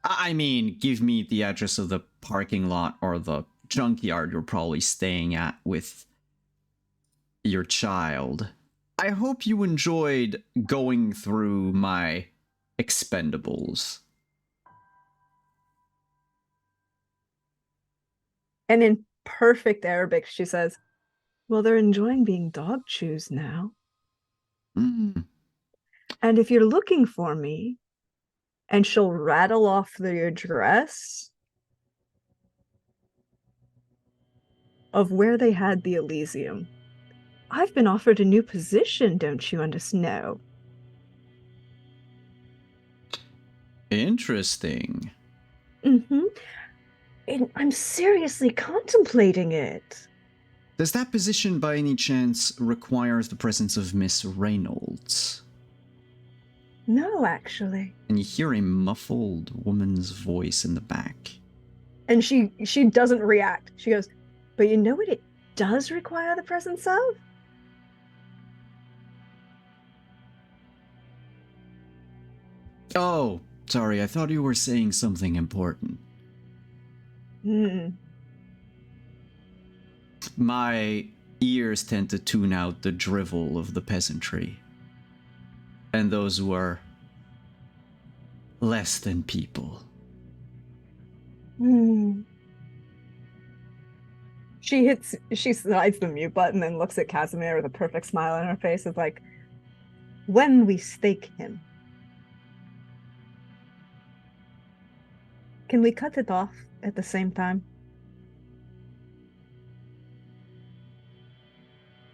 I mean, give me the address of the parking lot or the junkyard you're probably staying at with your child. I hope you enjoyed going through my expendables." And in perfect Arabic, she says, well, they're enjoying being dog chews now. Mm. And if you're looking for me, and she'll rattle off the address of where they had the Elysium. I've been offered a new position, don't you know? Interesting. Mm-hmm. And I'm seriously contemplating it. Does that position by any chance requires the presence of Miss Reynolds? No, actually. And you hear a muffled woman's voice in the back. And she doesn't react. She goes, but you know what it does require the presence of? Oh, sorry, I thought you were saying something important. My ears tend to tune out the drivel of the peasantry. And those who are less than people. She slides the mute button and looks at Casimir with a perfect smile on her face. It's like, when we stake him, can we cut it off at the same time?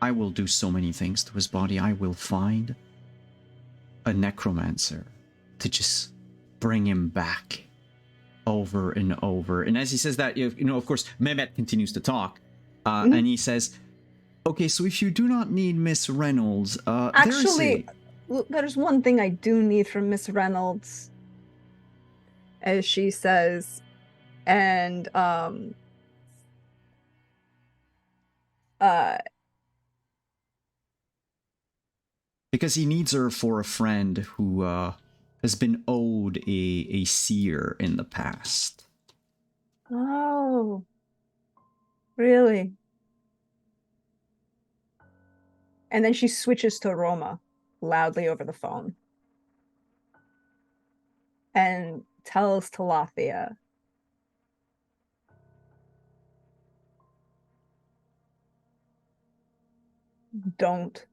I will do so many things to his body. I will find a necromancer to just bring him back over and over. And as he says that, of course, Mehmet continues to talk. And he says, okay, so if you do not need Miss Reynolds, actually, there's one thing I do need from Miss Reynolds, as she says, and because he needs her for a friend who has been owed a seer in the past. Oh, really? And then she switches to Roma loudly over the phone and tells Talathea, don't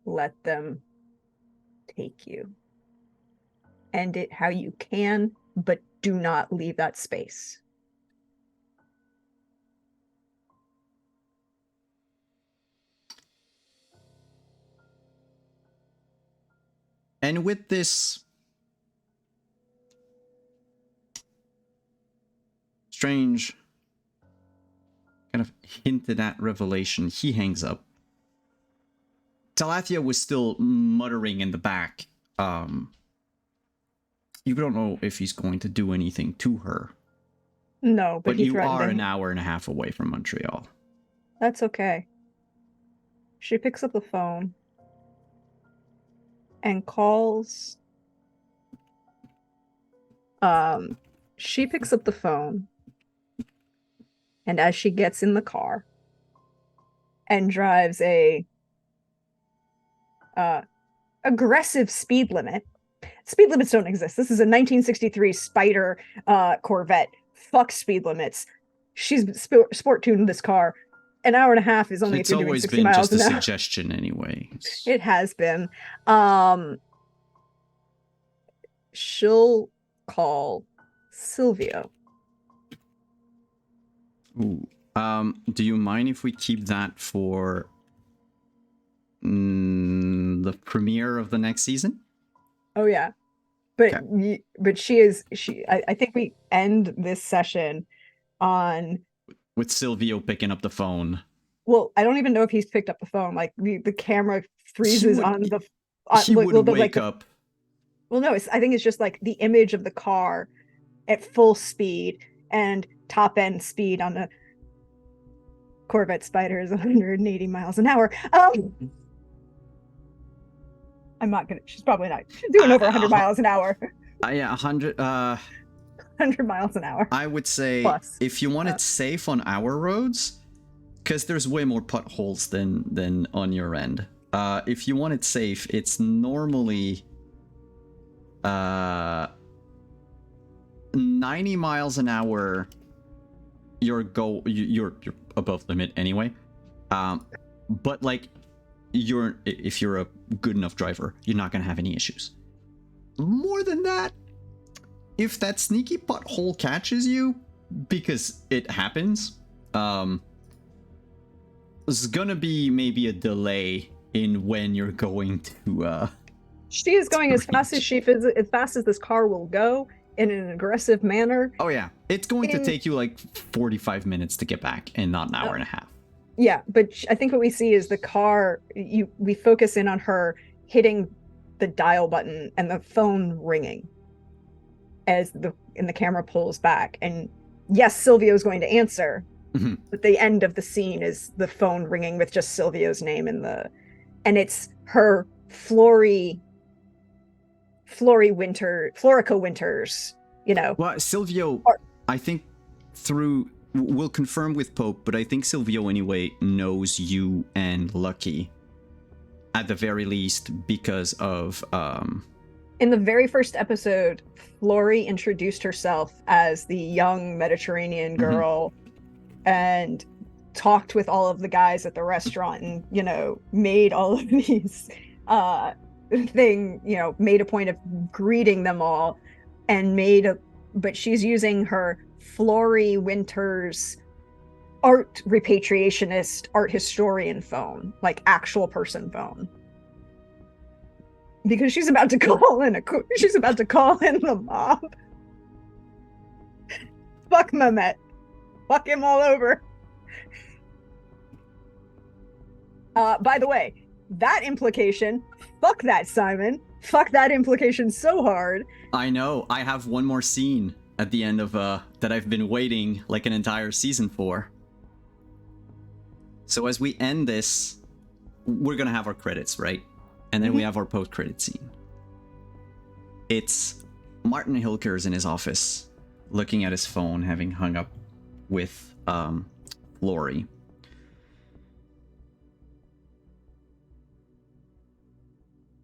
let them take you. End it how you can, but do not leave that space. And with this strange kind of hinted at revelation, he hangs up. Talathea was still muttering in the back. You don't know if he's going to do anything to her. No, but you are an hour and a half away from Montreal. That's okay. She picks up the phone and calls. She picks up the phone, and as she gets in the car and drives a aggressive speed limit. Speed limits don't exist. This is a 1963 Spider Corvette. Fuck speed limits. She's sport tuned this car. An hour and a half is only it's if you're doing 60 miles an hour. It's always been just a suggestion anyway. It has been. She'll call Silvio. Ooh. Do you mind if we keep that for the premiere of the next season? Oh yeah, but okay. But I think we end this session on with Silvio picking up the phone. Well, I don't even know if he's picked up the phone. Like the camera freezes on the. He would wake up. Well, no, I think it's just like the image of the car at full speed, and top end speed on a Corvette Spider is 180 miles an hour. I'm not gonna. She's probably not. She's doing over 100 miles an hour. Yeah, 100. 100 miles an hour. I would say plus. if you want it safe on our roads, because there's way more potholes than on your end. If you want it safe, it's normally 90 miles an hour. You're above limit anyway. But like if you're a good enough driver, you're not gonna have any issues. More than that, if that sneaky pothole catches you, because it happens, there's gonna be maybe a delay in when you're going to she is going as fast as this car will go in an aggressive manner. Oh yeah, it's going to take you like 45 minutes to get back and not an hour and a half. Yeah, but I think what we see is the car, we focus in on her hitting the dial button and the phone ringing as the camera pulls back. And yes, Silvio's going to answer, but the end of the scene is the phone ringing with just Silvio's name and it's her Florica Winters, you know. Well, Silvio, I think we'll confirm with Pope, but I think Silvio anyway knows you and Lucky at the very least because of in the very first episode, Flori introduced herself as the young Mediterranean girl and talked with all of the guys at the restaurant and, you know, made all of these made a point of greeting them all and but she's using her Flori Winters art repatriationist art historian phone, like actual person phone, because she's about to call in the mob. Fuck Mehmet, fuck him all over. By the way, that implication, fuck that, Simon, fuck that implication so hard. I know. I have one more scene at the end of that I've been waiting like an entire season for. So as we end this, we're gonna have our credits, right? And then we have our post-credit scene. It's Martin Hilkers in his office, looking at his phone, having hung up with Flori.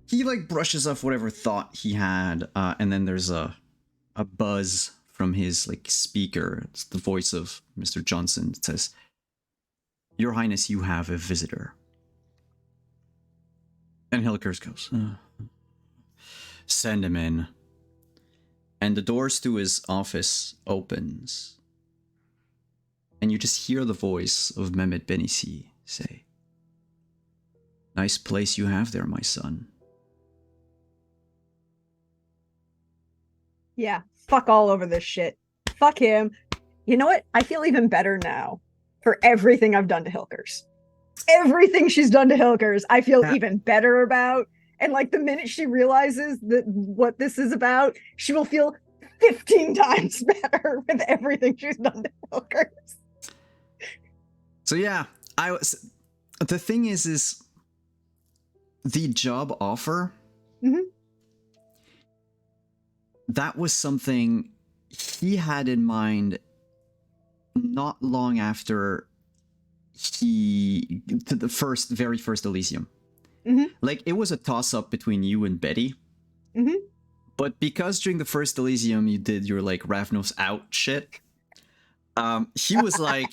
He like brushes off whatever thought he had, and then there's a buzz from his like speaker. It's the voice of Mr. Johnson. It says, "Your Highness, you have a visitor." And Hilkers goes, "Send him in." And the doors to his office opens. And you just hear the voice of Mehmet Benisi say, "Nice place you have there, my son." Yeah, fuck all over this shit. Fuck him. You know what? I feel even better now for everything I've done to Hilkers. Everything she's done to Hilkers, I feel even better about. And like the minute she realizes that what this is about, she will feel 15 times better with everything she's done to Hilkers. So yeah, the thing is the job offer. That was something he had in mind not long after the very first Elysium. Like, it was a toss-up between you and Betty. But because during the first Elysium you did your, like, Ravnos out shit, he was like,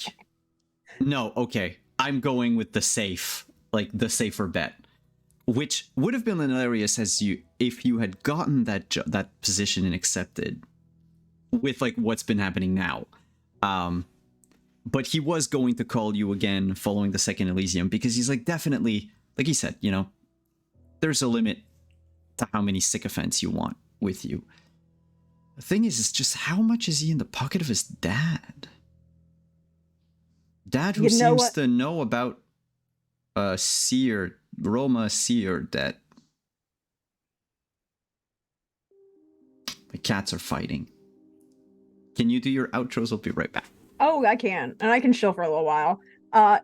no, okay, I'm going with the safer bet. Which would have been hilarious if you had gotten that position and accepted with like what's been happening now. But he was going to call you again following the second Elysium because he's like, definitely, like he said, you know, there's a limit to how many sycophants you want with you. The thing is just how much is he in the pocket of his dad? Dad who seems to know about Roma Seer debt. The cats are fighting. Can you do your outros? I'll be right back. Oh, I can. And I can chill for a little while.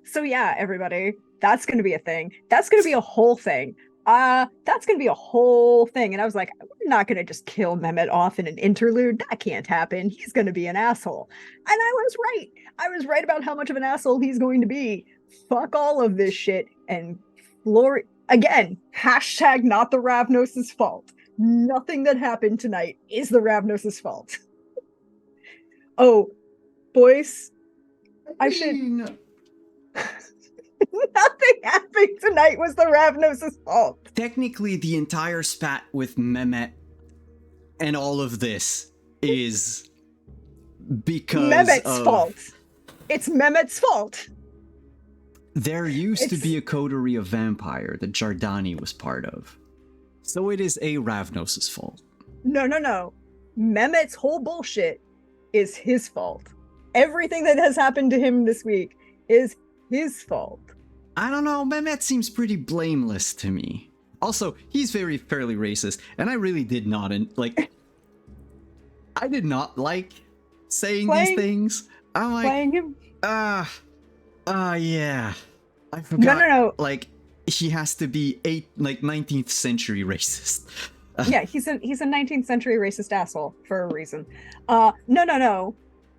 So yeah, everybody, that's gonna be a thing. That's gonna be a whole thing. That's gonna be a whole thing. And I was like, we're not gonna just kill Mehmet off in an interlude. That can't happen. He's gonna be an asshole. And I was right. I was right about how much of an asshole he's going to be. Fuck all of this shit. And Flori again, hashtag not the Ravnos' fault. Nothing that happened tonight is the Ravnos' fault. Oh, boys, I should. mean, Nothing happening tonight was the Ravnos' fault. technically, the entire spat with Mehmet and all of this is because Mehmet's of fault. It's Mehmet's fault. there used to It's- be a coterie of vampire that Jardani was part of. So it is a Ravnos' fault. No. Mehmet's whole bullshit is his fault. Everything that has happened to him this week is his fault. I don't know, Mehmet seems pretty blameless to me. Also, he's fairly racist, and I really did not, I did not like saying these Playing- things. I'm like, Playing him. yeah. I forgot. No. Like, he has to be 19th century racist. Yeah, he's a 19th century racist asshole for a reason. No.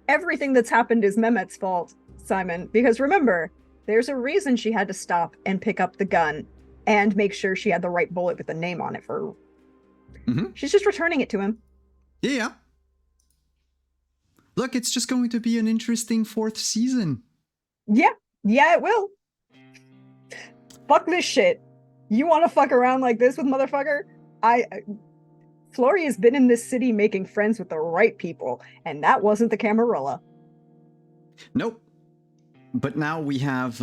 Everything that's happened is Mehmet's fault, Simon. Because remember, there's a reason she had to stop and pick up the gun and make sure she had the right bullet with the name on it for. Mhm. She's just returning it to him. Yeah. Look, it's just going to be an interesting 4th season. Yeah, it will. Fuck this shit. You want to fuck around like this with motherfucker? Flori has been in this city making friends with the right people, and that wasn't the Camarilla. Nope. But now we have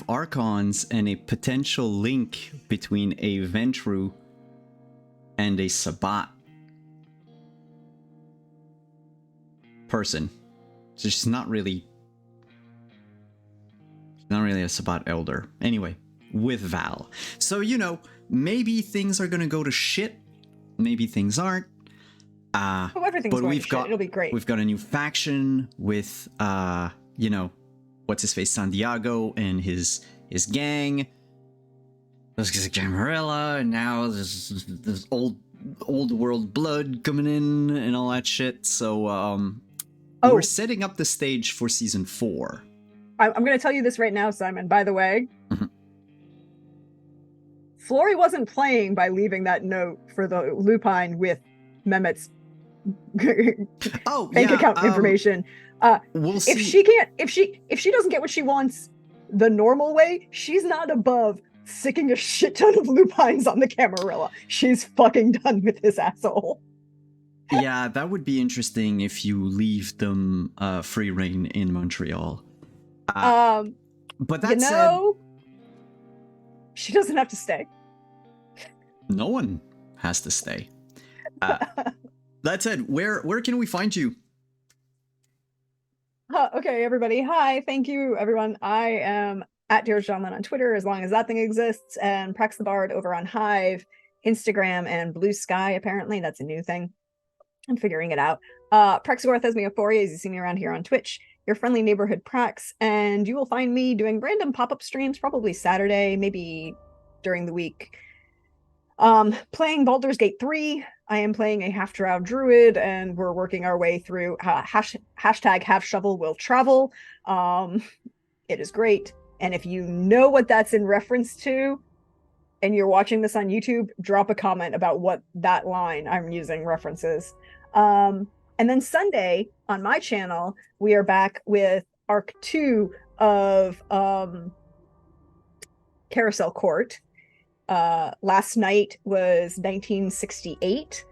Archons and a potential link between a Ventru and a Sabbat person. So she's not really a Sabbat elder. Anyway, with Val. So, maybe things are gonna go to shit. Maybe things aren't. Oh, everything's But going we've to got shit. It'll be great. We've got a new faction with what's his face, Santiago and his gang. There's a Camarilla, and now there's old world blood coming in and all that shit. So we're setting up the stage for season 4. I'm going to tell you this right now, Simon. By the way, Mhm. Flori wasn't playing by leaving that note for the Lupine with Mehmet's Oh, bank yeah, account information. We'll see. If she doesn't get what she wants the normal way, she's not above sicking a shit ton of lupines on the Camarilla. She's fucking done with this asshole. Yeah, that would be interesting if you leave them free reign in Montreal. But that said, she doesn't have to stay. no one has to stay. That said, where can we find you? Okay, everybody. Hi, thank you, everyone. I am at Dearest Gentleman on Twitter, as long as that thing exists, and Prax the Bard over on Hive, Instagram, and Blue Sky. Apparently, that's a new thing. I'm figuring it out. Praxagorth Thesmiophorias, as you see me around here on Twitch, your friendly neighborhood Prax, and you will find me doing random pop-up streams, probably Saturday, maybe during the week. Playing Baldur's Gate 3. I am playing a half-drow druid, and we're working our way through hashtag half shovel will travel. It is great. And if you know what that's in reference to, and you're watching this on YouTube, drop a comment about what that line I'm using references. And then Sunday on my channel, we are back with Arc 2 of Carousel Court. Last night was 1968.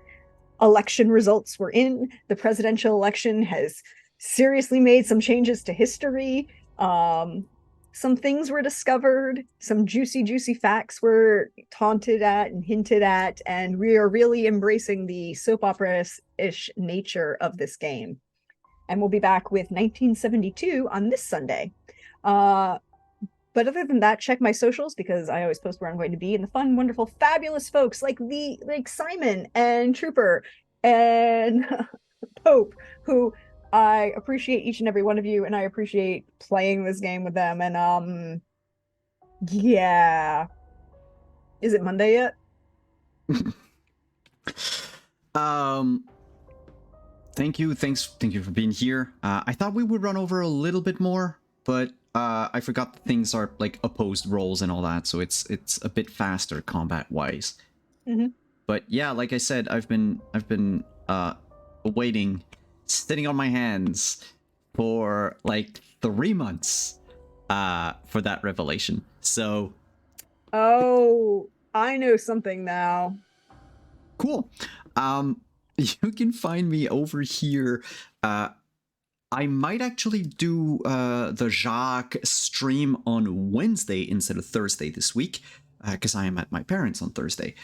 Election results were in. The presidential election has seriously made some changes to history. Some things were discovered, some juicy facts were taunted at and hinted at, and we are really embracing the soap opera-ish nature of this game. And we'll be back with 1972 on this Sunday. But other than that, check my socials, because I always post where I'm going to be, and the fun, wonderful, fabulous folks like Simon and Trooper and Pope, who I appreciate each and every one of you, and I appreciate playing this game with them. And yeah. Is it Monday yet? Um, thank you for being here. I thought we would run over a little bit more, but I forgot that things are like opposed rolls and all that, so it's a bit faster combat wise. Mm-hmm. But yeah, like I said, I've been waiting, sitting on my hands for like 3 months for that revelation. So Oh, I know something now. cool. You can find me over here. I might actually do the Jacques stream on Wednesday instead of Thursday this week, because I am at my parents' on Thursday.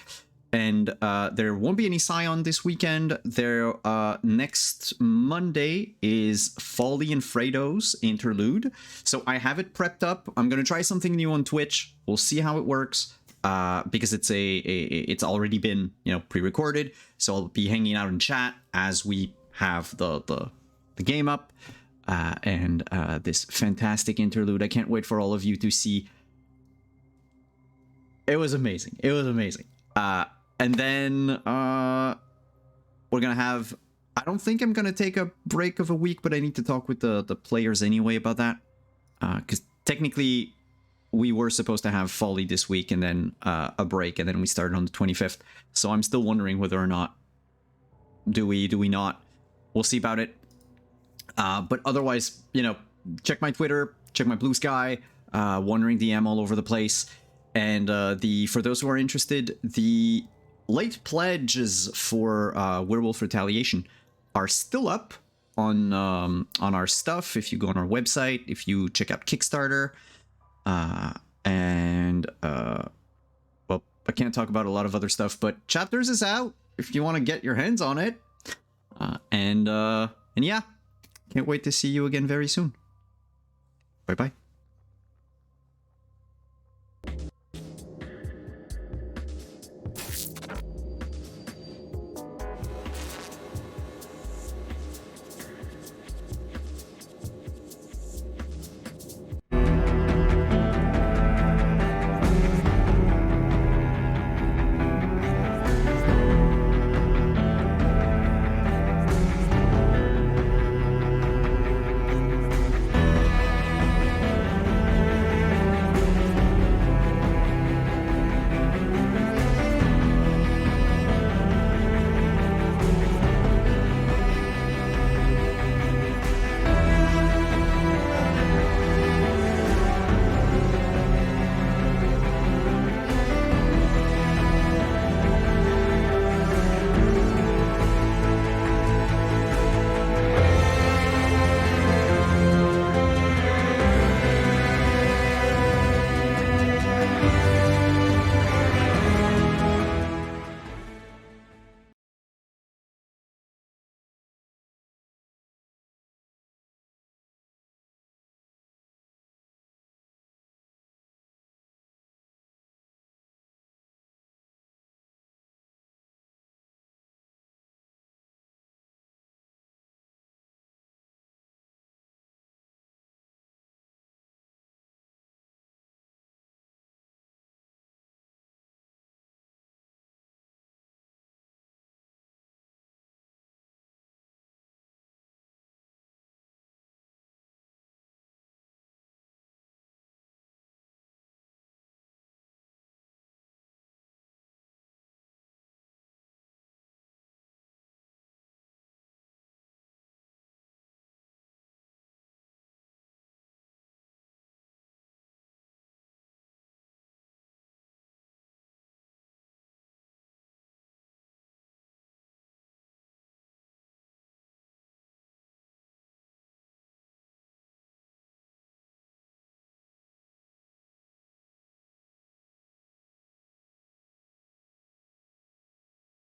And there won't be any Scion this weekend. There, next Monday is Folly and Fredo's Interlude. So I have it prepped up. I'm gonna try something new on Twitch. We'll see how it works. Because it's already been, you know, pre-recorded. So I'll be hanging out in chat as we have the game up. And this fantastic interlude. I can't wait for all of you to see. It was amazing. It was amazing. And then we're gonna have. I don't think I'm gonna take a break of a week, but I need to talk with the players anyway about that. Because technically, we were supposed to have Folly this week and then a break, and then we started on the 25th. So I'm still wondering whether or not do we not. We'll see about it. But otherwise, you know, check my Twitter, check my Blue Sky, Wandering DM all over the place. And for those who are interested, the late pledges for Werewolf Retaliation are still up on our stuff. If you go on our website, if you check out Kickstarter, well, I can't talk about a lot of other stuff, but Chapters is out if you want to get your hands on it. And yeah, can't wait to see you again very soon. Bye bye.